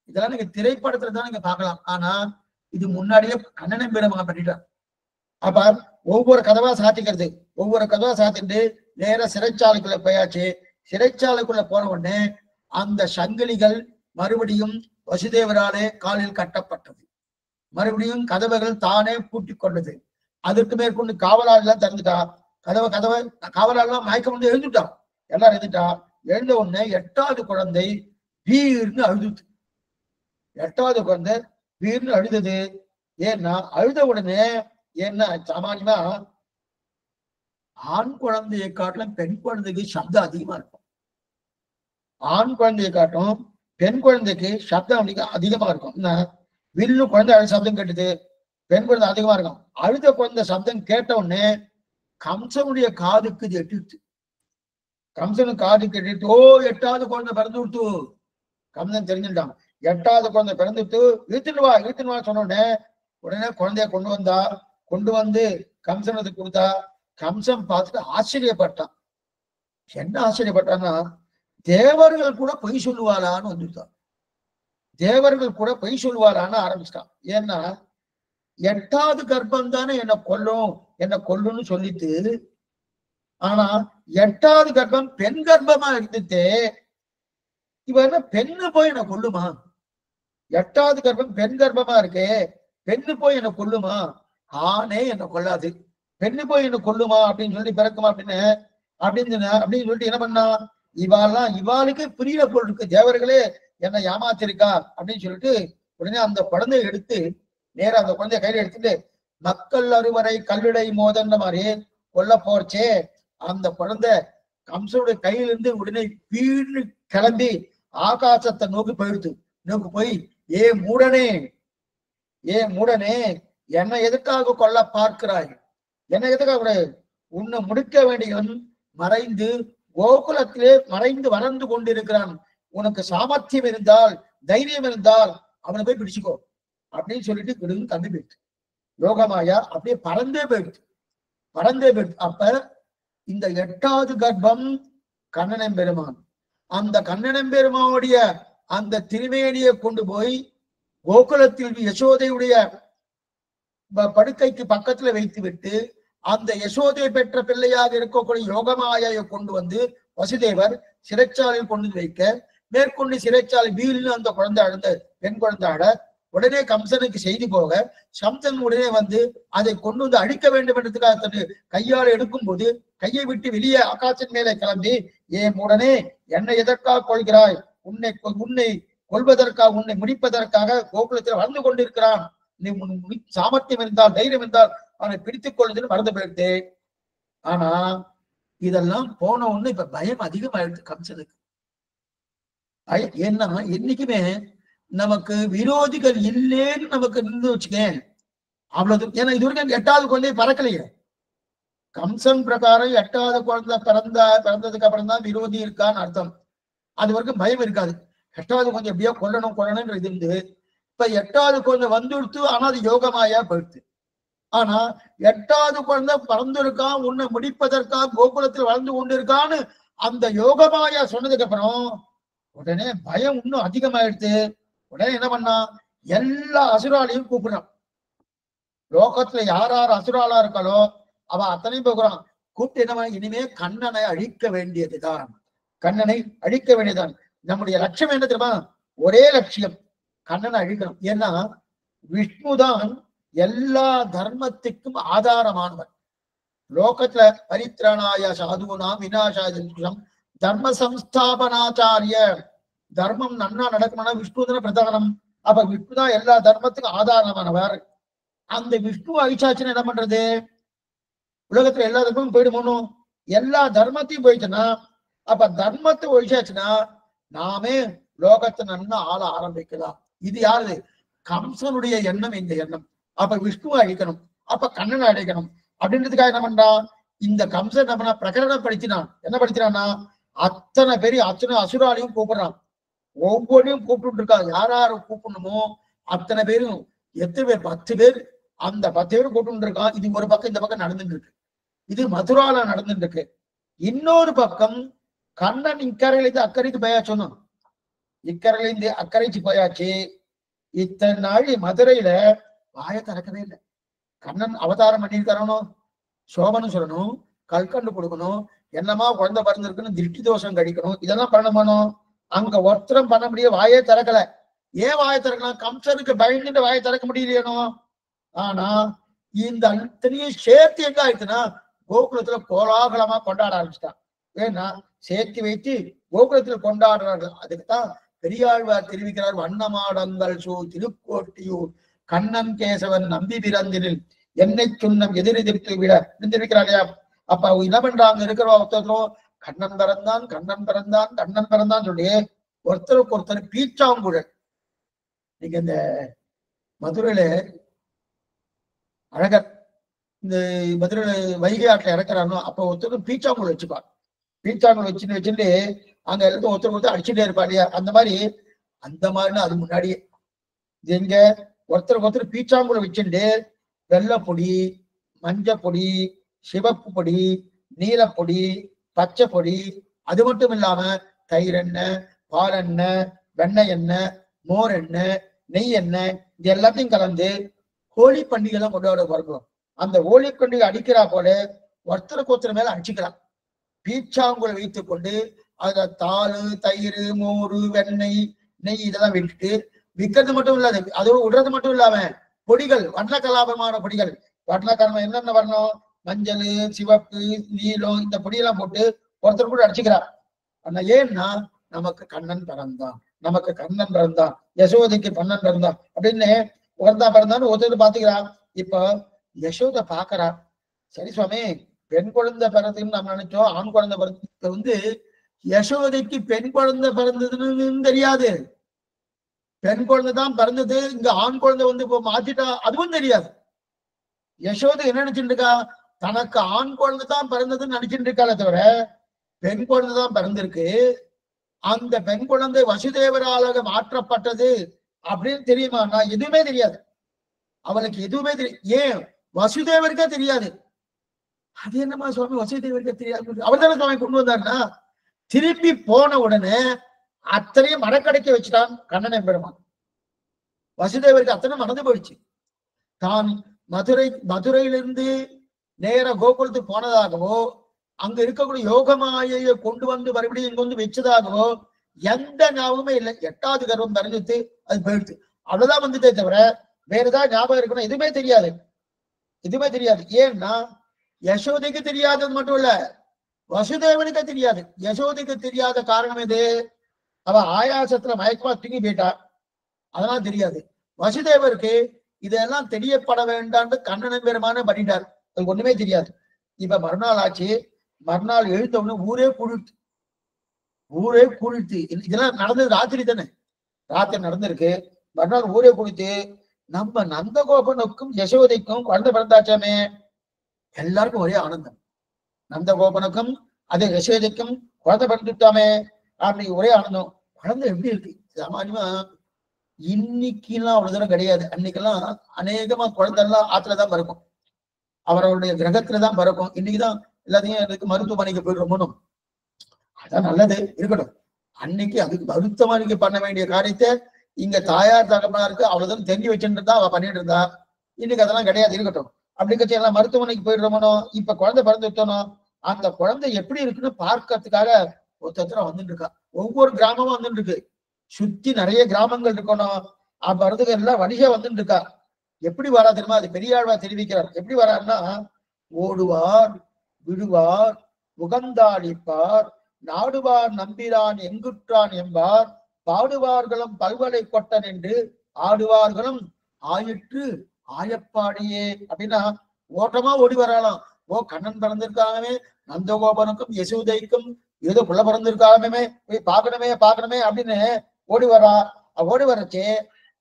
இதெல்லாம் நீங்க திரைப்படத்துல தான் நீங்க பார்க்கலாம். ஆனா இது முன்னாடியே கண்ணனை பெருமாள் பண்ணிட்டார். அப்ப ஒவ்வொரு கதவா சாத்திக்கிறது, ஒவ்வொரு கதவா சாத்திட்டு நேர சிறைச்சாலைக்குள்ள போயாச்சு. சிறைச்சாலைக்குள்ள போன உடனே அந்த சங்கிலிகள் மறுபடியும் வசுதேவராலே காலில் கட்டப்பட்டது. மறுபடியும் கதவுகள் தானே பூட்டி கொண்டது. அதற்கு மேற்கொண்டு காவலாளெல்லாம் திறந்துட்டா. காவலாளெல்லாம் மயக்கம் வந்து எழுந்துட்டான். எல்லாரும் எழுந்துட்டா. எழுந்த உடனே 8வது குழந்தை வீர்னு அழுது. 8வது குழந்தை வீர்னு அழுதது. ஏன்னா அழுத உடனே என்ன சாமானியமா ஆண் குழந்தையை காட்டிலும் பெண் குழந்தைக்கு சப்தம் அதிகமா இருக்கும். ஆண் குழந்தையை காட்டும் பெண் குழந்தைக்கு சப்தம் அதிகமா இருக்கும். வில்லு குழந்தை அழுத சப்தம் கேட்டது, பெண் குழந்தை அதிகமா இருக்கும். அழுத குழந்தை சப்தம் கேட்ட உடனே கம்சனுடைய காதுக்கு இது எட்டிடுச்சு. கம்சனுக்கு காது கேட்டு, ஓ 8வது குழந்தை பிறந்து விட்டு. கம்சன் தெரிஞ்சுட்டான், 8வது குழந்தை பிறந்து விட்டு, இழுத்துன்னு வா சொன்ன உடனே குழந்தைய கொண்டு வந்து கம்சனுக்கு கொடுத்தா. கம்சன் பார்த்துட்டு ஆச்சரியப்பட்டான். என்ன ஆச்சரியப்பட்டான்னா, தேவர்கள் கூட பொய் சொல்லுவாளான்னு வந்துட்டான். தேவர்கள் கூட பொய் சொல்லுவாளான்னு ஆரம்பிச்சிட்டான். ஏன்னா 8வது கர்ப்பம் தானே என்ன கொல்லுன்னு சொல்லிட்டு, ஆனா 8வது கர்ப்பம் பெண் கர்ப்பமா இருந்துட்டு இவ என்ன பெண்ணு போய் என்ன கொல்லுமா? 8வது கர்ப்பம் பெண் கர்ப்பமா இருக்கே, பெண்ணு போய் என்ன கொல்லுமா? ஆணே என்ன கொல்லாது, பெண்ணு போய் என்ன கொல்லுமா அப்படின்னு சொல்லி பிறக்குமா அப்படின்னு சொல்லிட்டு என்ன பண்ணா, இவாளுக்கு புரியல போல் இருக்கு, தேவர்களே என்ன ஏமாத்திருக்கா அப்படின்னு சொல்லிட்டு உடனே அந்த குழந்தையை எடுத்து நேரம் அந்த குழந்தைய கையில எடுத்துட்டு மக்கள் அறுவரை கல்லுடை மோதன்ற மாதிரி கொல்ல போறச்சே, அந்த குழந்தை கம்சனுடைய கையிலிருந்து உடனே வீடு கிளம்பி ஆகாசத்தை நோக்கி போய், ஏ மூடனே என்னை எதுக்காக கொல்ல பார்க்கிறாய்? என்னை எதுக்காக? உன்னை முடிக்க வேண்டியவன் மறைந்து கோகுலத்திலே மறைந்து வளர்ந்து கொண்டிருக்கிறான். உனக்கு சாமர்த்தியம் இருந்தால், தைரியம் இருந்தால் அவனை போய் பிடிச்சுக்கோ அப்படின்னு சொல்லிட்டு கிடுன்னு தம்பி போயிடுச்சு. யோகமாயா அப்படியே பறந்தே போயிடுச்சு. அப்ப இந்த 8வது கர்ப்பம் கண்ணனம் பெருமான். அந்த கண்ணனம் பெருமானுடைய அந்த திருமேனியை கொண்டு போய் கோகுலத்தில் யசோதையுடைய படுக்கைக்கு பக்கத்துல வைத்து விட்டு, அந்த யசோதை பெற்ற பிள்ளையாக இருக்கக்கூடிய யோகமாயை கொண்டு வந்து வசுதேவர் சிறைச்சாலையில் கொண்டு வைக்க, மேற்கொண்டு சிறைச்சாலை வீழ்னு அந்த குழந்தை அழுந்த பெண் குழந்தை அட, உடனே கம்சனுக்கு செய்தி போக, கம்சன் உடனே வந்து அதை கொண்டு வந்து அழிக்க வேண்டும் என்றதுக்காக தன் கையால் எடுக்கும் போது கையை விட்டு வெளியே ஆகாசின் மேலே கிளம்பி, ஏன் உடனே என்னை எதற்காக கொள்கிறாய்? உன்னை கொள்வதற்காக, உன்னை முடிப்பதற்காக கோகுலத்தில் வளர்ந்து கொண்டிருக்கிறான். நீ சாமர்த்தியம் இருந்தால், தைரியம் இருந்தால் அவனை பிடித்துக் கொள்ளுதுன்னு மறந்து போயிடுது. ஆனா இதெல்லாம் போன ஒண்ணு இப்ப பயம் அதிகமாயிடுது கம்சனுக்கு. ஏன்னா என்னைக்குமே நமக்கு விரோதிகள் இல்லேன்னு நமக்கு இருந்து வச்சுக்கேன் அவ்வளவு. ஏன்னா இது வரைக்கும் 8வது குழந்தைய பறக்கலையே. கம்சன் பிரகாரம் 8வது குழந்தை பிறந்ததுக்கு அப்புறம் தான் விரோதி இருக்கான்னு அர்த்தம். அது வரைக்கும் பயம் இருக்காது. 8வது குழந்தை எப்படியோ கொல்லணும்ன்ற இது இருந்து, இப்ப 8வது குழந்தை வந்துடுத்து. ஆனா அது யோகமாயா போயிடுது. ஆனா 8வது குழந்தை பறந்திருக்கான், உன்னை முடிப்பதற்காக கோகுலத்தில் வளர்ந்து கொண்டிருக்கான்னு அந்த யோகமாயா சொன்னதுக்கு அப்புறம் உடனே பயம் இன்னும் அதிகமாயிடுது. உடனே என்ன பண்ணா, எல்லா அசுராலையும் கூப்பிடுறான். லோகத்துல யார் அசுராலா இருக்காளோ அவ அத்தனையும் போகிறான். கூப்பிட்டு என்ன, இனிமே கண்ணனை அழிக்க வேண்டியதுதான், கண்ணனை அழிக்க வேண்டியதுதான். நம்முடைய லட்சியம் என்ன தெரியுமா? ஒரே லட்சியம், கண்ணனை அழிக்கணும். ஏன்னா விஷ்ணுதான் எல்லா தர்மத்துக்கும் ஆதாரமானவர். லோகத்துல பரித்ராணாய சாதுனாம் விநாசாய துஷ்டம் தர்ம சம்ஸ்தாபனாச்சாரிய. தர்மம் நன்னா நடக்கணும்னா விஷ்ணுதான பிரதானம். அப்ப விஷ்ணுதான் எல்லா தர்மத்துக்கும் ஆதாரமானவர். அந்த விஷ்ணு அழிச்சாச்சுன்னா என்ன பண்றது? உலகத்துல எல்லா தர்மமும் போயிடுமோனும். எல்லா தர்மத்தையும் போயிடுச்சுன்னா அப்ப தர்மத்தை ஒழிச்சாச்சுன்னா நாமே லோகத்தை நன்னா ஆள ஆரம்பிக்கலாம். இது யாரு? கம்சனுடைய எண்ணம். இந்த எண்ணம் அப்ப விஷ்ணுவை அழிக்கணும், அப்ப கண்ணனை அழிக்கணும் அப்படின்றதுக்காக என்ன பண்றான்? இந்த கம்சன் என்ன பண்ணா? பிரகடனப்படுத்தினான். என்ன படுத்தினான்னா அத்தனை பேரையும் அத்தனை அசுராலையும் கூப்பிடுறான். ஒவ்வொன்றையும் கூப்பிட்டு இருக்காங்க. யார் கூப்பிடணுமோ அத்தனை பேரும். எத்தனை பேர்? 10 பேர். அந்த 10 பேரும் கூப்பிட்டு இருக்கான். இது ஒரு பக்கம் இந்த பக்கம் நடந்துட்டு இருக்கு. இது மதுரால நடந்துட்டு இருக்கு. இன்னொரு பக்கம் கண்ணன் இக்கரையிலிருந்து அக்கறைக்கு போயாச்சோன்னு. இக்கரையிலிருந்து அக்கறைக்கு போயாச்சு. இத்தனை நாள் மதுரையில வாயை திறக்கவே இல்லை. கண்ணன் அவதாரம் பண்ணியிருக்காரோ, சோபனம் சொல்லணும், கல்கண்டு கொடுக்கணும், என்னமா குழந்தை பிறந்திருக்குன்னு திருஷ்டி தோஷம் கழிக்கணும், இதெல்லாம் பண்ணணும். அங்க ஒருத்தரம் பண்ண முடிய வாயே திறக்கல. ஏன் வாயை திறக்கலாம்? கம்சனுக்கு பயந்துட்டு வாயை திறக்க முடியலையோ. ஆனா இந்த அத்தனையும் சேர்த்து எங்க ஆயிடுச்சுன்னா கோகுலத்துல கோலாகலமா கொண்டாட ஆரம்பிச்சுட்டான். ஏன்னா சேர்த்து வைத்து கோகுலத்துல கொண்டாடுறார்கள். அதுக்குத்தான் பெரியாழ்வார் தெரிவிக்கிறார், வண்ணமாடங்கள் சூ திருக்கோட்டியூர் கண்ணன் கேசவன் நம்பி பிறந்தினில் என்னை சுண்ணம் எதிரெதிர்த்து விட தெரிவிக்கிறாங்க. அப்ப என்ன பண்றாங்க? இருக்கிற ஒருத்தரும் கண்ணன் பிறந்தான் கண்ணன் பிறந்தான் கண்ணன் பிறந்தான் சொல்லி ஒருத்தருக்கு ஒருத்தர் பீச்சாங்குழல். நீங்க இந்த மதுரையில அழகர் இந்த மதுரையில வைகை ஆற்றில் இறக்குறானோ அப்ப ஒருத்தருக்கு பீச்சாங்குழல் வச்சுப்பான். பீச்சாங்குழல் வச்சுட்டு அங்க எல்லாத்தையும் ஒருத்தருக்கு ஒருத்தர் அடிச்சுட்டே இருப்பா இல்லையா? அந்த மாதிரினா அது முன்னாடியே எங்க ஒருத்தருக்கு ஒருத்தர் பீச்சாங்குழல் வச்சுட்டு வெள்ளைப்பொடி, மஞ்சப்பொடி, சிவப்பு பொடி, நீலப்பொடி, பச்சை பொடி, அது மட்டும் இல்லாம தயிர் எண்ணெய், பால் எண்ணெய், வெண்ணெய் எண்ணெய், மோர் எண்ணெய், நெய் எண்ணெய், இது எல்லாத்தையும் கலந்து ஹோலி பண்டிகை எல்லாம் கொண்டாட வரணும். அந்த ஹோலி பண்டிகை அடிக்கிறா போல ஒருத்தருக்கு ஒருத்தர் மேல அடிச்சுக்கிறான். பீச்சாங்குழல் வைத்துக் கொண்டு அதுல தாள், தயிர், மோரு, வெண்ணெய், நெய் இதெல்லாம் விட்டுட்டு விற்கிறது மட்டும் இல்லாத அதோட விடுறது மட்டும் இல்லாம பொடிகள், வண்ண கலாபமான பொடிகள், வண்ண என்னென்ன வரணும்? மஞ்சள், சிவப்பு, நீலம், இந்த பொடியெல்லாம் போட்டு ஒருத்தர் கூட அடிச்சுக்கிறார். ஆனா ஏன்னா நமக்கு கண்ணன் பிறந்தான், நமக்கு கண்ணன் பிறந்தான், யசோதைக்கு கண்ணன் பிறந்தான் அப்படின்னு பிறந்தான்னு ஒருத்தர் பாத்துக்கிறான். இப்ப யசோதை பாக்குறா, சரி சுவாமி பெண் குழந்தை பிறந்ததுன்னு நம்ம நினைச்சோம், ஆண் குழந்தை பிறந்து யசோதைக்கு பெண் குழந்தை பிறந்ததுன்னு தெரியாது. பெண் குழந்தை தான் பிறந்தது, இங்க ஆண் குழந்தை இப்ப மாத்திட்டா அதுவும் தெரியாது. யசோதை என்ன நினைச்சுட்டு இருக்கா? தனக்கு ஆண் குழந்தை தான் பிறந்ததுன்னு நினைச்சுட்டு இருக்காளே தவிர பெண் குழந்தை தான் பிறந்திருக்கு. அந்த பெண் குழந்தை வசுதேவராக மாற்றப்பட்டது அப்படின்னு தெரியுமா? நான் எதுவுமே தெரியாது. அவளுக்கு எதுவுமே தெரியும். ஏன் வசுதேவருக்கே தெரியாது. அது என்னமா சுவாமி வசுதேவருக்கே தெரியாது? அவர் தானே சுவாமி கொண்டு வந்தாருன்னா திருப்பி போன உடனே அத்தனையும் மனக்கடைக்க வச்சுட்டான் கண்ணனை பெருமான். வசுதேவருக்கு அத்தனை மறந்து போயிடுச்சு. தான் மதுரையிலிருந்து நேர கோகுலத்துக்கு போனதாகவோ அங்க இருக்கக்கூடிய யோகமாயை கொண்டு வந்து மறுபடியும் இங்க வந்து வச்சதாகவோ எந்த ஞாபகமே இல்லை. 8வது கர்வம் பிறந்துட்டு அது போயிடுச்சு, அவ்வளவுதான் வந்துட்டே தவிர வேற ஏதாவது ஞாபகம் இருக்கணும் எதுவுமே தெரியாது. எதுவுமே தெரியாது. ஏன்னா யசோதைக்கு தெரியாதது மட்டும் இல்ல, வசுதேவனுக்கு தெரியாது. யசோதைக்கு தெரியாத காரணம் எது? அவ ஆயாசத்துல மயக்கமா தூங்கி போயிட்டா, அதெல்லாம் தெரியாது. வசுதேவருக்கு இதெல்லாம் தெரியப்பட வேண்டான்னு கண்ணன் பெருமான பண்ணிட்டார். அது ஒண்ணுமே தெரியாது. இப்ப மறுநாள் ஆச்சு. மறுநாள் எழுத்தவொன்னு ஊரே கூழித்து. இதெல்லாம் நடந்தது ராத்திரி தானே, ராத்திரி நடந்திருக்கு. மறுநாள் ஊரே குளித்து நம்ம நந்தகோபனுக்கும் யசோதைக்கும் குழந்தை பிறந்தாச்சாமே, எல்லாருக்கும் ஒரே ஆனந்தம். நந்தகோபனுக்கும் அதே யசோதைக்கும் குழந்தை பிறந்துட்டாமே அப்படின்னு ஒரே ஆனந்தம். குழந்தை எப்படி இருக்கு? சாமானியமா இன்னைக்கெல்லாம் அவ்வளவு தூரம் கிடையாது. அன்னைக்கெல்லாம் அநேகமா குழந்தை எல்லாம் ஆத்துலதான் பிறக்கும், அவர்களுடைய கிரகத்துலதான் பிறக்கும். இன்னைக்குதான் எல்லாத்தையும் எனக்கு மருத்துவமனைக்கு போயிடுறோம். அதான் நல்லது, இருக்கட்டும். அன்னைக்கு அதுக்கு மருத்துவமனைக்கு பண்ண வேண்டிய காரியத்தை இங்க தாயார் தகப்பனாருக்கு அவ்வளவுதான் தெரிஞ்சு வச்சுட்டு இருந்தா அவ பண்ணிட்டு இருந்தா. இன்னைக்கு அதெல்லாம் கிடையாது, இருக்கட்டும். அப்படிங்கச்சு எல்லாம் மருத்துவமனைக்கு போயிடுறோமோ. இப்ப குழந்தை பிறந்து விட்டோனோ, அந்த குழந்தை எப்படி இருக்குன்னு பார்க்கறதுக்காக ஒருத்தர வந்துட்டு இருக்கா. ஒவ்வொரு கிராமமும் வந்துட்டு இருக்கு. சுத்தி நிறைய கிராமங்கள் இருக்கணும். வரதுக்கு எல்லாம் வணிகா வந்துட்டு இருக்கா. எப்படி வரா தெரியுமா? அது பெரியாழ்வா தெரிவிக்கிறார். எப்படி வராருன்னா, ஓடுவார் விடுவார் உகந்தாளிப்பார் நாடுவார் நம்பிரான் எங்குற்றான் என்பார் பாடுவார்களும் பல்வலை கொட்டன் என்று ஆடுவார்களும் ஆயிற்று ஆயப்பாடியே அப்படின்னா ஓட்டமா ஓடி வரலாம். ஓ கண்ணன் பிறந்திருக்காகவே நந்தகோபனுக்கும் யசோதைக்கும் ஏதோ புள்ள பிறந்திருக்காகவே போய் பார்க்கணுமே அப்படின்னு ஓடி வரா. ஓடி வரச்சே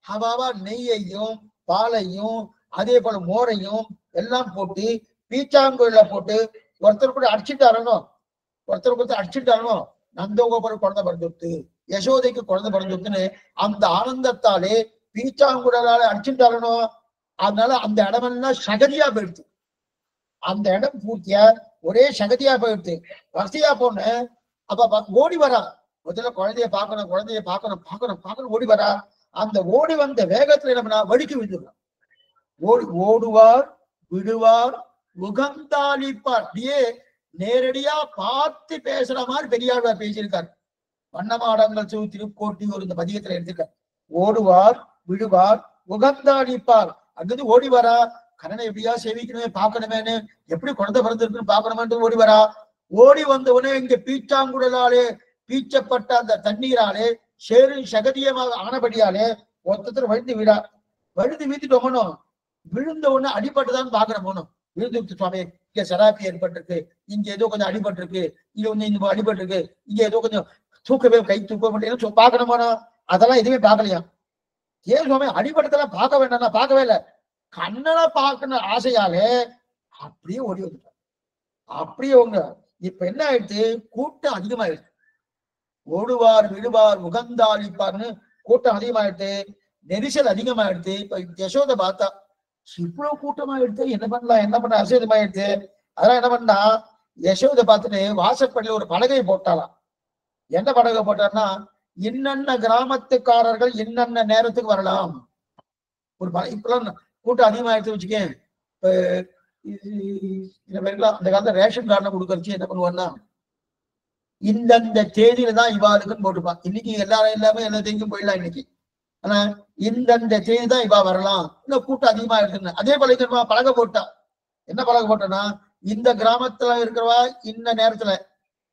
அவாவா நெய்யையும் பாலையும் அதே போல மோரையும் எல்லாம் போட்டு பீச்சாங்குழல போட்டு ஒருத்தர் கூட அடிச்சுட்டாரணும். நந்தகோபுரம் குழந்தை பிறந்துட்டு யசோதைக்கு குழந்தை பிறந்துட்டுன்னு அந்த ஆனந்தத்தாலே பீச்சாங்குழலால அடிச்சுட்டாரணும். அதனால அந்த இடமெல்லாம் சகதியா போயிடுது. அந்த இடம் பூர்த்தியா ஒரே சகதியா போயிடுது. வசதியா போன அப்ப ஓடி வரா. முதல்ல குழந்தைய பார்க்கணும் ஓடி வரா. அந்த ஓடி வந்த வேகத்துல என்ன வடிக்கு விழுந்துடுறான். ஓடுவார் விடுவார் உகந்தாளிப்பார். அப்படியே நேரடியா பார்த்து பேசுற மாதிரி பெரியாழ்வார் பேசியிருக்கார். வண்ணமாடங்கள் சூ திருக்கோட்டி ஒரு இந்த பதிகத்துல எடுத்திருக்கார். ஓடுவார் விடுவார் உகந்தாளிப்பார். அங்கிருந்து ஓடி வரா. கண்ணனை எப்படியா சேவிக்கணுமே பார்க்கணுமேனு, எப்படி குழந்தை பிறந்திருக்குன்னு பார்க்கணுமே ஓடி வரா. ஓடி வந்த உடனே இங்க பீச்சாங்குடலாலே பீச்சப்பட்ட அந்த தண்ணீராலே சேரு சகதியமாக ஆனபடியாலே ஒருத்தர் வழுந்து வீழ்ந்துட்டோமனும். விழுந்த உடனே அடிபட்டுதான் பாக்கணும். விழுந்து சுவாமி இங்க சராப்பி ஏற்பட்டிருக்கு, இங்க ஏதோ கொஞ்சம் அடிபட்டிருக்கு, இங்க வந்து இந்த அடிபட்டிருக்கு, இங்க ஏதோ கொஞ்சம் தூக்கவே கை தூக்க முடியும் பார்க்கணுமோனோ. அதெல்லாம் எதுவுமே பார்க்கலையா. ஏன் சுவாமி அடிபட்டதெல்லாம் பார்க்க வேண்டாம்? பார்க்கவே இல்லை. கண்ணனை பார்க்கணும் ஆசையாலே அப்படியே ஓடி வந்துட்டார். அப்படியே உங்க இப்ப என்ன ஆயிடுச்சு? கூட்டம் அதிகமாயிடுச்சு. ஓடுவார் விடுவார் உகந்தாளிப்பார்னு கூட்டம் அதிகமாயிடுச்சு. நெரிசல் அதிகமாயிடுச்சு. இப்ப யசோதை பார்த்தா இவ்வளவு கூட்டமாயிடுச்சு, என்ன பண்ண அசேதமாயிடுச்சு. அதெல்லாம் என்ன பண்ணா யசோதை பார்த்துட்டு வாசப்படியில ஒரு பலகை போட்டாலாம். என்ன பலகை போட்டார்னா, இன்னென்ன கிராமத்துக்காரர்கள் இன்னென்ன நேரத்துக்கு வரலாம். ஒரு இப்பெல்லாம் கூட்டம் அதிகமாயிடுச்சு வச்சுக்கேன். அந்த காலத்துல ரேஷன் கார்டு கொடுக்கறச்சு என்ன பண்ணுவான்னா, இந்தந்த தேதியில தான் இவாளுக்குன்னு போட்டுப்பான். இன்னைக்கு எல்லாமே எல்லா தேதிக்கும் போயிடலாம் இன்னைக்கு. ஆனா இந்தந்த தேதி தான் இவா வரலாம். இந்த கூட்டம் அதிகமா இருக்குன்னு அதே போல பலகை போட்டா. என்ன பலகை போட்டோன்னா, இந்த கிராமத்துல இருக்கிறவா இந்த நேரத்துல,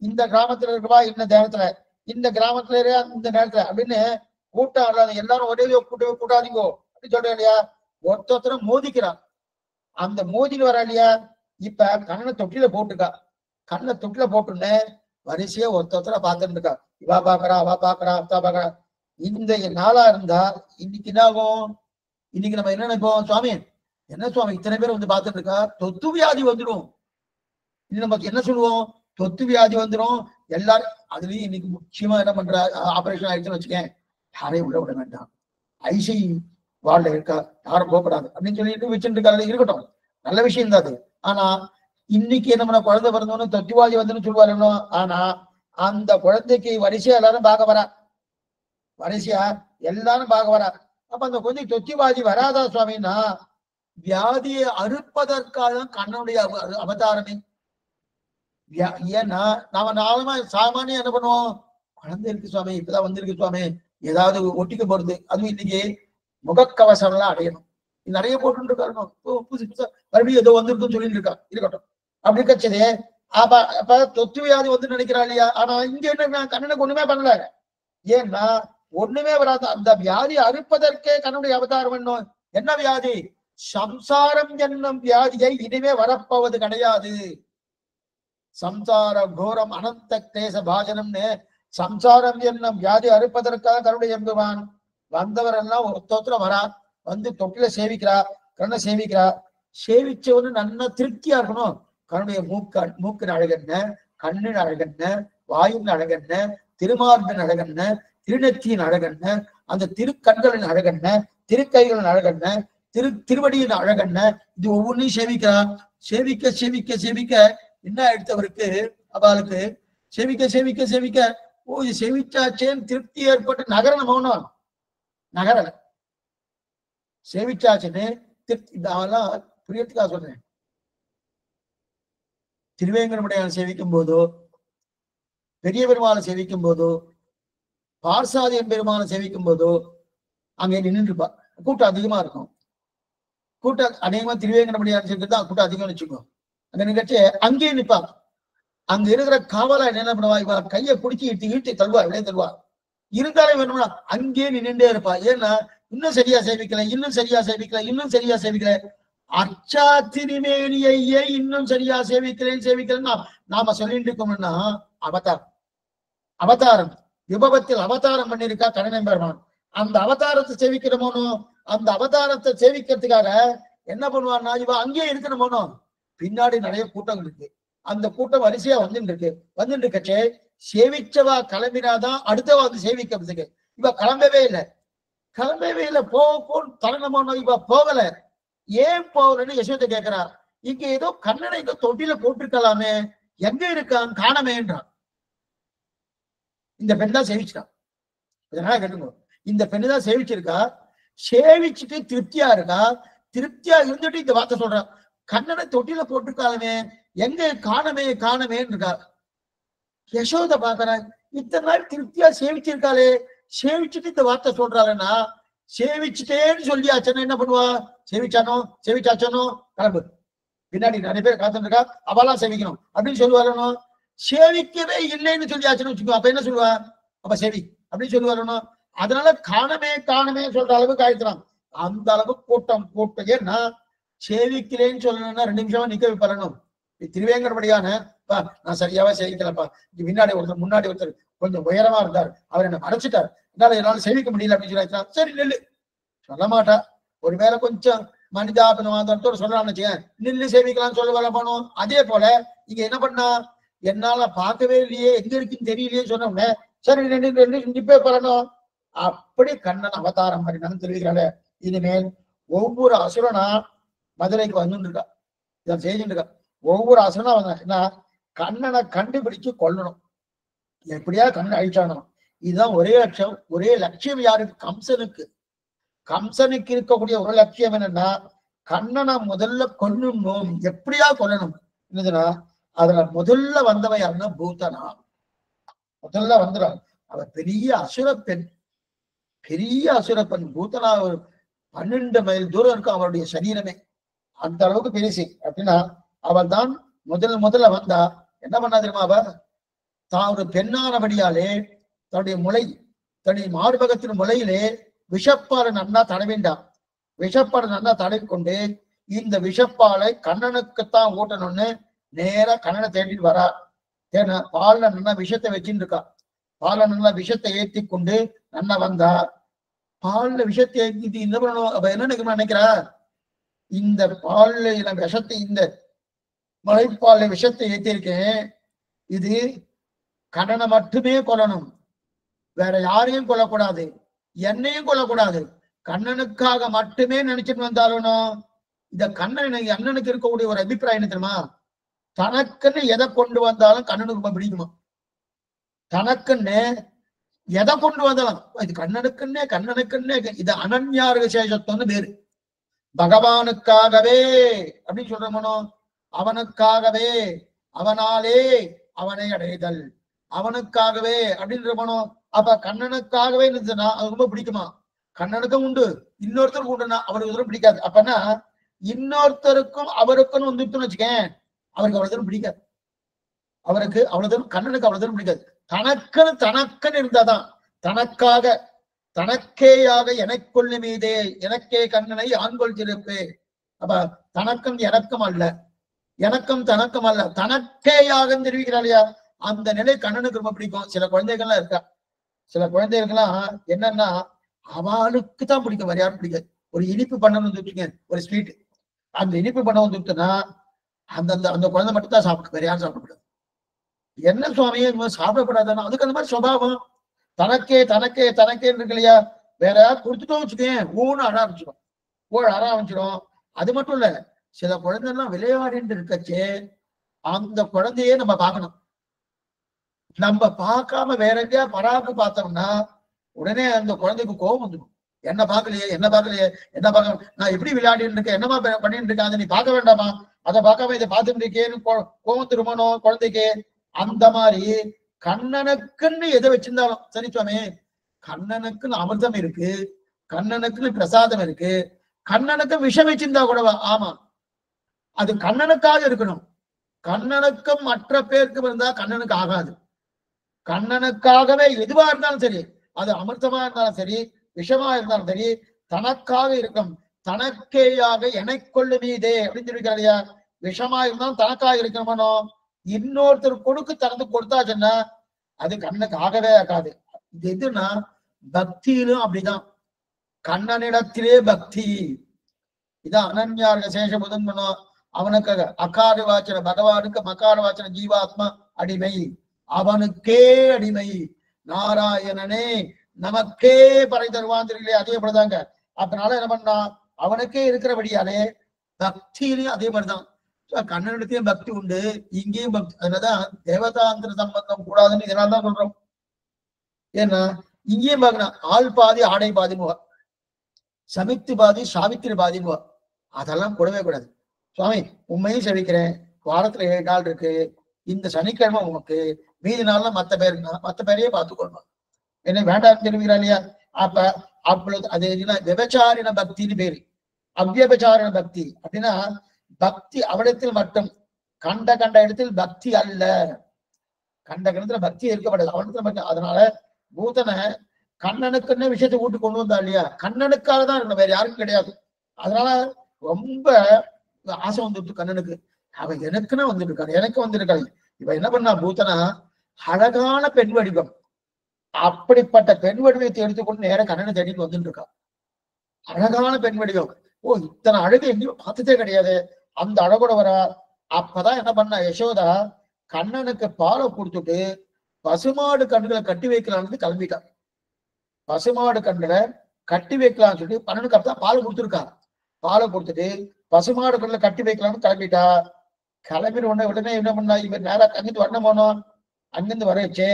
இந்த கிராமத்துல இருக்கிறவா இந்த நேரத்துல, இந்த கிராமத்துல இந்த நேரத்துல அப்படின்னு கூட்டம் அல்லாத எல்லாரும் ஒரே கூட்டாதீங்கோ அப்படின்னு சொல்றேன் இல்லையா. ஒருத்தரும் மோதிக்கிறான். அந்த மோதின்னு வரா இல்லையா. இப்ப கண்ணை தொட்டில போட்டுக்கா. கண்ணை தொட்டில போட்டுன்னு வரிசையா ஒருத்தர பார்த்துட்டு இருக்கா. இவா பாக்குறா அவா பாக்குறா அத்தா பாக்குறா. இந்த நாளா இருந்தா இன்னைக்கு என்ன ஆகும்? இன்னைக்கு நம்ம என்ன நினைப்போம்? சுவாமி என்ன சுவாமி இத்தனை பேர் வந்து பார்த்துட்டு இருக்கா, தொத்து வியாதி வந்துடும். இது நமக்கு என்ன சொல்லுவோம்? தொத்து வியாதி வந்துடும். எல்லாரும் அதுலயும் இன்னைக்கு முக்கியமா என்ன பண்ற, ஆபரேஷன் ஆயிடுச்சுன்னு வச்சுக்கேன், யாரையும் உள்ள விட வேண்டாம், ஐசி வார்டுல இருக்கா, யாரும் போகக்கூடாது அப்படின்னு சொல்லிட்டு வச்சுட்டு இருக்காரு. இருக்கட்டும், நல்ல விஷயம் தான் அது. ஆனா இன்னைக்கு என்ன பண்ண, குழந்தை பிறந்தோன்னு தொத்துவாதி வந்துன்னு சொல்லுவாரு. ஆனா அந்த குழந்தைக்கு வரிசையா எல்லாரும் பார்க்க வரா. வரிசையா எல்லாரும் பார்க்க வரா. அப்ப அந்த குழந்தை தொத்திவாதி வராதா சுவாமின்னா, வியாதியை அறுப்பதற்காக கண்ணனுடைய அவதாரமே. ஏன்னா நாம சாமானியம் என்ன பண்ணுவோம், குழந்தை இருக்கு சுவாமி, இப்பதான் வந்திருக்கு சுவாமி, ஏதாவது ஒட்டிக்க போறது, அதுவும் இன்னைக்கு முகக்கவசம் எல்லாம் அடையணும், நிறைய போட்டு இருக்காரு, புதுசு புதுசா மறுபடியும் ஏதோ வந்திருக்குன்னு சொல்லிட்டு இருக்கா. இருக்கட்டும், அப்படி கச்சதே. அப்ப தொத்து வியாதி வந்து நினைக்கிறா இல்லையா. ஆனா இங்க என்ன, கண்ணனுக்கு ஒண்ணுமே பண்ணல. ஏன்னா ஒண்ணுமே வராது. அந்த வியாதி அறுப்பதற்கே கண்ணனுடைய அவதாரம். என்ன வியாதி? சம்சாரம் என்னும் வியாதியை இனிமே வரப்போவது கிடையாது. சம்சார கோரம் அனந்த கிளேச பாஜனம்னு சம்சாரம் என்னும் வியாதி அறுப்பதற்காக கருணை எம்புவான். வந்தவர் எல்லாம் ஒருத்தர வரா, வந்து தொட்டில சேவிக்கிறா, கண்ணை சேவிக்கிறா. சேவிச்சவனு நல்ல திருப்தியா இருக்கணும். கண்ணுடைய மூக்கின் அழகென்ன, கண்ணின் அழகென்ன, வாயின் அழகென்ன, திருமார்பின் அழகென்ன, திருநெத்தியின் அழகென்ன, அந்த திருக்கண்களின் அழகென்ன, திருக்கைகளின் அழகென்ன, திருவடியின் அழகென்ன, இது ஒவ்வொன்றையும் சேவிக்கிறா. சேவிக்க சேவிக்க சேவிக்க என்ன எடுத்தவருக்கு, அவளுக்கு சேவிக்க சேவிக்க சேவிக்க, ஓ இது சேவிச்சாச்சேன்னு திருப்தி ஏற்பட்டு நகரணும். மௌனம் நகரல, சேவிச்சாச்சுன்னு திருப்தி. அவெல்லாம் புரியத்துக்காக சொல்றேன். திருவேங்கடமுடையான் சேவிக்கும் போதோ, பெரிய பெருமாளை சேவிக்கும் போதோ, பார்சாதியன் பெருமாளை சேவிக்கும் போதோ, அங்கே நின்று இருப்பா. கூட்டம் அதிகமா இருக்கும். கூட்டம் அதிகமா திருவேங்கடமுடியார் தான் கூட்டம் அதிகம் வச்சுக்கோ. அந்த நிகழ்ச்சி அங்கேயே நிற்பா. அங்க இருக்கிற காவலா என்ன பண்ணுவா, இவ கையை பிடிச்சி இழுத்து தருவா, வெளியே தருவா. இருந்தாலும் வேணும்னா அங்கேயே நின்றுட்டே இருப்பா. ஏன்னா இன்னும் சரியா சேவிக்கல, இன்னும் சரியா சேவிக்கல, இன்னும் சரியா சேவிக்கல. அர்ச்சா திருமேனியையே இன்னும் சரியா சேவிக்கலன்னு நாம சொல்லிட்டு இருக்கோம்னா அவதாரம். அவதாரம் விபவத்தில் அவதாரம் பண்ணிருக்கா கண்ணன் பெருமான். அந்த அவதாரத்தை சேவிக்கிறமோனோ, அந்த அவதாரத்தை சேவிக்கிறதுக்காக என்ன பண்ணுவான்னா, இவ அங்கேயே இருக்கணுமோனோ, பின்னாடி நிறைய கூட்டங்கள் இருக்கு. அந்த கூட்டம் வரிசையா வந்துட்டு இருக்கச்சே சேவிச்சவா கிளம்பினாதான் அடுத்தவா வந்து சேவிக்கிறதுக்கு. இவ கிளம்பவே இல்லை. போ தரணுமோனோ, இவ போகல. ஏன் போகலன்னு யசோதை கேட்கிறா. இங்க ஏதோ கண்ணனை இங்க தொட்டில போட்டிருக்கலாமே, எங்க இருக்கான் காணமேன்றான். இந்த பெண் தான் சேவிச்சிட்டான். இதனால கேட்டுங்க, இந்த பெண்ணு தான் சேவிச்சிருக்கா. சேவிச்சுட்டு திருப்தியா இருக்கா. திருப்தியா இருந்துட்டு இந்த வார்த்தை சொல்றான், கண்ணனை தொட்டில போட்டிருக்காலுமே, எங்க காணமேன்னு இருக்கா. யசோதை பாக்குறா, இத்தனை நாள் திருப்தியா சேவிச்சிருக்காளே, சேவிச்சுட்டு இந்த வார்த்தை சொல்றாங்கன்னா, சேவிச்சுட்டேன்னு சொல்லியாச்சுன்னா என்ன பண்ணுவா, சேவிச்சாச்சனோ கிளம்பு. பின்னாடி நிறைய பேர் காத்துட்டு இருக்கா, அவெல்லாம் சேவிக்கணும் அப்படின்னு சொல்லுவாரோ. சேவிக்கவே இல்லைன்னு சொல்லியாச்சுன்னு வச்சுக்கோ, அப்ப என்ன சொல்லுவா, அப்ப சேவி அப்படின்னு சொல்லுவாரோ. அதனால காணமே சொல்ற அளவுக்கு ஆயிடுறான். அந்த அளவுக்கு கூட்டம் ஏன்னா சேவிக்கலேன்னு சொல்லணும்னா 2 நிமிஷமா நிக்க வைப்பறணும். திருவேங்கடமுடியான நான் சரியாவே சேவிக்கலப்பா, முன்னாடி ஒருத்தர் கொஞ்சம் உயரமா இருந்தார், அவர் என்ன மறைச்சிட்டார், என்னால சேவிக்க முடியல அப்படின்னு சொல்லி, சரி நெல்லு சொல்ல மாட்டா. ஒருவேளை கொஞ்சம் மனிதாபிமானத்தோடு சொல்லலாம்னு வச்சுக்கேன், நில்லு சேவிக்கலாம்னு சொல்ல வர போனோம். அதே போல இங்க என்ன பண்ணா, என்னால பார்க்கவே இல்லையே, எங்க இருக்குன்னு தெரியலையே சொன்னோம்னே, சரி நிப்பே பண்ணணும். அப்படி கண்ணன் அவதாரம் பண்ணினான்னு தெரிவிக்கிறாங்க. இனிமேல் ஒவ்வொரு அசுரனா மதுரைக்கு வந்துட்டு இருக்கா, இதை செய்துட்டு இருக்கா. ஒவ்வொரு அசுரனா வந்தா கண்ணனை கண்டுபிடிச்சு கொல்லணும், எப்படியா கண்ணனை அழிச்சானணும். இதுதான் ஒரே லட்சியம் யாருக்கு, கம்சனுக்கு இருக்கக்கூடிய ஒரு லட்சியம் என்னன்னா, கண்ணனை முதல்ல கொல்லணும், எப்படியா கொல்லணும். என்னதுன்னா அதுல முதல்ல வந்தவ யாருன்னா பூதனா. முதல்ல வந்துடும். அவ பெரிய அசுரப்பெண், பூதனா. 12 மைல் தூரம் இருக்கும் அவருடைய சரீரமே, அந்த அளவுக்கு பெருசு. அப்படின்னா அவள் தான் முதல்ல வந்தா. என்ன பண்ணா தெரியுமா, அவ தான் ஒரு பெண்ணானபடியாலே தன்னுடைய மார்பகத்தின் முளையிலே விஷப்பாலை நன்னா தடவிண்டான். விஷப்பாலை நன்னா தடவி கொண்டு இந்த விஷப்பாலை கண்ணனுக்குத்தான் ஊட்டணும்னு நேரா கண்ணனை தேடிட்டு வரா. ஏன்னா பால்ல நல்லா விஷத்தை வச்சுட்டு இருக்கா. பால்ல நல்லா விஷத்தை ஏற்றி கொண்டு நன்னா வந்தா. பால்ல விஷத்தை ஏற்றிட்டு என்ன பண்ணணும், அப்ப என்ன நினைக்கிறா, இந்த பால்ல விஷத்தை, இந்த மலைப்பால்ல விஷத்தை ஏற்றிருக்கேன், இது கண்ணனை மட்டுமே கொல்லணும், வேற யாரையும் கொல்லக்கூடாது, என்னையும் கொல்லக்கூடாது, கண்ணனுக்காக மட்டுமே நினைச்சிட்டு வந்தாலும். இந்த அண்ணனுக்கு இருக்கக்கூடிய ஒரு அபிப்பிராயம் என்ன தெரியுமா, தனக்குன்னு எதை கொண்டு வந்தாலும் கண்ணனுக்கு ரொம்ப பிடிக்குமா. தனக்குன்னு எதை கொண்டு வந்தாலும் இது கண்ணனுக்குன்னே இது அனன்யார் விசேஷத்துவம்னு பேரு. பகவானுக்காகவே அப்படின்னு சொல்றோமோ, அவனுக்காகவே, அவனாலே அவனை அடைதல், அவனுக்காகவே அப்படின்றமோ. அப்ப கண்ணனுக்காகவே இருந்துச்சுன்னா அது ரொம்ப பிடிக்குமா. கண்ணனுக்கும் உண்டு, இன்னொருத்தருக்கும் உண்டுன்னா அவருக்கு தூரம் பிடிக்காது. அப்பன்னா இன்னொருத்தருக்கும் அவருக்கும் வந்துட்டுன்னு வச்சுக்கேன், அவருக்கு அவ்வளவு தூரம் பிடிக்காது. அவருக்கு அவ்வளவு தூரம், கண்ணனுக்கு அவ்வளவு தூரம் பிடிக்காது. தனக்குன்னு இருந்தாதான், தனக்காக தனக்கேயாக எனக்குள்ள மீதே எனக்கே கண்ணனை ஆண்கொள் திருப்பே. அப்ப தனக்கும் எனக்கும் அல்ல, எனக்கும் தனக்கும் அல்ல, தனக்கேயாக தெரிவிக்கிறாளையா, அந்த நிலை கண்ணனுக்கு ரொம்ப பிடிக்கும். சில குழந்தைகள்லாம் இருக்கா, சில குழந்தைகள்லாம் என்னன்னா அவளுக்கு தான் பிடிக்கும், வேற யாரும் பிடிக்காது. ஒரு இனிப்பு பண்ணணும் வந்துட்டுங்க, ஒரு ஸ்வீட், அந்த இனிப்பு பண்ண வந்துட்டுன்னா அந்த குழந்தை மட்டும் தான் சாப்பிடும், வேற யாரும் சாப்பிடக்கூடாது. என்ன சுவாமியே சாப்பிடக்கூடாதுன்னா அதுக்கு அந்த மாதிரி சுபாவம். தனக்கே இருக்கு இல்லையா, வேற யாரும் கொடுத்துட்டோம் வச்சுக்கேன், ஊன்னு அழ ஆரம்பிச்சிடும். அது மட்டும் இல்ல, சில குழந்தைலாம் விளையாடிட்டு இருக்கச்சே அந்த குழந்தையே நம்ம பார்க்கணும். நம்ம பார்க்காம வேற எங்கேயா பராக்கு பார்த்தோம்னா உடனே அந்த குழந்தைக்கு கோபம் வந்துடும். என்ன பார்க்கலையே, என்ன பார்க்க, நான் எப்படி விளையாடிட்டு இருக்கேன், என்னமா பண்ணிட்டு இருக்கேன், அதை நீ பார்க்க வேண்டாமா, அதை பார்க்காம இதை பார்த்துட்டு இருக்கேன்னு கோபம் திரும்பணும் குழந்தைக்கு. அந்த மாதிரி கண்ணனுக்குன்னு எதை வச்சிருந்தாலும் சரி சுவாமி, கண்ணனுக்குன்னு அமிர்தம் இருக்கு, கண்ணனுக்கு பிரசாதம் இருக்கு, கண்ணனுக்கு விஷம் வச்சிருந்தா கூட ஆமா, அது கண்ணனுக்காக இருக்கணும். கண்ணனுக்கும் மற்ற பேருக்கும் இருந்தா கண்ணனுக்கு ஆகாது. கண்ணனுக்காகவே எதுவா இருந்தாலும் சரி, அது அமிர்தமா இருந்தாலும் சரி, விஷமா இருந்தாலும் சரி, தனக்காக இருக்கும். தனக்கேயாக எனக்கொள்ளு நீதே அப்படின்னு சொல்லியிருக்காருயா. விஷமா இருந்தாலும் தனக்காக இருக்கணுமோ, இன்னொருத்தர் கொடுக்கு திறந்து கொடுத்தாச்சுன்னா அது கண்ணுக்கு ஆகவே ஆகாது. இது எதுனா பக்தியிலும் அப்படிதான். கண்ணனிடத்திலே பக்தி. இதான் அனன்யார்க சேஷ புதன்மனோ, அவனுக்கு அகார வாச்சன பகவானுக்கு மகார வாச்சன ஜீவாத்மா அடிமை, அவனுக்கே அடிமை. நாராயணனே நமக்கே பறை தருவாந்திரிகளே, அதே போலதாங்க. அதனால என்ன பண்ணா, அவனுக்கே இருக்கிறபடியாலே பக்தியிலையும் அதே மாதிரிதான். கண்ணனிடத்தையும் பக்தி உண்டு, இங்கேயும் பக்தி. அதனாலதான் தேவதாந்திர சம்பந்தம் கூடாதுன்னு இதனால்தான் சொல்றோம். ஏன்னா இங்கேயும் பார்க்கணும், ஆள் பாதி ஆடை பாதிமுவா, சமித்து பாதி சாவித்திரி பாதிமுவா, அதெல்லாம் கூடவே கூடாது. சுவாமி உண்மையும் செவிக்கிறேன், வாரத்துல 7 நாள் இருக்கு, இந்த சனிக்கிழமை உனக்கு, மீதி நாள்லாம் மத்த பேரையே பார்த்துக்கொள்ளணும், என்ன வேண்டாம் தெரிவிக்கிறா இல்லையா? அப்ப அப்பொழுது அது விபச்சாரின பக்தின்னு பேரு. அவ்வியபச்சாரின பக்தி அப்படின்னா பக்தி அவடத்தில் மட்டும், கண்ட இடத்தில் பக்தி அல்ல. கண்ட இடத்துல பக்தி இருக்கப்படாது, அவனத்துல மட்டும். அதனால பூதனை கண்ணனுக்குன்னு விஷயத்தை கூட்டு கொண்டு வந்தா இல்லையா, கண்ணனுக்காக தான் இருக்கணும், வேற யாருக்கும் கிடையாது. அதனால ரொம்ப ஆசை வந்துட்டு கண்ணனுக்கு, அவன் எனக்குன்னா வந்துட்டு இருக்காரு, எனக்கு வந்துருக்காரு. இவன் என்ன பண்ணா, பூத்தனா அழகான பெண் வடிவம், அப்படிப்பட்ட பெண் வடிவத்தை எடுத்துக்கொண்டு நேர கண்ணனை தேடிட்டு வந்துட்டு இருக்கான். அழகான பெண் வடிவம். ஓ, இத்தனை அழகு எங்கேயும் பார்த்ததே கிடையாது, அந்த அழகோட வரா. அப்பதான் என்ன பண்ணா யசோதா, கண்ணனுக்கு பாலை கொடுத்துட்டு பசுமாடு கண்களை கட்டி வைக்கலாம்னு கிளம்பிட்டான். பசுமாடு கண்களை கட்டி வைக்கலாம்னு சொல்லிட்டு 12 கப் தான் பாலை கொடுத்துருக்கான். பாலை கொடுத்துட்டு பசுமாடு கண்களை கட்டி வைக்கலாம்னு கிளம்பிட்டா. கிளம்பின உடனே என்ன பண்ணா, இவர் நேரா அங்கிருந்து வரணும் போனோம். அங்கிருந்து வர வச்சு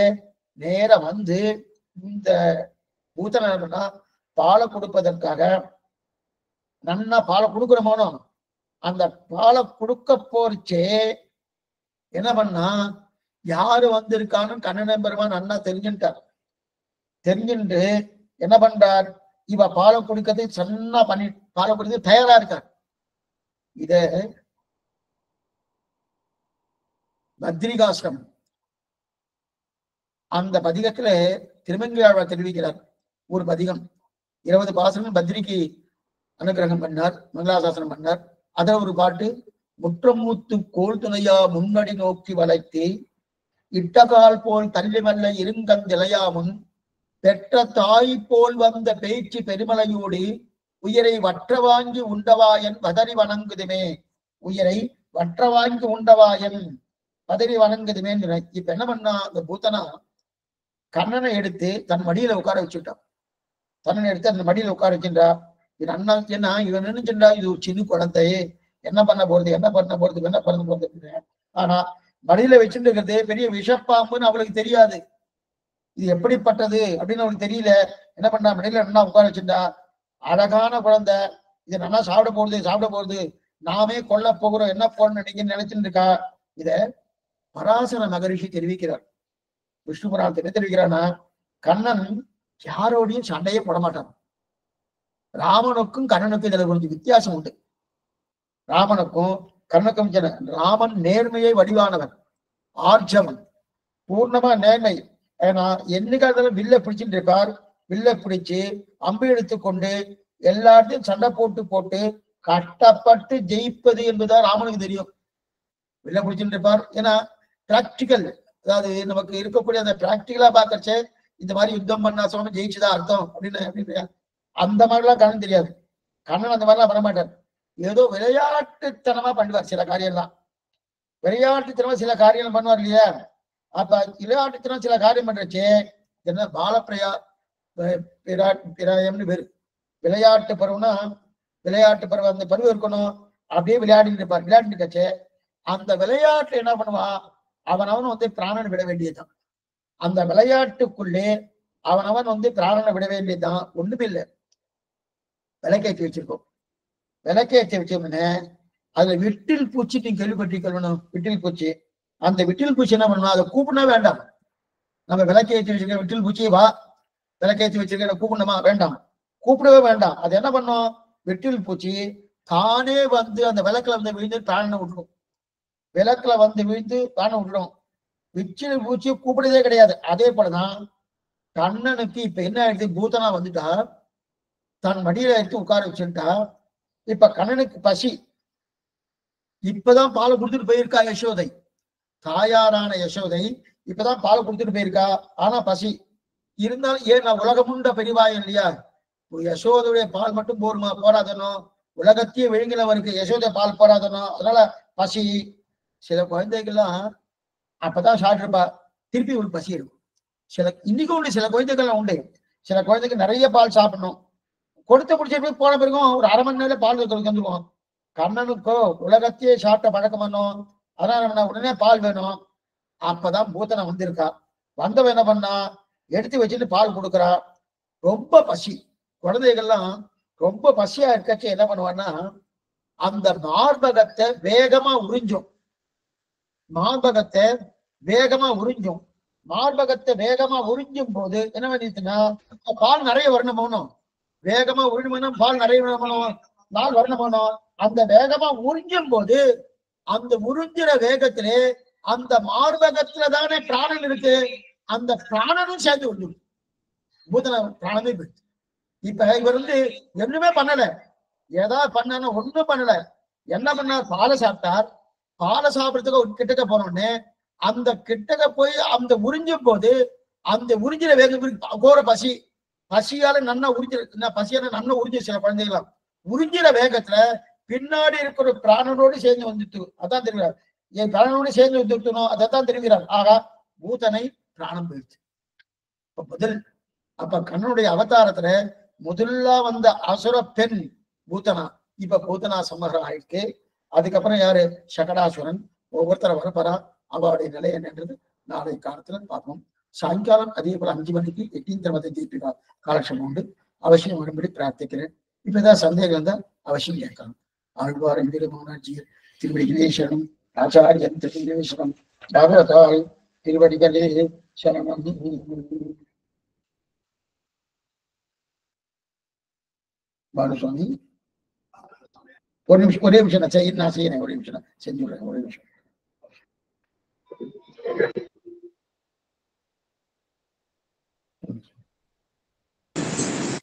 நேர வந்து இந்த பூத்தனை என்ன பண்ணா, பாலை கொடுப்பதற்காக நன்னா பாலை கொடுக்குறோமோனோ, அந்த பாலை கொடுக்க போறச்சே என்ன பண்ணா, யாரு வந்திருக்கான்னு கண்ணன் பெருமான் நன்னா தெரிஞ்சுட்டார். தெரிஞ்சுட்டு என்ன பண்றார், இவ பாலை கொடுக்கறது சொன்னா பண்ணி பாலை கொடுக்க தயாரா இருக்கார். இத பத்ரிகாஷ்டம் அந்த பதிகத்துல திருமங்கையாழ்வார் தெரிவிக்கிறார். ஒரு பதிகம் 20 பாசனம் பத்ரிக்கு அனுகிரகம் பண்ணார், மங்களாசாசனம் பண்ணார். அதுல ஒரு பாட்டு, முற்றமூத்து கோல் துணையா முன்னடி நோக்கி வளைத்து இட்டகால் போல் தள்ளி மல்ல இருங்கந்திலையாமுன் பெற்ற தாய் போல் வந்த பேச்சு பெருமலையோடு உயிரை வற்ற வாங்கி உண்டவாயன் பதறி வணங்குதுமே, உயிரை வற்ற வாங்கி உண்டவாயன் பதறி வணங்குதுமே. இப்ப என்ன பண்ணா, அந்த பூத்தனா கண்ணனை எடுத்து தன் மடியில உட்கார வச்சுட்டான். கண்ணனை எடுத்து அந்த மடியில உட்கார வச்சுட்டா. இது அண்ணா என்ன, இவன் நினைச்சுட்டா இது ஒரு சின்ன குழந்தை, என்ன பண்ண போறது என்ன பண்ண போறது. ஆனா மடியில வச்சுட்டு இருக்கிறது பெரிய விஷப்பாம்புன்னு அவளுக்கு தெரியாது. இது எப்படிப்பட்டது அப்படின்னு அவளுக்கு தெரியல. என்ன பண்ணா, மடியில நல்லா உட்கார வச்சுட்டா. அழகான குழந்தை, இது நல்லா சாப்பிட போறது, நாமே கொல்ல போகிறோம், என்ன போறோம்னு நினைச்சுட்டு இருக்கா. இத பராசர மகரிஷி தெரிவிக்கிறார். விஷ்ணு புராணத்தை என்ன தெரிவிக்கிறான்னா, கண்ணன் யாரோடையும் சண்டையே போட மாட்டான். ராமனுக்கும் கண்ணனுக்கும் இதுல கொஞ்சம் வித்தியாசம் உண்டு. ராமனுக்கும் கண்ணனுக்கும் ராமன் நேர்மையை வடிவானவன், ஆர்ஜவன், பூர்ணமா நேர்மை. ஏன்னா என்னைக்காக வில்ல பிடிச்சிட்டு இருப்பார், வில்ல பிடிச்சு அம்பு எடுத்துக்கொண்டு எல்லாத்தையும் சண்டை போட்டு கஷ்டப்பட்டு ஜெயிப்பது என்பதுதான் ராமனுக்கு தெரியும். வில்ல பிடிச்சிட்டு இருப்பார். ஏன்னா பிராக்டிக்கல், அதாவது நமக்கு இருக்கக்கூடிய அந்த பிராக்டிக்கலா பாக்கறச்சே இந்த மாதிரி யுத்தம் பண்ணா சுவாமி ஜெயிச்சுதான் அர்த்தம் அப்படின்னு அந்த மாதிரிலாம் கண்ணன் தெரியாது. கண்ணன் அந்த மாதிரிலாம் பண்ண மாட்டார். ஏதோ விளையாட்டுத்தனமா பண்ணுவார் சில காரியம்லாம். விளையாட்டுத்தனமா சில காரியங்கள் பண்ணுவார் இல்லையா. அப்ப விளையாட்டுத்தனம் சில காரியம் பண்றச்சு என்ன பாலப்பிரியா பிராயம்னு பேரு. விளையாட்டு பருவம்னா விளையாட்டு பருவம், அந்த பருவம் இருக்கணும், அப்படியே விளையாடிட்டு இருப்பார். விளையாட்டு இருக்கச்சு அந்த விளையாட்டுல என்ன பண்ணுவான், அவனவன் வந்து பிராணனை விட வேண்டியதுதான். அந்த விளையாட்டுக்குள்ளே அவனவன் வந்து பிராணனை விட வேண்டியதுதான். ஒண்ணுமே இல்லை, விளக்கேற்றி வச்சிருக்கோம். விளக்கேற்றி வச்சோம்னு அதுல விட்டில் பூச்சி நீங்க கேள்விப்பட்டிருக்கணும். விட்டில் பூச்சி, அந்த விட்டில் பூச்சி என்ன பண்ணணும், அதை கூப்பிடனா வேண்டாம். நம்ம விளக்கேற்றி வச்சிருக்க விட்டில் பூச்சி, வா விளக்கேற்றி வச்சிருக்க கூப்பிடணுமா வேண்டாம். கூப்பிடவே வேண்டாம். அது என்ன பண்ணும், வெற்றில் பூச்சி தானே வந்து அந்த விளக்குல வந்து விழுந்து பிராணனை விட்டுடும். விளக்குல வந்து விழுந்து பிராணனை விட்டுடும். வெற்றில் பூச்சி கூப்பிடுறதே கிடையாது. அதே போலதான் கண்ணனுக்கு இப்ப என்ன ஆயிடுது, பூதனா வந்துட்டா, தன் மடியில எடுத்து உட்கார வச்சுட்டா. இப்ப கண்ணனுக்கு பசி. இப்பதான் பாலை கொடுத்துட்டு போயிருக்கா யசோதை. தாயாரான யசோதை இப்பதான் பாலை கொடுத்துட்டு போயிருக்கா. ஆனா பசி இருந்தாலும், ஏன் நான் உலகமுண்ட பெரிவாய் இல்லையா, யசோதையுடைய பால் மட்டும் போருமா, போராதனோ, உலகத்தையே விழுங்கினவருக்கு யசோதை பால் போராதனோ. அதனால பசி. சில குழந்தைகள்லாம் அப்பதான் சாப்பிட்டுருப்பா, திருப்பி ஒரு பசி இருக்கும். இன்னைக்கும் உண்டு, சில குழந்தைகள்லாம் உண்டு. சில குழந்தைக்கு நிறைய பால் சாப்பிடணும், கொடுத்து முடிச்ச போன பிறகும் ஒரு அரை மணி நேரம் பால் வந்துருவோம். கண்ணனுக்கோ உலகத்தையே சாப்பிட்ட பழக்கம் பண்ணும். அதனால உடனே பால் வேணும். அப்பதான் பூத்தனை வந்திருக்கா. வந்தவன் என்ன பண்ணா, எடுத்து வச்சுட்டு பால் கொடுக்குறா. ரொம்ப பசி. குழந்தைகள்லாம் ரொம்ப பசியா இருக்கச்சு என்ன பண்ணுவான்னா, அந்த மார்பகத்தை வேகமா உறிஞ்சும். மார்பகத்தை வேகமா உறிஞ்சும். மார்பகத்தை வேகமா உறிஞ்சும் போது என்ன பண்ணிட்டுன்னா, பால் நிறைய வரணும். வேகமா உறிஞ்சணும், பால் நிறைய வரணும், பால் வரணும். அந்த வேகமா உறிஞ்சும் போது அந்த உறிஞ்சுற வேகத்திலே அந்த மார்பகத்துல தானே பிராணன் இருக்கு, அந்த பிராணனும் சேர்ந்து விடும். பூதன பிராணமே போயிடுச்சு. இப்ப இவர் வந்து ஒண்ணுமே பண்ணல, ஏதாவது பண்ணா ஒண்ணும் பண்ணல. என்ன பண்ணார், பாலை சாப்பிட்டார். பாலை சாப்பிடறதுக்கு கிட்டக்க போனோடனே அந்த கிட்டக்க போய் அந்த உறிஞ்சும் போது அந்த உறிஞ்சிற வேகம் கோர பசி. பசியால நன்னா உறிஞ்சிற, பசியால நன்னா உறிஞ்சி சில குழந்தைகளாம் உறிஞ்சிற வேகத்துல பின்னாடி இருக்கிற பிராணனோடு சேர்ந்து வந்துட்டு, அதான் தெரிகிறார். என் பிராணனோடு சேர்ந்து வந்துட்டணும், அதைத்தான் தெரிகிறார். ஆகா, பூதனை பிராணம் போயிடுச்சு. அப்ப கண்ணனுடைய அவதாரத்துல முதல்ல வந்த அசுர பெண் பூத்தனா, இப்ப பூத்தனா சமரம் ஆயிடுச்சு. அதுக்கப்புறம் யாரு, சகடாசுரன். ஒவ்வொருத்தர வரப்பறா. அவருடைய நிலை என்னன்றது நாளை காலத்துல பார்ப்போம். சாயங்காலம் அதே போல 5 மணிக்கு 8 தீபிகா காலட்சம் உண்டு. அவசியம் வரும்படி பிரார்த்திக்கிறேன். இப்பதான் சந்தேகம் தான் அவசியம் கேட்கலாம். ஆழ்வார் திருமணாட்சியர் திருவடி கணேசனம், ஆச்சாரியன் திருநேசனம், பாகவதால் திருவடிகளே சரணம். பாலுசாமி ஒரு நிமிஷம், ஒரே நிமிஷம் நான் செய்யறேன், ஒரே நிமிஷம் செஞ்சுடுறேன், ஒரே நிமிஷம்.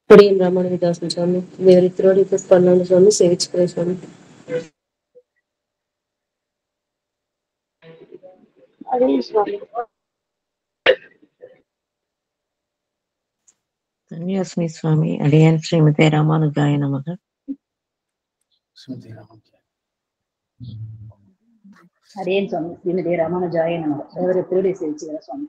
Puriyan Ramanavidasan Swami, Devari Tirodi Puspannana Swami, Sevichikara Swami. Hare Swami. Dhanyasmi Swami, Adiyan Srimate Ramanujaya Namaha. Adiyan Swami, Srimate Ramanujaya Namaha. Devari Tirodi Sevichikara Swami.